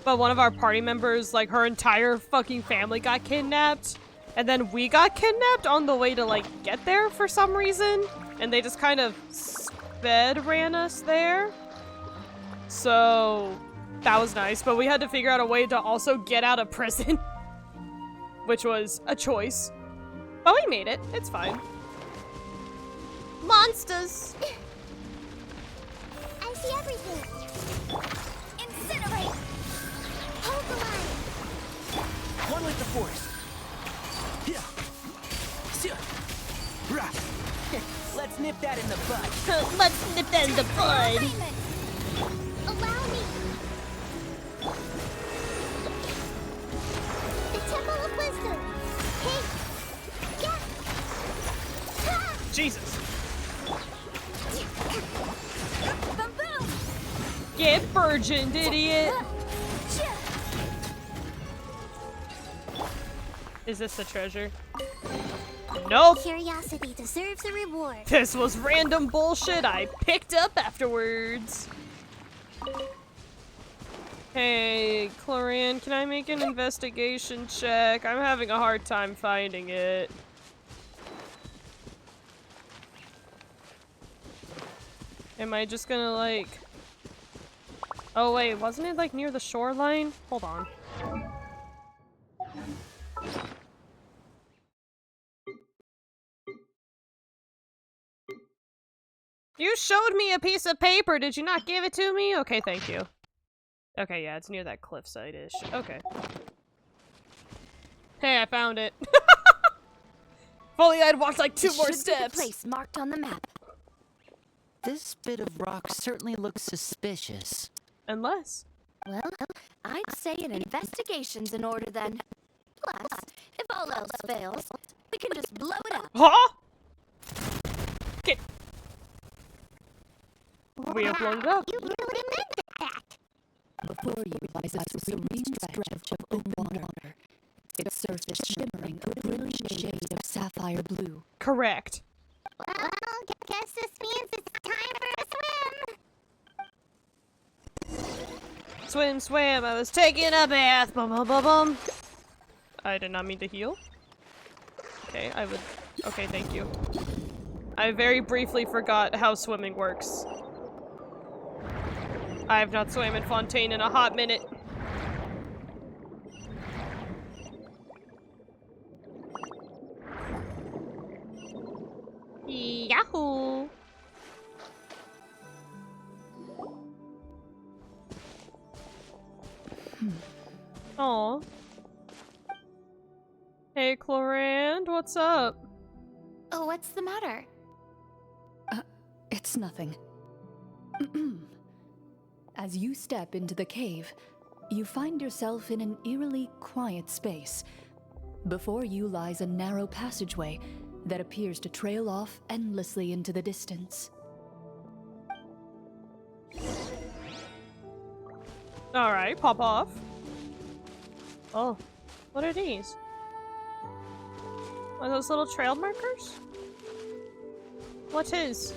But one of our party members, like, her entire fucking family got kidnapped. And then we got kidnapped on the way to, like, get there for some reason. And they just kind of sped ran us there. So, that was nice. But we had to figure out a way to also get out of prison. Which was a choice. But we made it. It's fine. Monsters! I see everything. Incinerate! Hold the line! One with the force. Yeah. Let's nip that in the bud. Let's nip that in the bud. Allow me. The Temple of Wisdom. Hey. Yeah. Ha! Jesus. Boom, boom. Get virgined, idiot. Is this the treasure? Nope. Curiosity deserves a reward. This was random bullshit I picked up afterwards. Hey, Clorinde, can I make an investigation check? I'm having a hard time finding it. Am I just gonna, like... Oh, wait, wasn't it, like, near the shoreline? Hold on. You showed me a piece of paper, did you not give it to me? Okay, thank you. Okay, yeah, it's near that cliffside-ish. Okay. Hey, I found it. If only I'd walked like two more steps. The place marked on the map. This bit of rock certainly looks suspicious. Unless. Well, I'd say an investigation's in order then. Plus, if all else fails, we can just blow it up. Huh? Okay. We have blown it up. You really meant that. Before you lies a serene stretch of open water, its surface shimmering a brilliant shade of sapphire blue. Correct. Well, guess this means it's time for a swim. Swim, swim. I was taking a bath. Bum, bum, bum, bum. I did not mean to heal. Okay, I would. Okay, thank you. I very briefly forgot how swimming works. I have not swam in Fontaine in a hot minute. Yahoo! Aw. Hey, Clorinde, what's up? Oh, what's the matter? It's nothing. As you step into the cave, you find yourself in an eerily quiet space. Before you lies a narrow passageway that appears to trail off endlessly into the distance. Alright, pop off. Oh, what are these? Are those little trail markers? What is?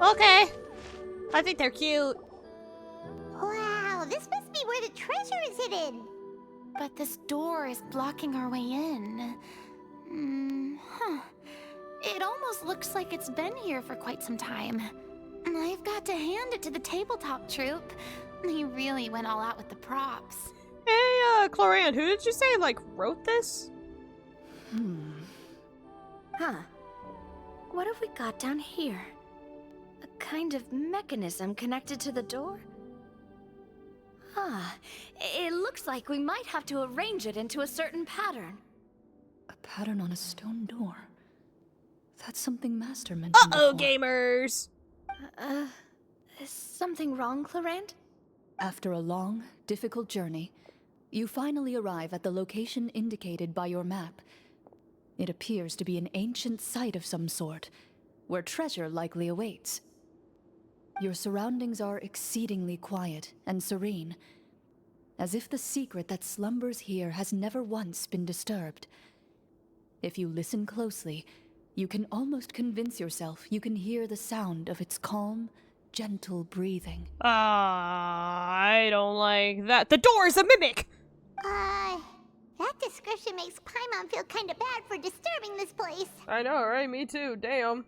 Okay. I think they're cute. Wow, this must be where the treasure is hidden. But this door is blocking our way in. Huh. It almost almost looks like it's been here for quite some time. I've got to hand it to the tabletop troupe. They really went all out with the props. Hey, Clorinde, who did you say, like, wrote this? Huh. What have we got down here? A kind of mechanism connected to the door? Huh. It looks like we might have to arrange it into a certain pattern. A pattern on a stone door. That's something Master mentioned Uh-oh, before. gamers! Is something wrong, Clorinde? After a long, difficult journey, you finally arrive at the location indicated by your map. It appears to be an ancient site of some sort, where treasure likely awaits. Your surroundings are exceedingly quiet and serene, as if the secret that slumbers here has never once been disturbed. If you listen closely, you can almost convince yourself you can hear the sound of its calm, gentle breathing. I don't like that. The door is a mimic! That description makes Paimon feel kinda bad for disturbing this place. I know, right? Me too. Damn.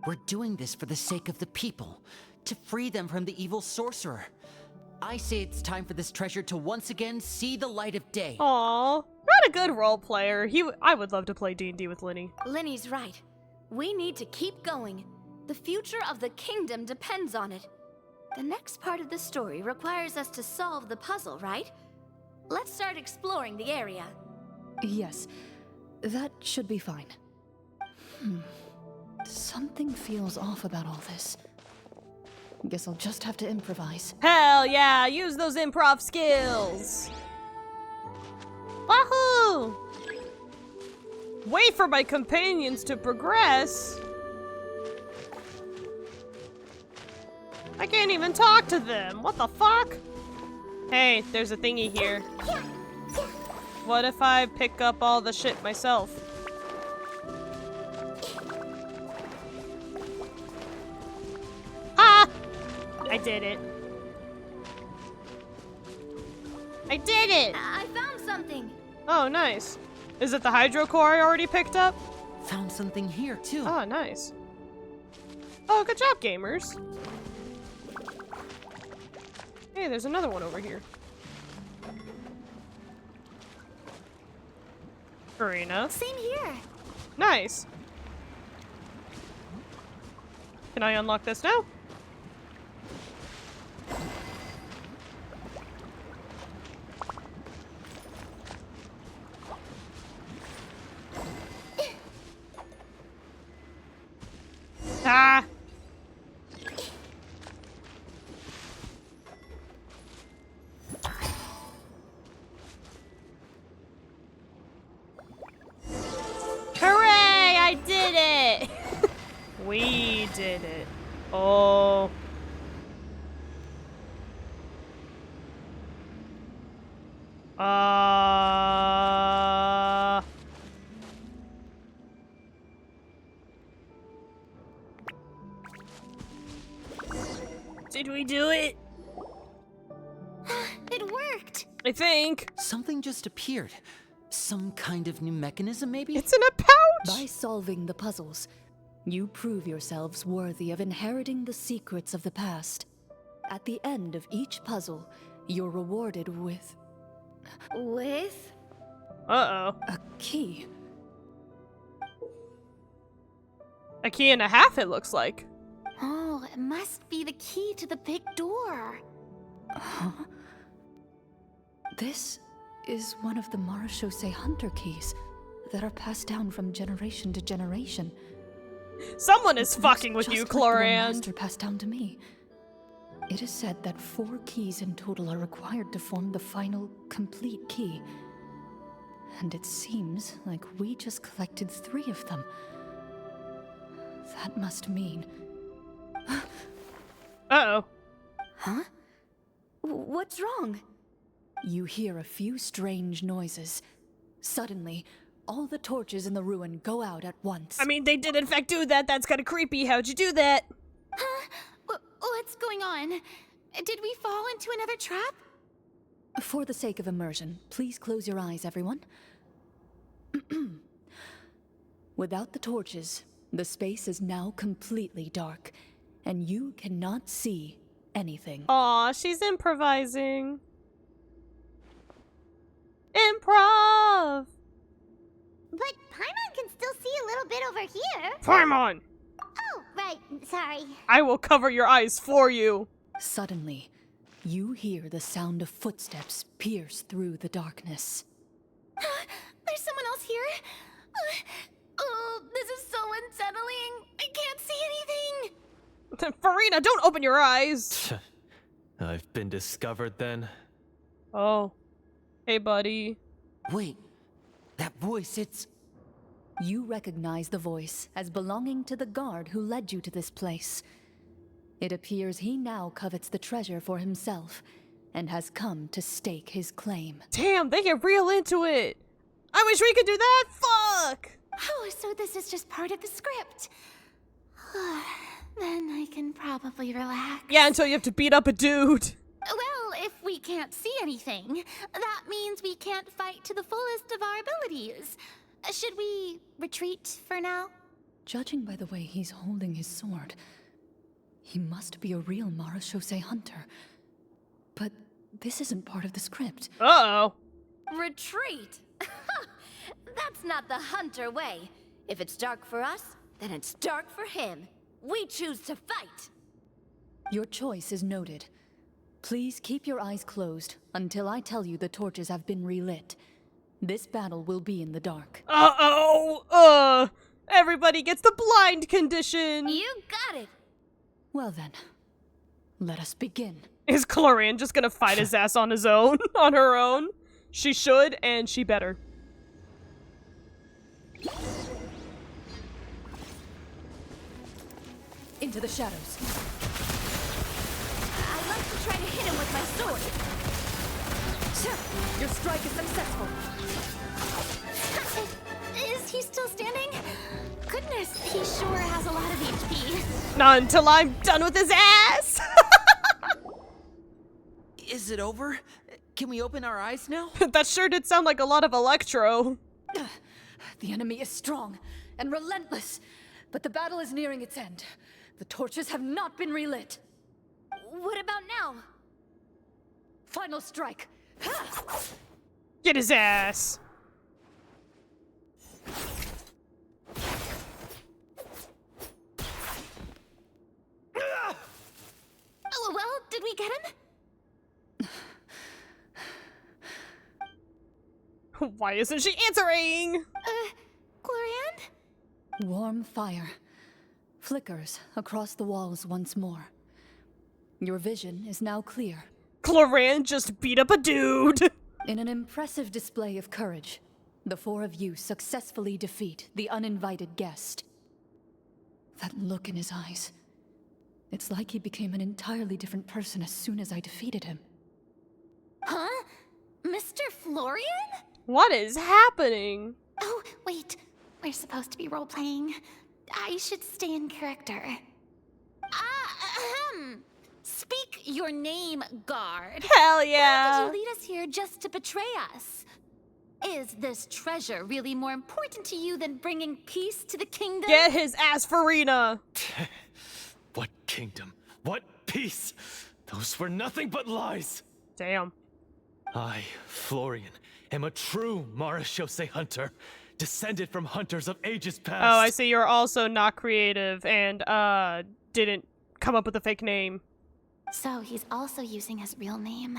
We're doing this for the sake of the people, to free them from the evil sorcerer. I say it's time for this treasure to once again see the light of day. Aww. Not a good role player. I would love to play D&D with Lyney. Lyney's right. We need to keep going. The future of the kingdom depends on it. The next part of the story requires us to solve the puzzle, right? Let's start exploring the area. Yes, that should be fine. Something feels off about all this. Guess I'll just have to improvise. Hell yeah! Use those improv skills! Wahoo! Wait for my companions to progress! I can't even talk to them! What the fuck? Hey, there's a thingy here. What if I pick up all the shit myself? Ah! I did it. I did it! I found something. Oh, nice. Is it the hydro core I already picked up? Found something here, too. Oh, nice. Oh, good job, gamers. Hey, there's another one over here. Furina. Same here. Nice. Can I unlock this now? Ah! Hooray! I did it! We did it. Oh. Did we do it? It worked. I think. Something just appeared. Some kind of new mechanism, maybe? It's in a pouch! By solving the puzzles, you prove yourselves worthy of inheriting the secrets of the past. At the end of each puzzle, you're rewarded with With? Uh-oh. a key. A key and a half, it looks like. Oh, it must be the key to the big door. Huh? This is one of the Marechaussee Hunter keys that are passed down from generation to generation. Someone is It fucking looks with you, just like the one Clorinde. Master passed down to me. It is said that 4 keys in total are required to form the final, complete key. And it seems like we just collected 3 of them. That must mean... Uh-oh. Huh? What's wrong? You hear a few strange noises. Suddenly, all the torches in the ruin go out at once. I mean, they did in fact do that. That's kind of creepy. How'd you do that? Huh? What's going on? Did we fall into another trap? For the sake of immersion, please close your eyes, everyone. Without the torches, the space is now completely dark, and you cannot see anything. Aw, she's improvising. Improv! But Paimon can still see a little bit over here. Paimon! Oh, right. Sorry. I will cover your eyes for you. Suddenly, you hear the sound of footsteps pierce through the darkness. There's someone else here. Oh, this is so unsettling. I can't see anything. Furina, don't open your eyes. I've been discovered then. Oh. Hey, buddy. Wait, that voice, it's... You recognize the voice as belonging to the guard who led you to this place. It appears he now covets the treasure for himself and has come to stake his claim. Damn, they get real into it. I wish we could do that. Fuck. Oh, so this is just part of the script. Then I can probably relax. Yeah, until you have to beat up a dude. Well, if we can't see anything, that means we can't fight to the fullest of our abilities. Should we retreat for now? Judging by the way he's holding his sword, he must be a real Marashose hunter. But this isn't part of the script. Uh-oh. Retreat? That's not the hunter way. If it's dark for us, then it's dark for him. We choose to fight. Your choice is noted. Please keep your eyes closed until I tell you the torches have been relit. This battle will be in the dark. Uh-oh! Everybody gets the blind condition! You got it! Well then, let us begin. Is Clorinde just gonna fight his ass on his own? On her own? She should, and she better. Into the shadows. I'd like to try to hit him with my sword. Your strike is successful. Is he still standing? Goodness, he sure has a lot of HP. Not until I'm done with his ass! Is it over? Can we open our eyes now? That sure did sound like a lot of electro. The enemy is strong and relentless, but the battle is nearing its end. The torches have not been relit. What about now? Final strike. Get his ass. Oh, well, did we get him? Why isn't she answering? Clorinde? Warm fire flickers across the walls once more. Your vision is now clear. Clorinde just beat up a dude. In an impressive display of courage, the four of you successfully defeat the uninvited guest. That look in his eyes. It's like he became an entirely different person as soon as I defeated him. Huh? Mr. Florian? What is happening? Oh, wait. We're supposed to be role-playing. I should stay in character. Speak your name, guard. Hell Why yeah. did you lead us here just to betray us? Is this treasure really more important to you than bringing peace to the kingdom? Get his ass, Furina. What kingdom? What peace? Those were nothing but lies. Damn. I, Florian, am a true Marashose hunter, descended from hunters of ages past. Oh, I see you're also not creative and, didn't come up with a fake name. So he's also using his real name.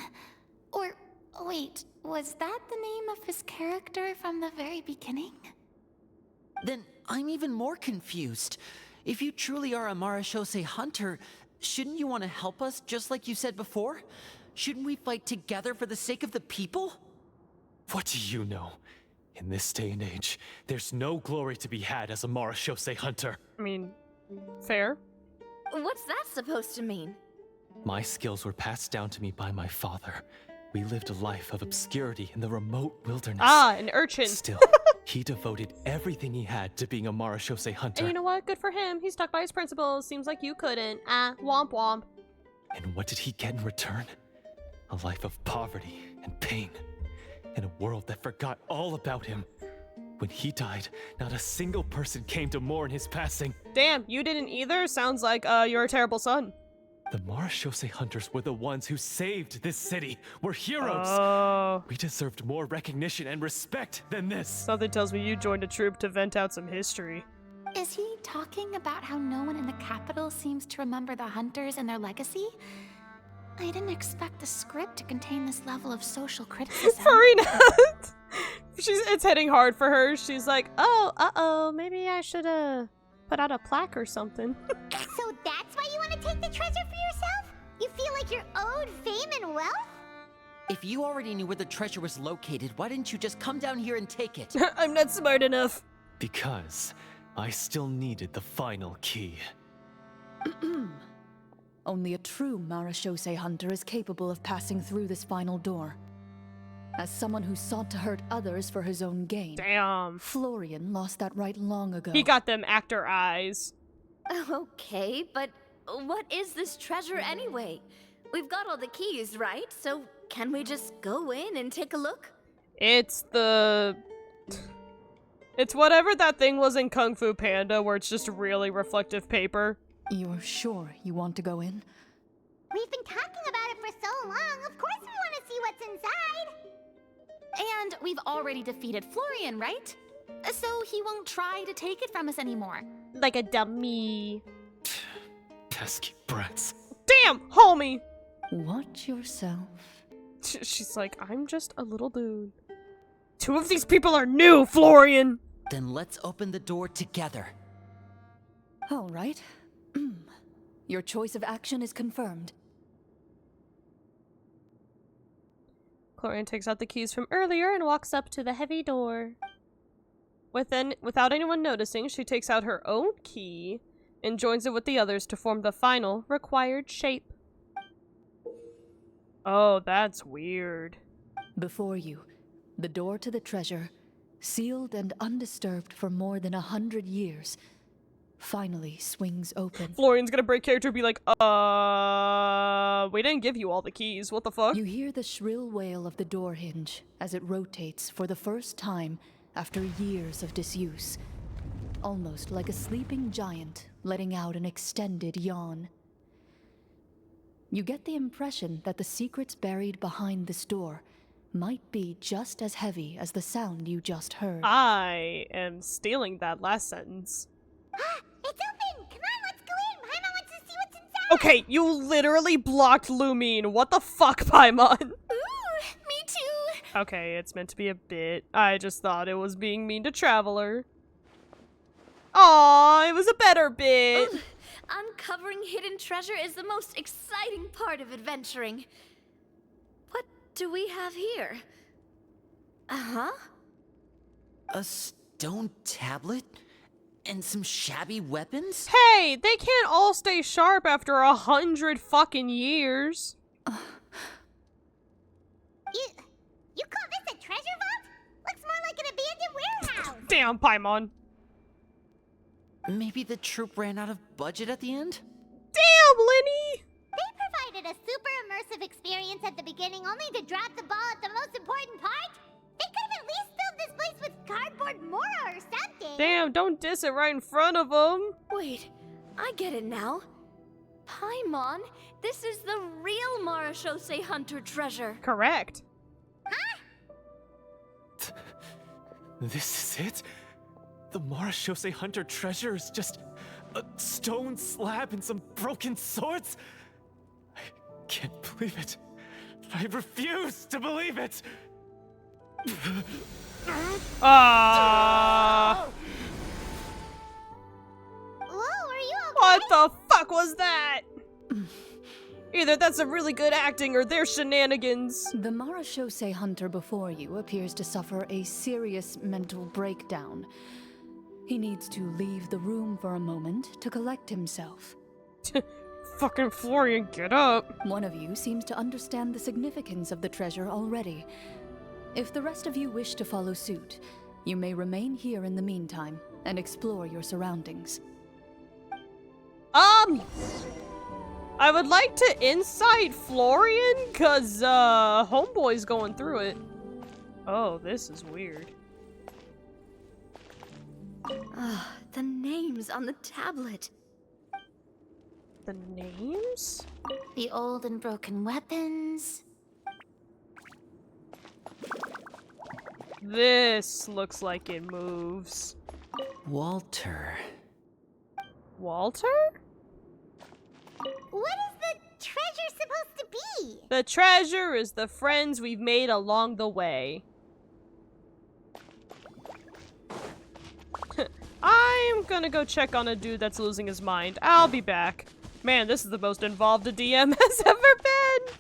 Or, wait, was that the name of his character from the very beginning? Then I'm even more confused. If you truly are a Marashose hunter, shouldn't you want to help us just like you said before? Shouldn't we fight together for the sake of the people? What do you know? In this day and age, there's no glory to be had as a Marashose hunter. I mean, fair. What's that supposed to mean? My skills were passed down to me by my father. We lived a life of obscurity in the remote wilderness. Ah, an urchin. Still, he devoted everything he had to being a Marashose hunter. And you know what? Good for him. He stuck by his principles. Seems like you couldn't. Womp womp. And what did he get in return? A life of poverty and pain. In a world that forgot all about him. When he died, not a single person came to mourn his passing. Damn, you didn't either? Sounds like, you're a terrible son. The Marashose hunters were the ones who saved this city. We're heroes. Oh. We deserved more recognition and respect than this. Something tells me you joined a troop to vent out some history. Is he talking about how no one in the capital seems to remember the hunters and their legacy? I didn't expect the script to contain this level of social criticism. Furina! It's hitting hard for her. She's like, oh, maybe I should, put out a plaque or something. So that's why you want to take the treasure for yourself? You feel like you're owed fame and wealth? If you already knew where the treasure was located, why didn't you just come down here and take it? I'm not smart enough. Because I still needed the final key. Only a true Marashose hunter is capable of passing through this final door. As someone who sought to hurt others for his own gain, Damn. Florian lost that right long ago. He got them actor eyes. Okay, but what is this treasure anyway? We've got all the keys, right? So can we just go in and take a look? It's whatever that thing was in Kung Fu Panda, where it's just really reflective paper. You're sure you want to go in? We've been talking about it for so long. Of course we want to see what's inside. And we've already defeated Florian, right? So he won't try to take it from us anymore. Like a dummy. Pesky brats. Damn, homie! Watch yourself. She's like, I'm just a little dude. Two of these people are new, Florian! Then let's open the door together. All right. Your choice of action is confirmed. Clorinde takes out the keys from earlier and walks up to the heavy door. Without anyone noticing, she takes out her own key and joins it with the others to form the final required shape. Oh, that's weird. Before you, the door to the treasure, sealed and undisturbed for more than 100 years, finally swings open. Florian's gonna break character and be like, we didn't give you all the keys, what the fuck? You hear the shrill wail of the door hinge as it rotates for the first time after years of disuse. Almost like a sleeping giant letting out an extended yawn. You get the impression that the secrets buried behind this door might be just as heavy as the sound you just heard. I am stealing that last sentence. It's open! Come on, let's go in! Paimon wants to see what's inside! Okay, you literally blocked Lumine. What the fuck, Paimon? Ooh, me too! Okay, it's meant to be a bit. I just thought it was being mean to Traveler. Aw, it was a better bit. Ugh, uncovering hidden treasure is the most exciting part of adventuring. What do we have here? Uh-huh. A stone tablet? And some shabby weapons? Hey, they can't all stay sharp after 100 fucking years. You call this a treasure vault? Looks more like an abandoned warehouse. Damn, Paimon. Maybe the troop ran out of budget at the end? Damn, Lyney! They provided a super immersive experience at the beginning only to drop the ball at the most important part? They could have at least filled this place with cardboard mora or something. Damn, don't diss it right in front of them. Wait, I get it now. Paimon, this is the real Marashose hunter treasure. Correct. This is it? The Marashose hunter treasure is just a stone slab and some broken swords? I can't believe it. I refuse to believe it. Ah! Whoa, are you okay? What the fuck was that? Either that's a really good acting or they're shenanigans. The Marashose hunter before you appears to suffer a serious mental breakdown. He needs to leave the room for a moment to collect himself. Fucking Florian, get up. One of you seems to understand the significance of the treasure already. If the rest of you wish to follow suit, you may remain here in the meantime and explore your surroundings. I would like to insight Florian, cause, Homeboy's going through it. Oh, this is weird. Ah, the names on the tablet. The names? The old and broken weapons. This looks like it moves. Walter. Walter? What is the treasure supposed to be? The treasure is the friends we've made along the way. I'm gonna go check on a dude that's losing his mind. I'll be back. Man, this is the most involved a DM has ever been!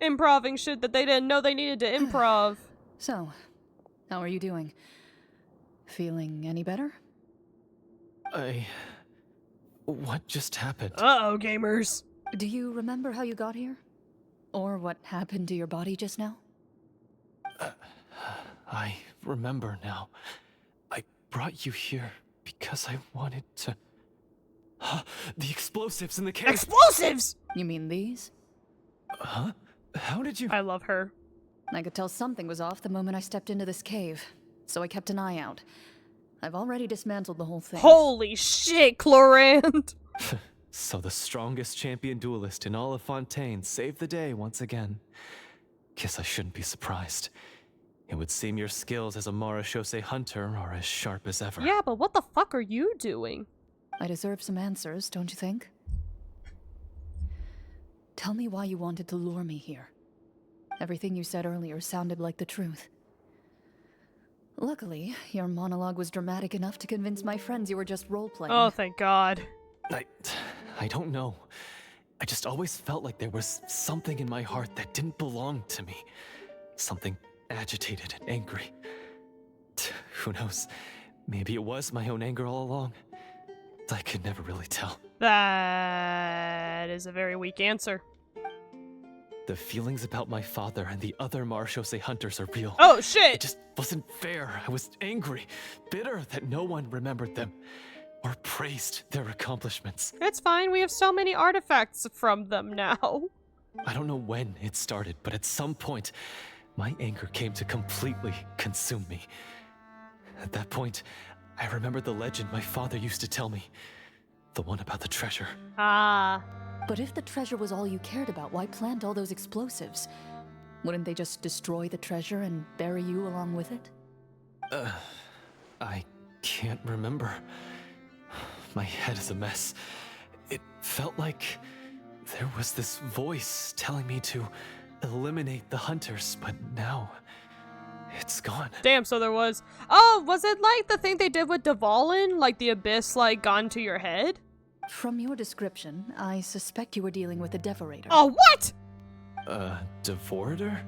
Improving shit that they didn't know they needed to improv. So, how are you doing? Feeling any better? What just happened? Uh-oh, gamers. Do you remember how you got here? Or what happened to your body just now? I remember now. I brought you here because I wanted to... The explosives in the cave! Explosives! You mean these? Huh? How did you... I love her. I could tell something was off the moment I stepped into this cave, so I kept an eye out. I've already dismantled the whole thing. Holy shit, Clorinde! So the strongest champion duelist in all of Fontaine saved the day once again. Guess I shouldn't be surprised. It would seem your skills as a Marachose hunter are as sharp as ever. Yeah, but what the fuck are you doing? I deserve some answers, don't you think? Tell me why you wanted to lure me here. Everything you said earlier sounded like the truth. Luckily, your monologue was dramatic enough to convince my friends you were just role-playing. Oh, thank God. I don't know. I just always felt like there was something in my heart that didn't belong to me. Something agitated and angry. Who knows? Maybe it was my own anger all along. I could never really tell. That is a very weak answer. The feelings about my father and the other Marachose hunters are real. Oh, shit! It just wasn't fair. I was angry, bitter that no one remembered them or praised their accomplishments. It's fine, we have so many artifacts from them now. I don't know when it started, but at some point, my anger came to completely consume me. At that point, I remembered the legend my father used to tell me. The one about the treasure. Ah. But if the treasure was all you cared about, why plant all those explosives? Wouldn't they just destroy the treasure and bury you along with it? I can't remember. My head is a mess. It felt like there was this voice telling me to eliminate the hunters, but now it's gone. Damn, so there was... Oh, was it like the thing they did with Dvalin? Like the abyss, like, gone to your head? From your description, I suspect you were dealing with a Devorator. Oh, what?! Devorator?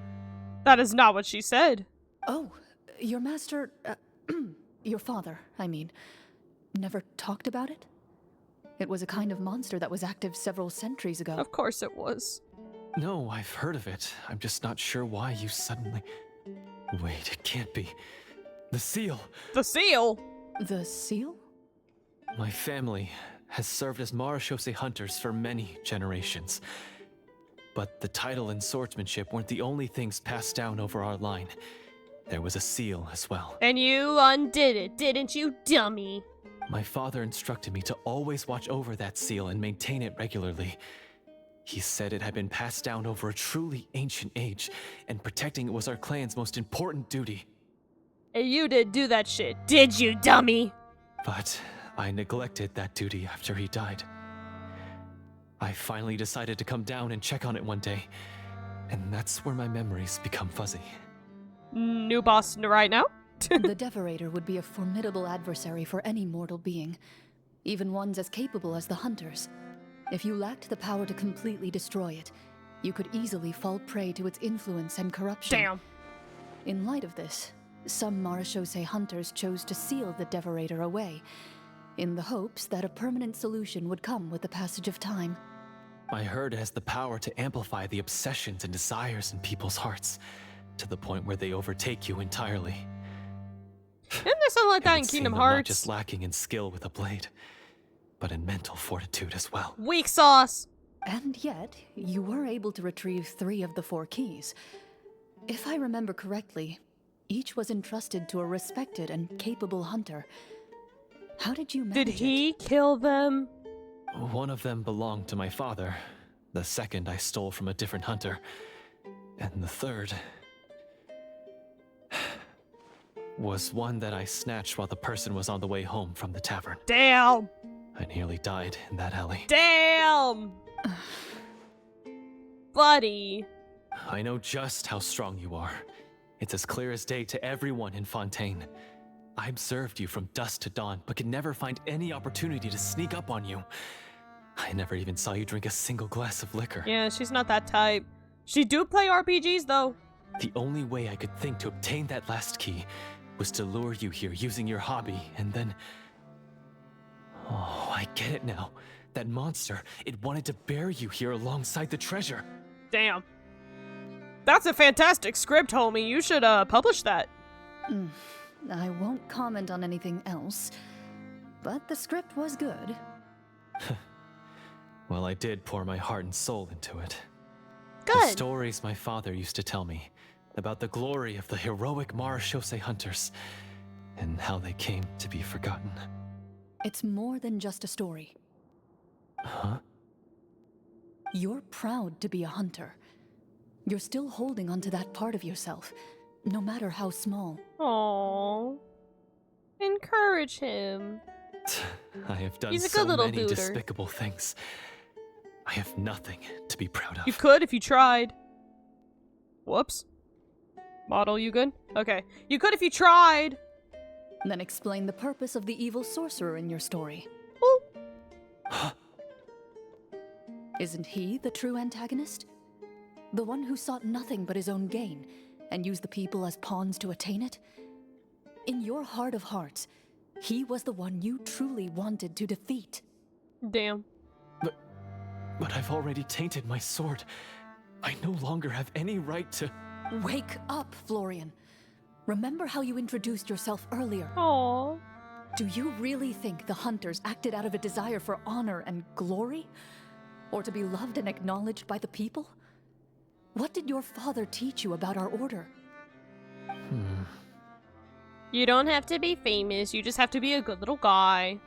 That is not what she said. Oh, your master... your father, I mean, never talked about it? It was a kind of monster that was active several centuries ago. Of course it was. No, I've heard of it. I'm just not sure why you suddenly... Wait, it can't be. The seal! The seal?! The seal? My family has served as Marachose hunters for many generations. But the title and swordsmanship weren't the only things passed down over our line. There was a seal as well. And you undid it, didn't you, dummy? My father instructed me to always watch over that seal and maintain it regularly. He said it had been passed down over a truly ancient age, and protecting it was our clan's most important duty. And you didn't do that shit, did you, dummy? But I neglected that duty after he died. I finally decided to come down and check on it one day, and that's where my memories become fuzzy. New boss right now? The Devorator would be a formidable adversary for any mortal being, even ones as capable as the Hunters. If you lacked the power to completely destroy it, you could easily fall prey to its influence and corruption. Damn. In light of this, some Marachose hunters chose to seal the Devorator away, in the hopes that a permanent solution would come with the passage of time. I heard it has the power to amplify the obsessions and desires in people's hearts, to the point where they overtake you entirely. Isn't there something like that in It would seem Kingdom I'm not Hearts? just lacking in skill with a blade, but in mental fortitude as well. Weak sauce! And yet, you were able to retrieve 3 of the 4 keys. If I remember correctly, Each was entrusted to a respected and capable hunter. How did you manage Did he kill them? One of them belonged to my father. The second I stole from a different hunter. And the third was one that I snatched while the person was on the way home from the tavern. Damn! I nearly died in that alley. Damn! Buddy. I know just how strong you are. It's as clear as day to everyone in Fontaine. I observed you from dusk to dawn, but could never find any opportunity to sneak up on you. I never even saw you drink a single glass of liquor. Yeah, she's not that type. She do play RPGs, though. The only way I could think to obtain that last key was to lure you here using your hobby, and then... Oh, I get it now. That monster, it wanted to bury you here alongside the treasure. Damn. That's a fantastic script, homie. You should, publish that. I won't comment on anything else, but the script was good. Well, I did pour my heart and soul into it. Good. The stories my father used to tell me about the glory of the heroic Marechaussee hunters and how they came to be forgotten. It's more than just a story. Huh? You're proud to be a hunter. You're still holding onto that part of yourself, no matter how small. Aww. Encourage him. I have done He's a so good little many duder. despicable things. I have nothing to be proud of. You could if you tried. Whoops. Model, you good? Okay. You could if you tried. Then explain the purpose of the evil sorcerer in your story. Oh. Isn't he the true antagonist? The one who sought nothing but his own gain, and used the people as pawns to attain it? In your heart of hearts, he was the one you truly wanted to defeat. Damn. But I've already tainted my sword. I no longer have any right to... Wake up, Florian. Remember how you introduced yourself earlier. Aww. Do you really think the hunters acted out of a desire for honor and glory? Or to be loved and acknowledged by the people? What did your father teach you about our order? You don't have to be famous, you just have to be a good little guy.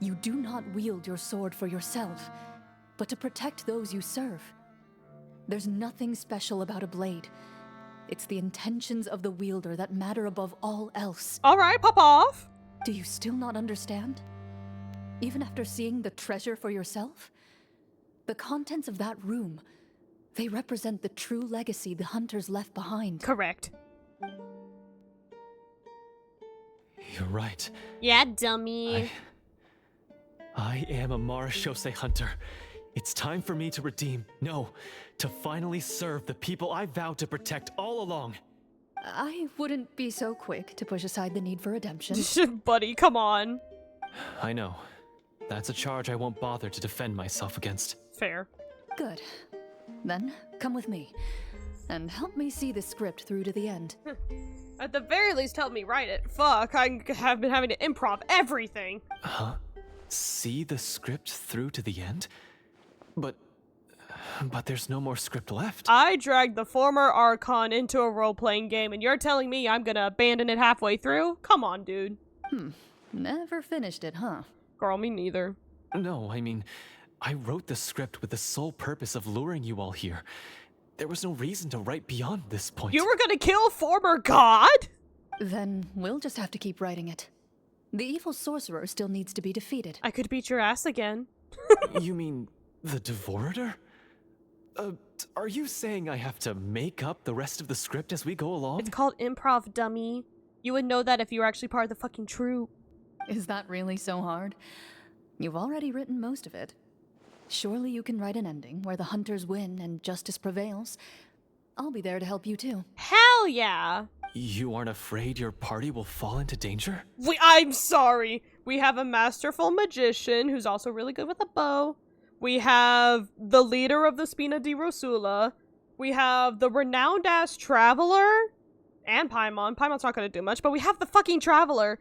You do not wield your sword for yourself, but to protect those you serve. There's nothing special about a blade. It's the intentions of the wielder that matter above all else. Alright, pop off! Do you still not understand? Even after seeing the treasure for yourself? The contents of that room, they represent the true legacy the hunters left behind. Correct. You're right. Yeah, dummy. I am a Marechaussee hunter. It's time for me to redeem, no, to finally serve the people I vowed to protect all along. I wouldn't be so quick to push aside the need for redemption. Buddy, come on. I know. That's a charge I won't bother to defend myself against. Fair. Good. Then, come with me, and help me see the script through to the end. At the very least, help me write it. Fuck, I have been having to improv everything. Huh? See the script through to the end? But there's no more script left. I dragged the former Arcane into a role-playing game, and you're telling me I'm gonna abandon it halfway through? Come on, dude. Never finished it, huh? Girl, me neither. No, I mean, I wrote the script with the sole purpose of luring you all here. There was no reason to write beyond this point. You were gonna kill former god? Then we'll just have to keep writing it. The evil sorcerer still needs to be defeated. I could beat your ass again. You mean the Devorator? Are you saying I have to make up the rest of the script as we go along? It's called improv, dummy. You would know that if you were actually part of the fucking troupe. Is that really so hard? You've already written most of it. Surely you can write an ending where the hunters win and justice prevails. I'll be there to help you too. Hell yeah! You aren't afraid your party will fall into danger? I'm sorry. We have a masterful magician who's also really good with a bow. We have the leader of the Spina di Rosula. We have the renowned-ass traveler. And Paimon. Paimon's not gonna do much, but we have the fucking traveler.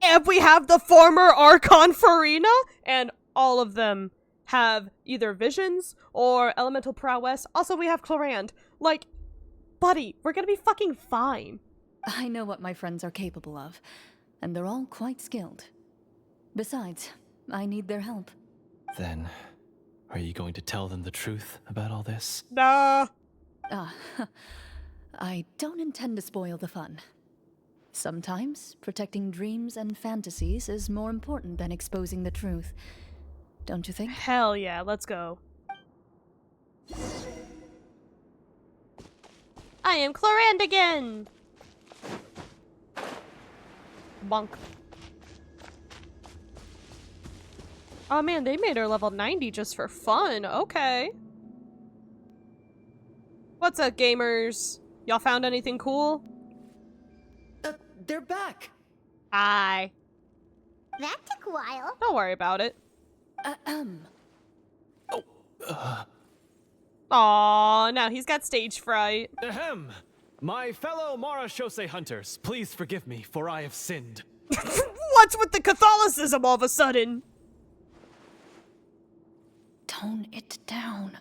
And we have the former Archon Furina. And all of them have either visions or elemental prowess. Also, we have Clorinde. Like, buddy, we're gonna be fucking fine. I know what my friends are capable of, and they're all quite skilled. Besides, I need their help. Then, are you going to tell them the truth about all this? Nah. I don't intend to spoil the fun. Sometimes, protecting dreams and fantasies is more important than exposing the truth. Don't you think? Hell yeah, let's go. I am Clorinde again! Bonk. Oh man, they made her level 90 just for fun. Okay. What's up, gamers? Y'all found anything cool? They're back! Hi. That took a while. Don't worry about it. Oh, Aw, now he's got stage fright. ahem! My fellow Marashose hunters, please forgive me, for I have sinned. What's with the Catholicism all of a sudden? Tone it down.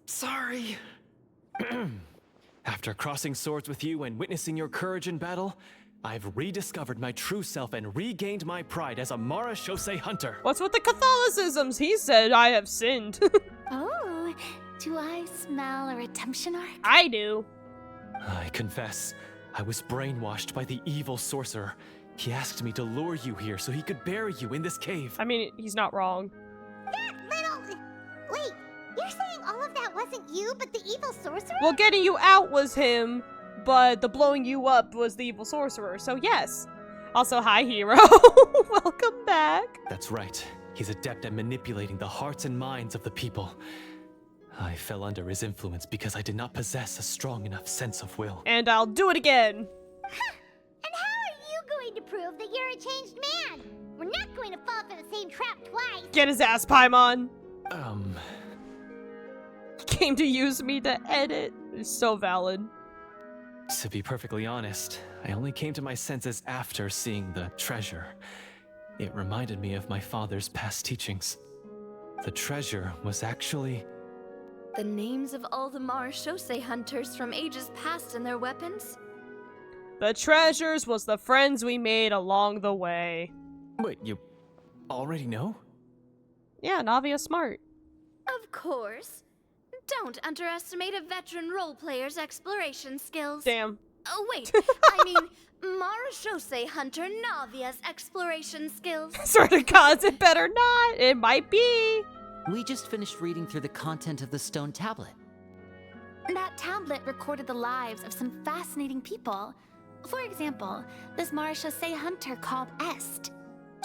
Sorry. After crossing swords with you and witnessing your courage in battle, I've rediscovered my true self and regained my pride as a Marashose hunter. What's with the Catholicisms? He said I have sinned. Oh, do I smell a redemption arc? I do. I confess, I was brainwashed by the evil sorcerer. He asked me to lure you here so he could bury you in this cave. I mean, he's not wrong. That little... Wait, you're saying all of that wasn't you, but the evil sorcerer? Well, getting you out was him, but the blowing you up was the evil sorcerer, so yes. Also, hi, hero. Welcome back. That's right. He's adept at manipulating the hearts and minds of the people. I fell under his influence because I did not possess a strong enough sense of will. And I'll do it again. Huh. And how are you going to prove that you're a changed man? We're not going to fall for the same trap twice. Get his ass, Paimon. He came to use me to edit. It's so valid. To be perfectly honest, I only came to my senses after seeing the treasure. It reminded me of my father's past teachings. The treasure was actually... The names of all the Marashose hunters from ages past and their weapons? The treasures was the friends we made along the way. Wait, you already know? Yeah, Navia's smart. Of course. Don't underestimate a veteran role player's exploration skills. Damn. Oh, wait. I mean, Marashose hunter Navia's exploration skills. Swear to God, it better not. It might be. We just finished reading through the content of the stone tablet. That tablet recorded the lives of some fascinating people. For example, this Marashose hunter called Est.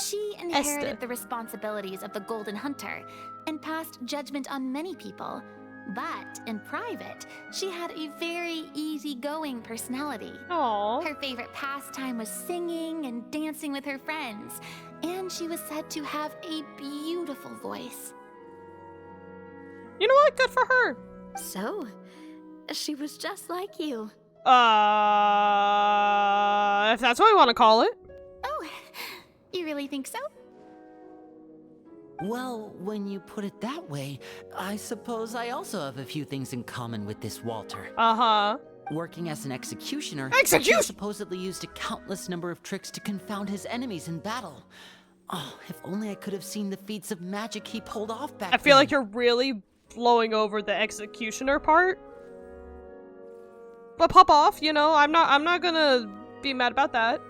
She inherited Esther. the responsibilities of the Golden Hunter and passed judgment on many people. But in private, she had a very easygoing personality. Aww. Her favorite pastime was singing and dancing with her friends, and she was said to have a beautiful voice. You know what? Good for her. So, she was just like you. If that's what we want to call it. Oh, you really think so? Well, when you put it that way, I suppose I also have a few things in common with this Walter. Uh-huh. Working as an executioner, Execution! he supposedly used a countless number of tricks to confound his enemies in battle. Oh, if only I could have seen the feats of magic he pulled off back I feel then. like you're really blowing over the executioner part. But pop off, you know, I'm not gonna be mad about that.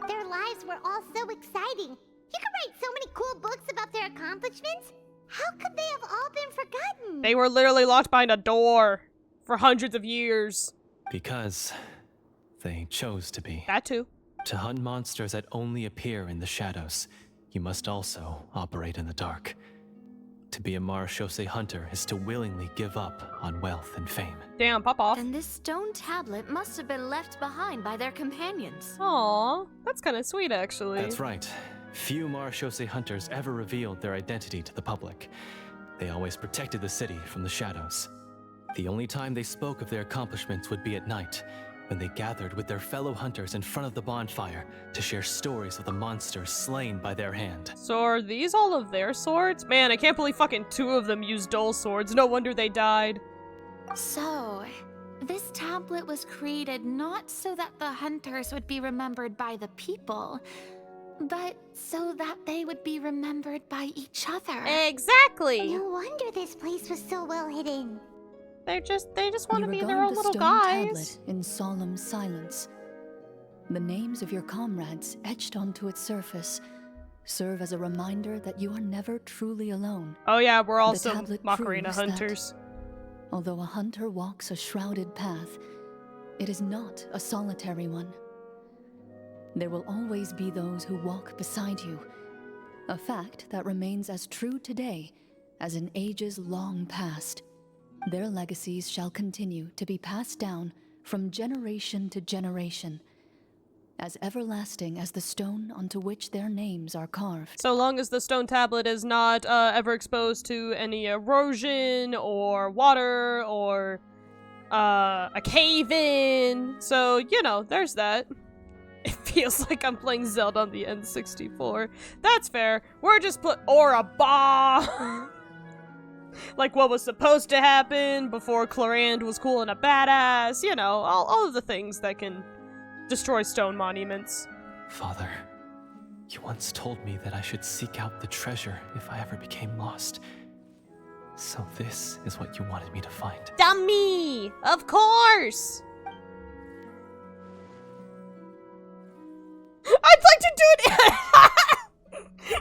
Their lives were all so exciting. You could write so many cool books about their accomplishments. How could they have all been forgotten? They were literally locked behind a door for hundreds of years. Because they chose to be. That too. To hunt monsters that only appear in the shadows, you must also operate in the dark. To be a Marashose hunter is to willingly give up on wealth and fame. Damn, pop off. And this stone tablet must have been left behind by their companions. Aw, that's kind of sweet, actually. That's right. Few Marashose hunters ever revealed their identity to the public. They always protected the city from the shadows. The only time they spoke of their accomplishments would be at night, when they gathered with their fellow hunters in front of the bonfire to share stories of the monsters slain by their hand. So are these all of their swords? Man, I can't believe fucking 2 of them used dull swords. No wonder they died. So, This tablet was created not so that the hunters would be remembered by the people, but so that they would be remembered by each other. Exactly. No wonder this place was so well hidden. They just want to be their regard own the little stone guys. tablet in solemn silence. The names of your comrades etched onto its surface serve as a reminder that you are never truly alone. Oh yeah, we're The also tablet Macarena proves that hunters. although a hunter walks a shrouded path, it is not a solitary one. There will always be those who walk beside you, a fact that remains as true today as in ages long past. Their legacies shall continue to be passed down from generation to generation, as everlasting as the stone onto which their names are carved. So long as the stone tablet is not ever exposed to any erosion or water or a cave-in. So, you know, there's that. It feels like I'm playing Zelda on the N64. That's fair. We're just or a bomb. Like what was supposed to happen before Clorinde was cool and a badass. You know, all of the things that can destroy stone monuments. Father, you once told me that I should seek out the treasure if I ever became lost. So this is what you wanted me to find. Dummy! Of course! I'd like to do it!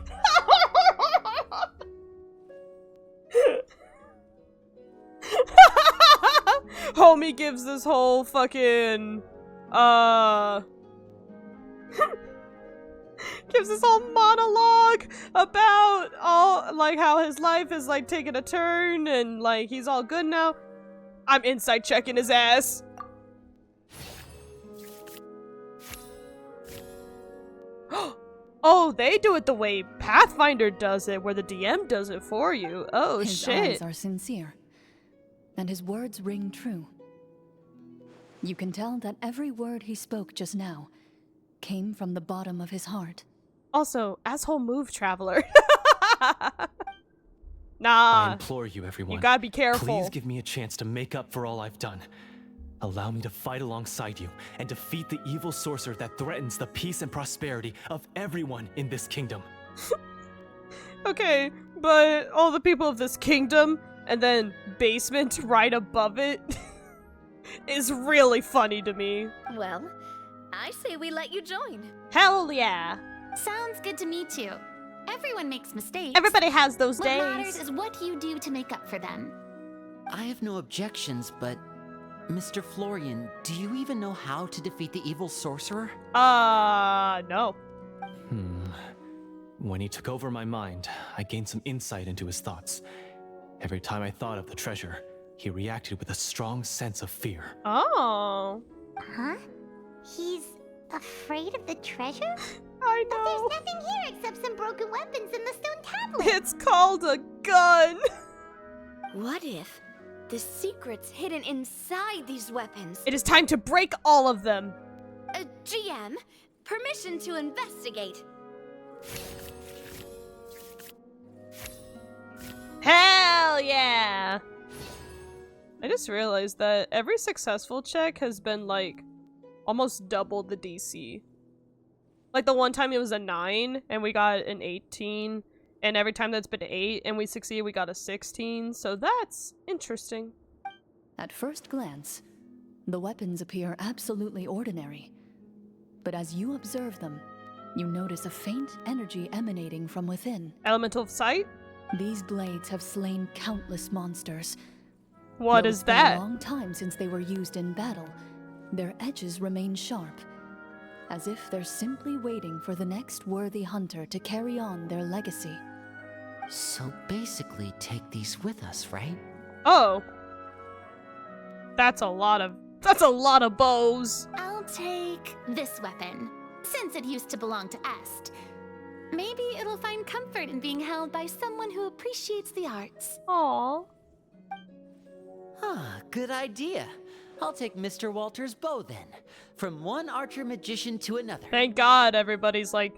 Homie gives this whole fucking, gives this whole monologue about all, like, how his life is, like, taking a turn and, like, he's all good now. I'm inside checking his ass. Oh, they do it the way Pathfinder does it, where the DM does it for you. Oh, His shit. eyes are sincere, and his words ring true. You can tell that every word he spoke just now came from the bottom of his heart. Also, asshole move, Traveler. I Nah, implore you, everyone. you gotta be careful. Please give me a chance to make up for all I've done. Allow me to fight alongside you and defeat the evil sorcerer that threatens the peace and prosperity of everyone in this kingdom. Okay, but all the people of this kingdom and then basement right above it is really funny to me. Well, I say we let you join. Hell yeah! Sounds good to me too. Everyone makes mistakes. Everybody has those What days. matters is what you do to make up for them. I have no objections, but Mr. Florian, do you even know how to defeat the evil sorcerer? No. When he took over my mind, I gained some insight into his thoughts. Every time I thought of the treasure, he reacted with a strong sense of fear. Oh. Huh? He's afraid of the treasure? I But there's know. nothing here except some broken weapons and the stone tablet. It's called a gun. What if the secret's hidden inside these weapons? It is time to break all of them. GM, permission to investigate. Hell yeah! I just realized that every successful check has been, like, almost double the DC. Like, the one time it was a 9, and we got an 18, and every time that's been 8, and we succeed, we got a 16, so that's interesting. At first glance, the weapons appear absolutely ordinary. But as you observe them, you notice a faint energy emanating from within. Elemental of Sight? These blades have slain countless monsters. What Though is it's been that? a long time since they were used in battle, their edges remain sharp, as if they're simply waiting for the next worthy hunter to carry on their legacy. So basically, take these with us, right? Oh. That's a lot of bows. I'll take this weapon, since it used to belong to Est. Maybe it'll find comfort in being held by someone who appreciates the arts. Aww. Ah, good idea. I'll take Mr. Walter's bow then. From one archer magician to another. Thank God everybody's, like,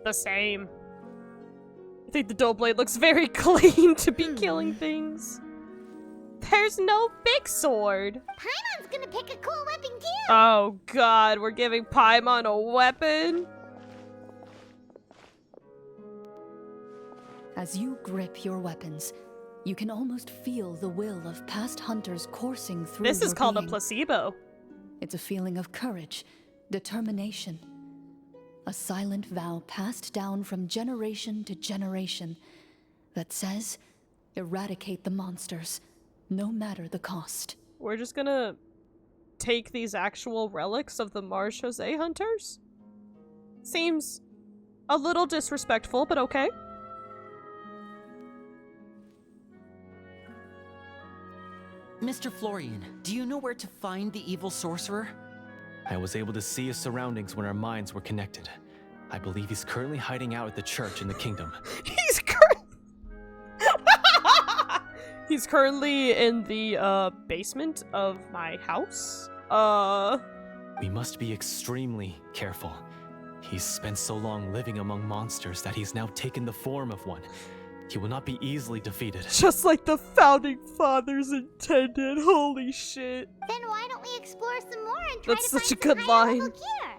the same. I think the dual blade looks very clean to be killing things. There's no big sword. Paimon's gonna pick a cool weapon too. Oh god, we're giving Paimon a weapon? As you grip your weapons, you can almost feel the will of past hunters coursing through This is your called a being. placebo. It's a feeling of courage, determination. A silent vow passed down from generation to generation that says, eradicate the monsters, no matter the cost. We're just gonna take these actual relics of the Marechaussee hunters? Seems a little disrespectful, but okay. Mr. Florian, do you know where to find the evil sorcerer? I was able to see his surroundings when our minds were connected. I believe he's currently hiding out at the church in the kingdom. He's currently in the basement of my house. We must be extremely careful. He's spent so long living among monsters that he's now taken the form of one. He will not be easily defeated. Just like the founding fathers intended. Holy shit. Then why don't we explore some more and try That's to such a find good some higher line. level gear?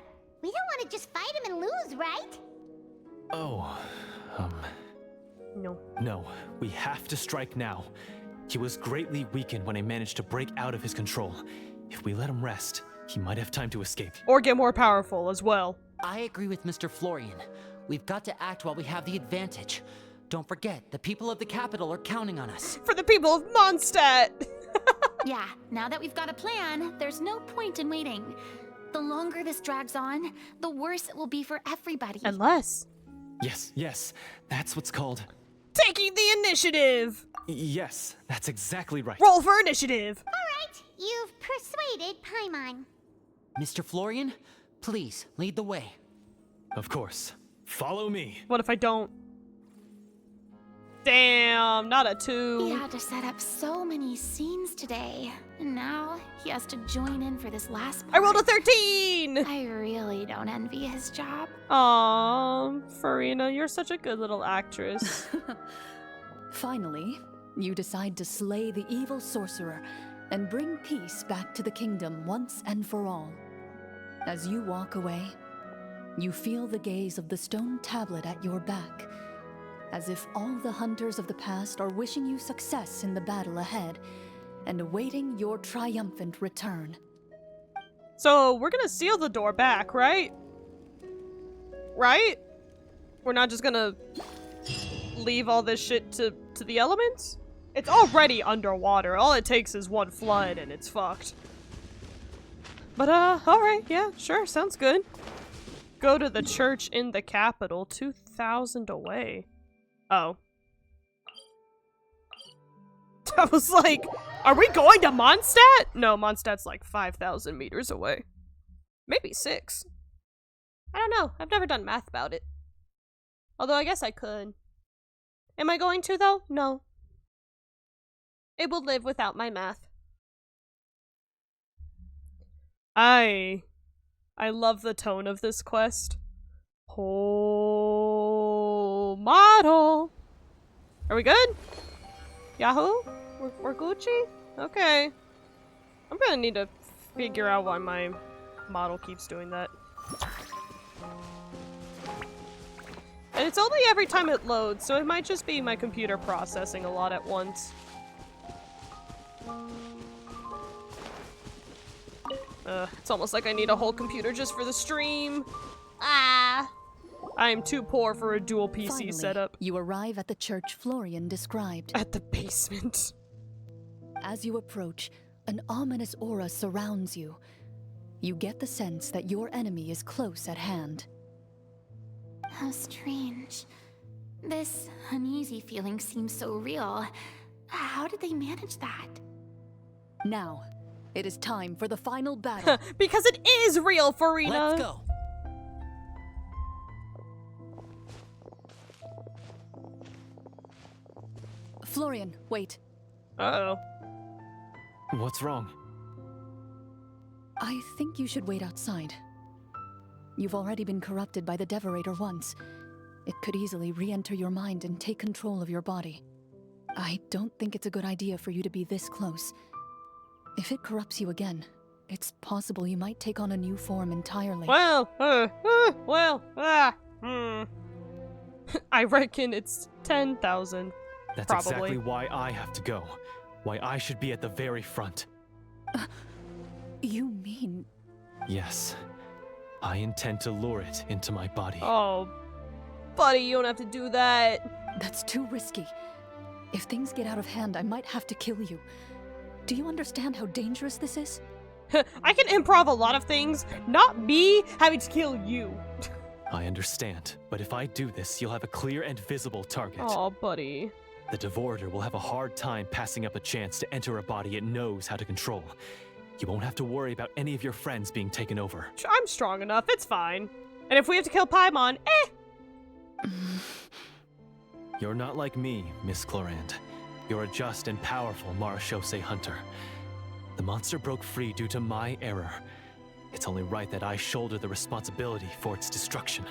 We don't want to just fight him and lose, right? Oh, No. no. We have to strike now. He was greatly weakened when I managed to break out of his control. If we let him rest, he might have time to escape. Or get more powerful as well. I agree with Mr. Florian. We've got to act while we have the advantage. Don't forget, the people of the capital are counting on us. For the people of Mondstadt! Yeah, now that we've got a plan, there's no point in waiting. The longer this drags on, the worse it will be for everybody. Unless... Yes, that's what's called... taking the initiative! Yes, that's exactly right. Roll for initiative! Alright, you've persuaded Paimon. Mr. Florian, please lead the way. Of course. Follow me. What if I don't? Damn, not a 2. He had to set up so many scenes today, and now he has to join in for this last part. I rolled a 13! I really don't envy his job. Aww, Furina, you're such a good little actress. Finally, you decide to slay the evil sorcerer and bring peace back to the kingdom once and for all. As you walk away, you feel the gaze of the stone tablet at your back, as if all the hunters of the past are wishing you success in the battle ahead and awaiting your triumphant return. So, we're gonna seal the door back, right? Right? We're not just gonna leave all this shit to the elements? It's already underwater. All it takes is one flood and it's fucked. But, alright, yeah, sure, sounds good. Go to the church in the capital, 2,000 away. Oh. I was like, are we going to Mondstadt? No, Mondstadt's like 5,000 meters away. Maybe 6. I don't know. I've never done math about it. Although I guess I could. Am I going to, though? No. It will live without my math. I love the tone of this quest. Oh, model. Are we good? Yahoo? We're Gucci? Okay. I'm gonna need to figure out why my model keeps doing that. And it's only every time it loads, so it might just be my computer processing a lot at once. It's almost like I need a whole computer just for the stream. Ah! I am too poor for a dual PC Finally, setup. You arrive at the church Florian described. At the basement. As you approach, an ominous aura surrounds you. You get the sense that your enemy is close at hand. How strange. This uneasy feeling seems so real. How did they manage that? Now, it is time for the final battle. Because it is real, Furina! Let's go. Florian, wait. Uh-oh. What's wrong? I think you should wait outside. You've already been corrupted by the Devorator once. It could easily re-enter your mind and take control of your body. I don't think it's a good idea for you to be this close. If it corrupts you again, it's possible you might take on a new form entirely. Well, I reckon it's 10,000. That's Probably. exactly why I have to go. Why I should be at the very front. You mean... Yes. I intend to lure it into my body. Oh, buddy, you don't have to do that. That's too risky. If things get out of hand, I might have to kill you. Do you understand how dangerous this is? I can improv a lot of things, not me having to kill you. I understand, but if I do this, you'll have a clear and visible target. Oh, buddy. The Devorator will have a hard time passing up a chance to enter a body it knows how to control. You won't have to worry about any of your friends being taken over. I'm strong enough, it's fine. And if we have to kill Paimon, You're not like me, Miss Clorinde. You're a just and powerful Marachose hunter. The monster broke free due to my error. It's only right that I shoulder the responsibility for its destruction.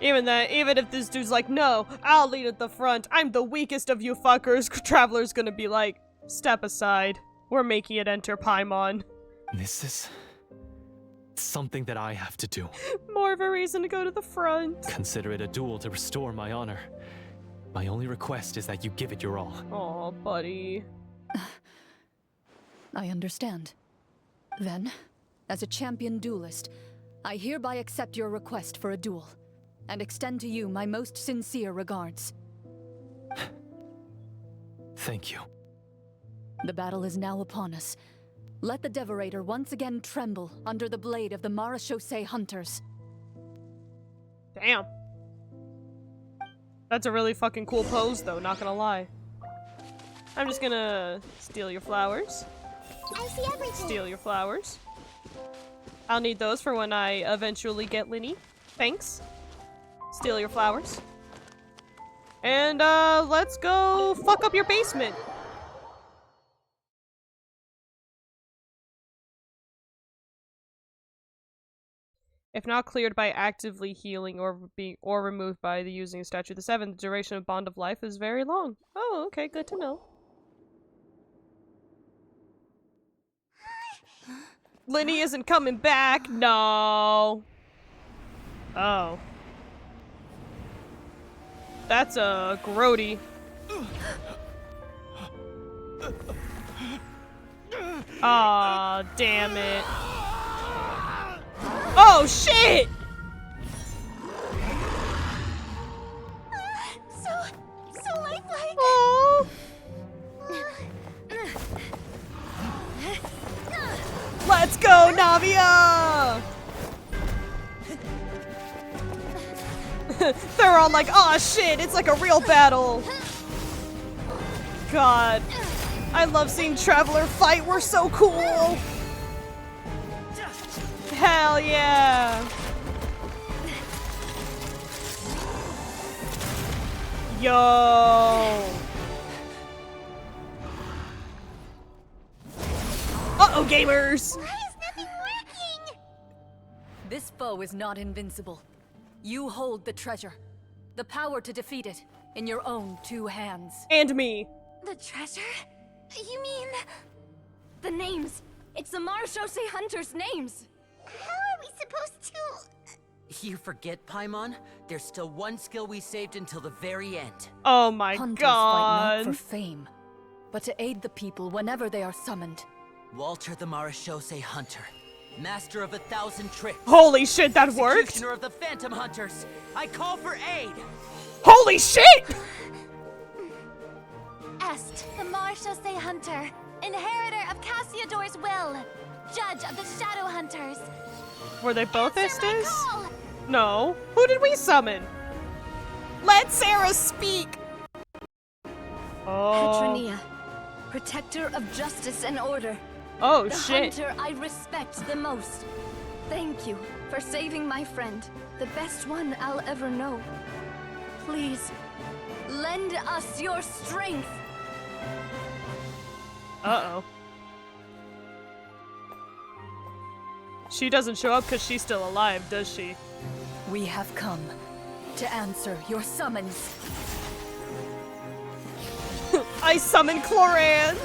Even if this dude's like, no, I'll lead at the front. I'm the weakest of you fuckers. Traveler's gonna be like, step aside. We're making it enter Paimon. This is something that I have to do. More of a reason to go to the front. Consider it a duel to restore my honor. My only request is that you give it your all. Aw, buddy. I understand. Then, as a champion duelist, I hereby accept your request for a duel, and extend to you my most sincere regards. Thank you. The battle is now upon us. Let the Devorator once again tremble under the blade of the Marachose hunters. Damn. That's a really fucking cool pose, though, not gonna lie. I'm just gonna steal your flowers. I see everything. Steal your flowers. I'll need those for when I eventually get Lyney. Thanks. Steal your flowers. And, let's go fuck up your basement. If not cleared by actively healing or removed by the using a statue of the Seven, the duration of Bond of Life is very long. Oh, okay, good to know. Lyney isn't coming back. No. Oh. That's a grody. Aw, damn it. Oh, shit! So lifelike. Oh. Let's go, Navia! They're all like, oh shit, it's like a real battle. God. I love seeing Traveler fight, we're so cool. Hell yeah. Yo. Uh-oh, gamers. Why is nothing working? This foe is not invincible. You hold the treasure. The power to defeat it in your own two hands. And me. The treasure? You mean... the names. It's the Marachose hunters' names. How are we supposed to... You forget, Paimon? There's still one skill we saved until the very end. Oh my Hunters god. fight not for fame, but to aid the people whenever they are summoned. Walter the Marachose Hunter, master of 1,000 tricks. Holy shit, that worked? Executioner of the Phantom Hunters. I call for aid. Holy shit! Est, the Marachose hunter, inheritor of Cassiodor's will, judge of the Shadow Hunters. Were they both Answer my Estes? call! No. Who did we summon? Let Sarah speak! Oh. Petronia, protector of justice and order. Oh, The shit. hunter I respect the most. Thank you for saving my friend, the best one I'll ever know. Please, lend us your strength. Uh-oh. She doesn't show up because she's still alive, does she? We have come to answer your summons. I summon Clorinde!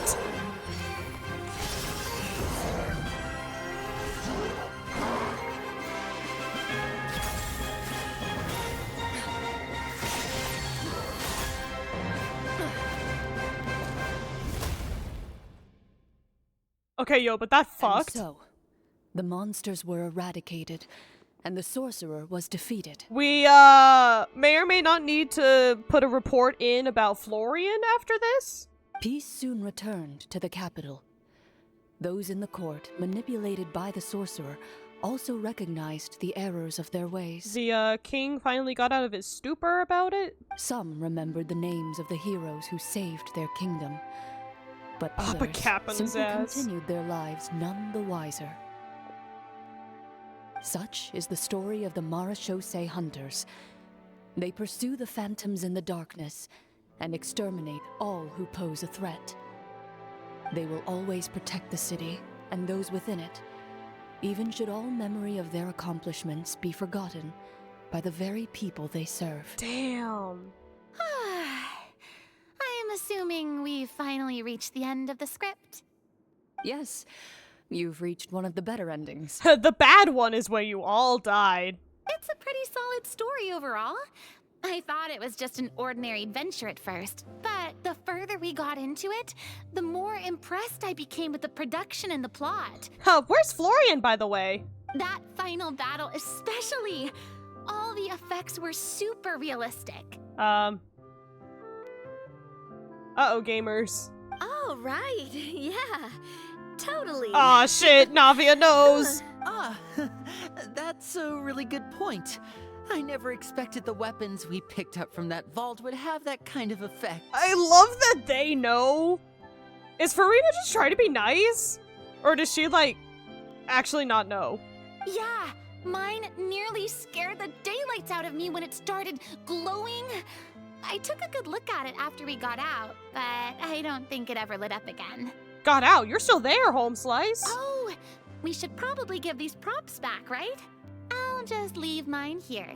Okay, yo, but that fucked. And so, the monsters were eradicated, and the sorcerer was defeated. We, may or may not need to put a report in about Florian after this. Peace soon returned to the capital. Those in the court, manipulated by the sorcerer, also recognized the errors of their ways. The, king finally got out of his stupor about it. Some remembered the names of the heroes who saved their kingdom, but Pop a others cap on his simply ass. continued their lives none the wiser. Such is the story of the Marechaussee Hunters. They pursue the phantoms in the darkness and exterminate all who pose a threat. They will always protect the city and those within it, even should all memory of their accomplishments be forgotten by the very people they serve. Damn. I am assuming we've finally reached the end of the script. Yes, you've reached one of the better endings. The bad one is where you all died. It's a pretty solid story overall. I thought it was just an ordinary adventure at first, but the further we got into it, the more impressed I became with the production and the plot. Huh, where's Florian, by the way? That final battle especially. All the effects were super realistic. Uh-oh, gamers. Oh, right. Yeah. Totally. Aw, shit, Navia knows. That's a really good point. I never expected the weapons we picked up from that vault would have that kind of effect. I love that they know. Is Furina just trying to be nice? Or does she, like, actually not know? Yeah, mine nearly scared the daylights out of me when it started glowing. I took a good look at it after we got out, but I don't think it ever lit up again. Got out? You're still there, Home Slice. Oh, we should probably give these props back, right? I'll just leave mine here.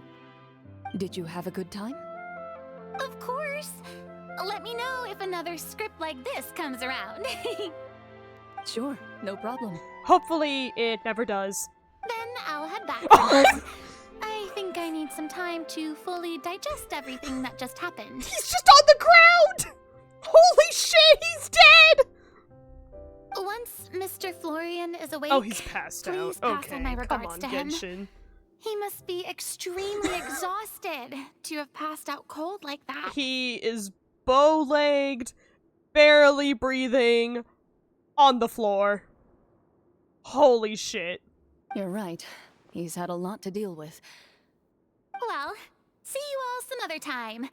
Did you have a good time? Of course. Let me know if another script like this comes around. Sure, no problem. Hopefully it never does. Then I'll head back for this. I think I need some time to fully digest everything that just happened. He's just on the ground! Holy shit, he's dead! Once Mr. Florian is awake, Oh, he's passed out. please pass Okay, on my come regards on, to him. Genshin. He must be extremely exhausted to have passed out cold like that. He is bow-legged, barely breathing, on the floor. Holy shit. You're right. He's had a lot to deal with. Well, see you all some other time.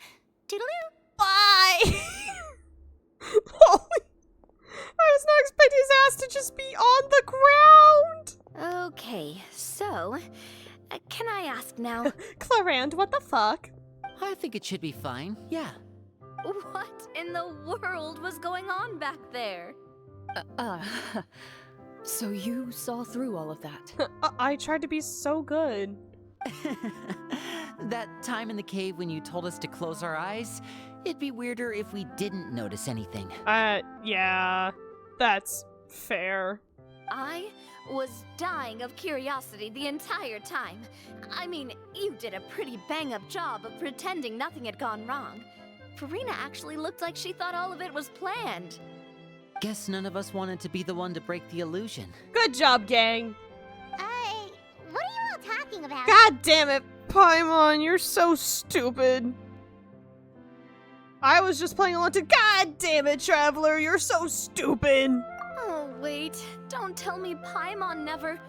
Toodaloo. Bye! Holy... I was not expecting his ass to just be on the ground! Okay, so, can I ask now? Clorinde, what the fuck? I think it should be fine, yeah. What in the world was going on back there? So you saw through all of that? I tried to be so good. That time in the cave when you told us to close our eyes, it'd be weirder if we didn't notice anything. Yeah, that's fair. I was dying of curiosity the entire time. I mean, you did a pretty bang-up job of pretending nothing had gone wrong. Furina actually looked like she thought all of it was planned. Guess none of us wanted to be the one to break the illusion. Good job, gang. What are you all talking about? God damn it, Paimon, you're so stupid. I was just playing along to God damn it, Traveler, you're so stupid. Oh, wait. Don't tell me Paimon never...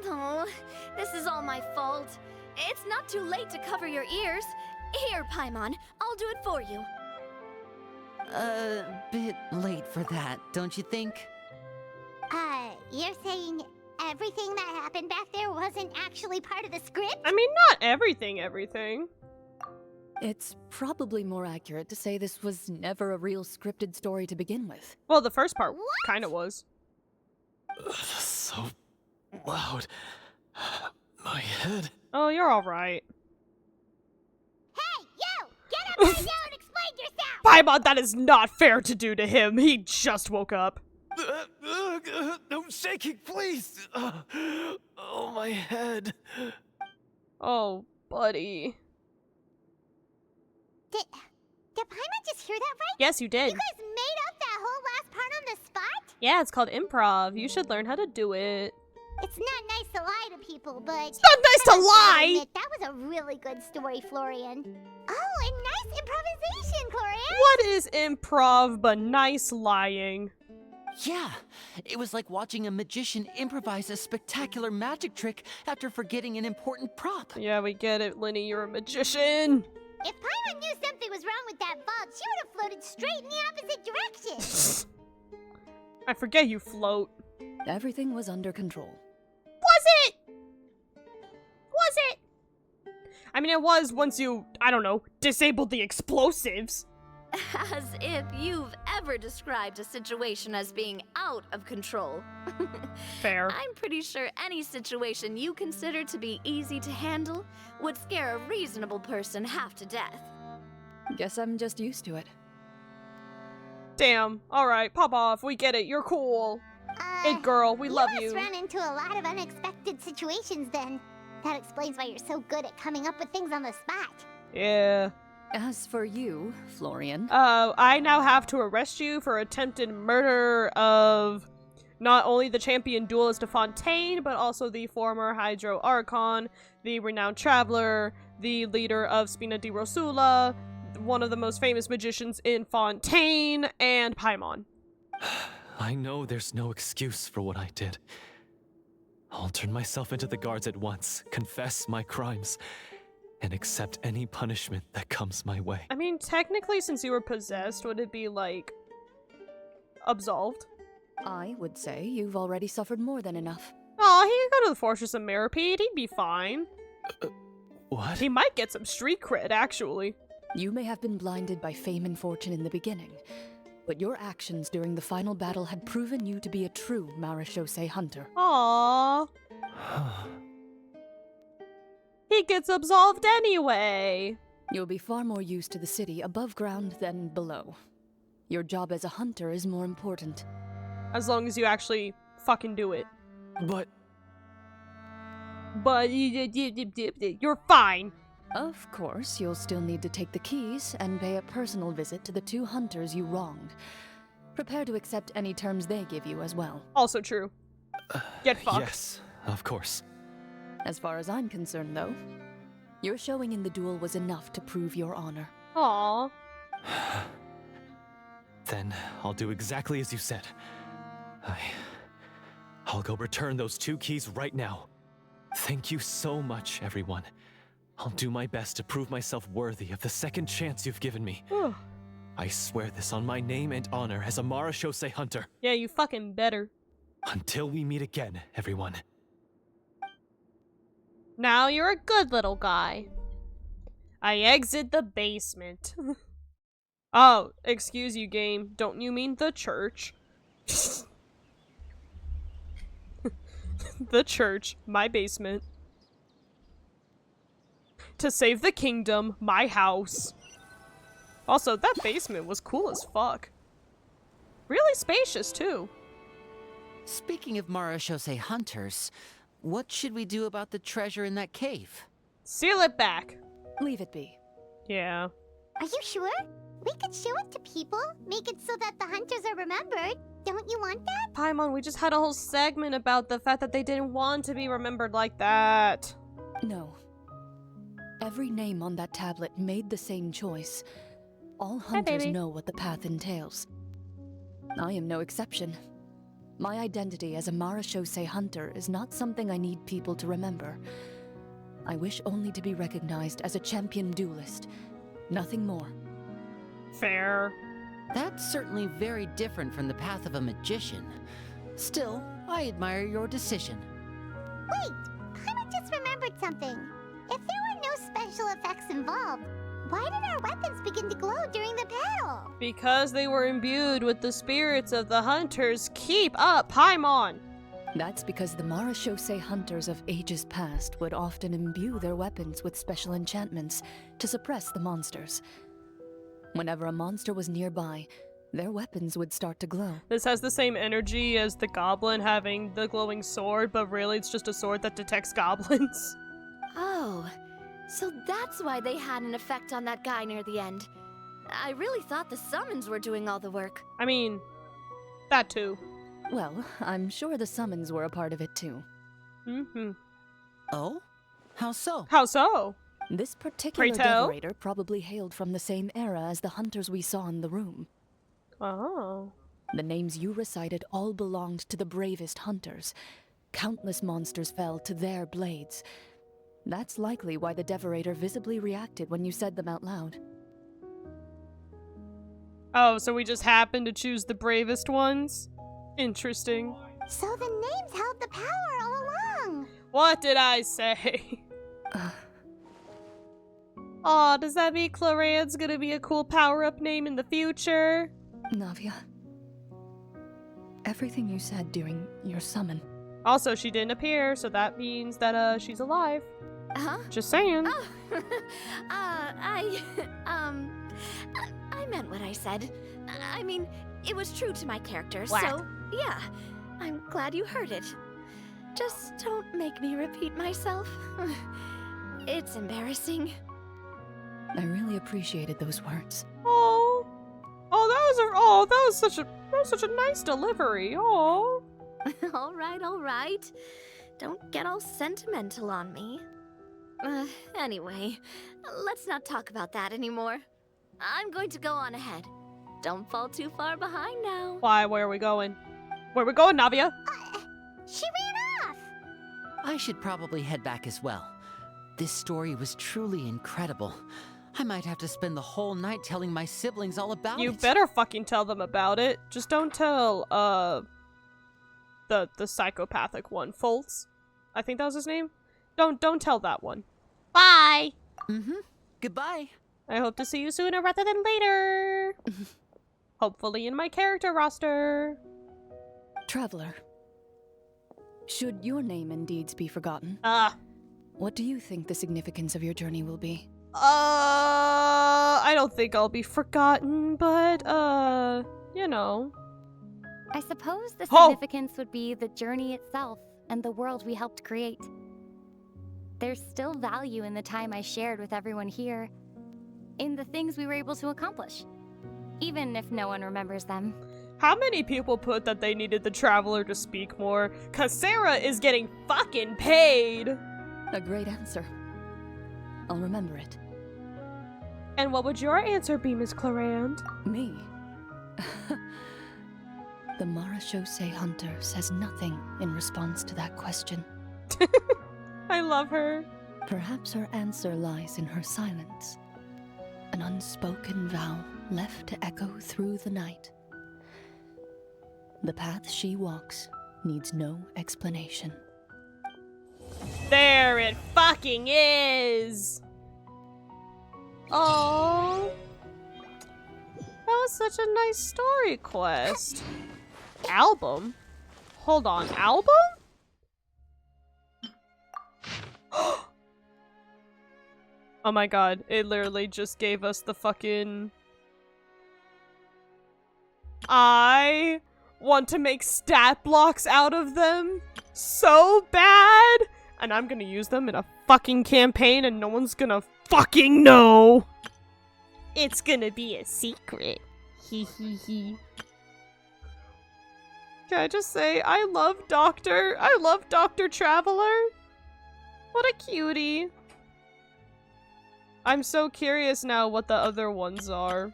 Oh, this is all my fault. It's not too late to cover your ears. Here, Paimon, I'll do it for you. Bit late for that, don't you think? You're saying everything that happened back there wasn't actually part of the script? I mean, not everything. It's probably more accurate to say this was never a real scripted story to begin with. Well, the first part kind of was. So loud. My head. Oh, you're alright. Hey, you! Get up right now and explain yourself! Paimon, that is not fair to do to him. He just woke up. No shaking, please. Oh, my head. Oh, buddy. Did Paimon just hear that right? Yes, you did. You guys made up that whole last part on the spot? Yeah, it's called improv. You should learn how to do it. It's not nice to lie to people, but... It's not nice to I lie! admit, that was a really good story, Florian. Oh, and nice improvisation, Clorinde! What is improv but nice lying? Yeah, it was like watching a magician improvise a spectacular magic trick after forgetting an important prop. Yeah, we get it, Lyney. You're a magician. If Paimon knew something was wrong with that vault, she would have floated straight in the opposite direction! I forget you float. Everything was under control. Was it? Was it? I mean, it was once you, I don't know, disabled the explosives. As if you've ever described a situation as being out of control. Fair. I'm pretty sure any situation you consider to be easy to handle would scare a reasonable person half to death. Guess I'm just used to it. Damn. Alright, pop off. We get it. You're cool. It girl, we love you. You must run into a lot of unexpected situations then. That explains why you're so good at coming up with things on the spot. Yeah. As for you, Florian... I now have to arrest you for attempted murder of not only the champion duelist of Fontaine, but also the former Hydro Archon, the renowned traveler, the leader of Spina di Rosula, one of the most famous magicians in Fontaine, and Paimon. I know there's no excuse for what I did. I'll turn myself into the guards at once, confess my crimes, and accept any punishment that comes my way. I mean, technically, since you were possessed, would it be, like, absolved? I would say you've already suffered more than enough. Aw, he could go to the Fortress of Meripede. He'd be fine. What? He might get some street cred, actually. You may have been blinded by fame and fortune in the beginning, but your actions during the final battle had proven you to be a true Marechaussee hunter. Aww. He gets absolved anyway. You'll be far more used to the city above ground than below. Your job as a hunter is more important. As long as you actually fucking do it. But you're fine. Of course, you'll still need to take the keys and pay a personal visit to the 2 hunters you wronged. Prepare to accept any terms they give you as well. Also true. Get fucked. Yes, of course. As far as I'm concerned, though, your showing in the duel was enough to prove your honor. Aww. Then I'll do exactly as you said. I'll go return those 2 keys right now. Thank you so much, everyone. I'll do my best to prove myself worthy of the second chance you've given me. I swear this on my name and honor as a Marechaussee hunter. Yeah, you fucking better. Until we meet again, everyone. Now you're a good little guy. I exit the basement. Oh, excuse you, game. Don't you mean the church? The church, my basement. To save the kingdom, my house. Also, that basement was cool as fuck. Really spacious, too. Speaking of Marechaussee hunters, what should we do about the treasure in that cave? Seal it back. Leave it be. Yeah. Are you sure? We could show it to people, make it so that the hunters are remembered. Don't you want that? Paimon, we just had a whole segment about the fact that they didn't want to be remembered like that. No. Every name on that tablet made the same choice. All hunters know what the path entails. I am no exception. My identity as a Marechaussee hunter is not something I need people to remember. I wish only to be recognized as a champion duelist. Nothing more. Fair. That's certainly very different from the path of a magician. Still, I admire your decision. Wait, Paimon just remembered something. If there were no special effects involved, why did our weapons begin to glow during the battle? Because they were imbued with the spirits of the hunters. Keep up, Paimon! That's because the Marechaussee hunters of ages past would often imbue their weapons with special enchantments to suppress the monsters. Whenever a monster was nearby, their weapons would start to glow. This has the same energy as the goblin having the glowing sword, but really it's just a sword that detects goblins. Oh, so that's why they had an effect on that guy near the end. I really thought the summons were doing all the work. I mean, that too. Well, I'm sure the summons were a part of it too. Mm-hmm. Oh? How so? How so? This particular Pray tell? decorator probably hailed from the same era as the hunters we saw in the room. Oh. The names you recited all belonged to the bravest hunters. Countless monsters fell to their blades. That's likely why the decorator visibly reacted when you said them out loud. Oh, so we just happened to choose the bravest ones? Interesting. So the names held the power all along. What did I say? Aw, does that mean Clorinde's gonna be a cool power-up name in the future? Navia, everything you said during your summon. Also, she didn't appear, so that means that, she's alive. Huh? Just saying. Oh, I meant what I said. I mean, it was true to my character, Whack. so yeah. I'm glad you heard it. Just don't make me repeat myself. It's embarrassing. I really appreciated those words. Oh. That was such a nice delivery. Oh. All right. Don't get all sentimental on me. Anyway, let's not talk about that anymore. I'm going to go on ahead. Don't fall too far behind now. Why? Where are we going? Where are we going, Navia? She ran off. I should probably head back as well. This story was truly incredible. I might have to spend the whole night telling my siblings all about it. You better fucking tell them about it. Just don't tell, the psychopathic one. Foltz? I think that was his name? Don't tell that one. Bye! Mm-hmm. Goodbye. I hope to see you sooner rather than later. Hopefully in my character roster. Traveler, should your name and deeds be forgotten, what do you think the significance of your journey will be? I don't think I'll be forgotten, but, you know. I suppose the Oh! significance would be the journey itself and the world we helped create. There's still value in the time I shared with everyone here, in the things we were able to accomplish, even if no one remembers them. How many people put that they needed the Traveler to speak more? 'Cause Sarah is getting fucking paid! A great answer. I'll remember it. And what would your answer be, Miss Clorinde? Me? The Marachose Hunter says nothing in response to that question. I love her. Perhaps her answer lies in her silence. An unspoken vow left to echo through the night. The path she walks needs no explanation. There it fucking is! Oh, that was such a nice story quest. Album? Hold on, album? Oh my god, it literally just gave us the fucking... I want to make stat blocks out of them so bad! And I'm gonna use them in a fucking campaign and no one's gonna fucking know! It's gonna be a secret. Hee hee hee. Can I just say, I love Dr. Traveler. What a cutie. I'm so curious now what the other ones are.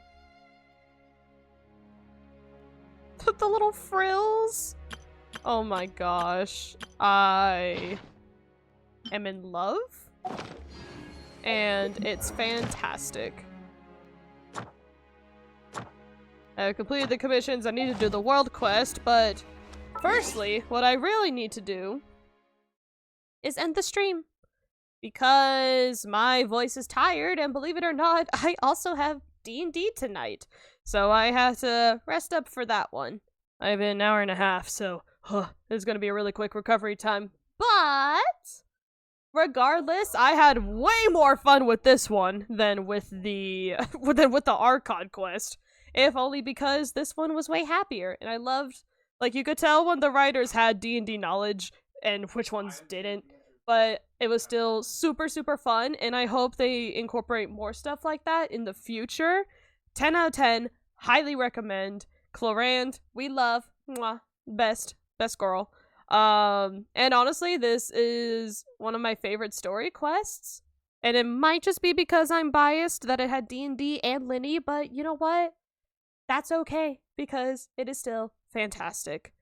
The little frills? Oh my gosh. I am in love. And it's fantastic. I've completed the commissions. I need to do the world quest, but firstly, what I really need to do is end the stream. Because my voice is tired, and believe it or not, I also have D&D tonight. So I have to rest up for that one. I have an hour and a half, so it's gonna be a really quick recovery time. But regardless, I had way more fun with this one than with the with the Arcane quest. If only because this one was way happier, and I loved, like, you could tell when the writers had D&D knowledge and which ones didn't, but it was still super, super fun, and I hope they incorporate more stuff like that in the future. 10 out of 10, highly recommend. Clorinde, we love, mwah, best girl. And honestly, this is one of my favorite story quests, and it might just be because I'm biased that it had D&D and Lyney, but you know what? That's okay, because it is still fantastic.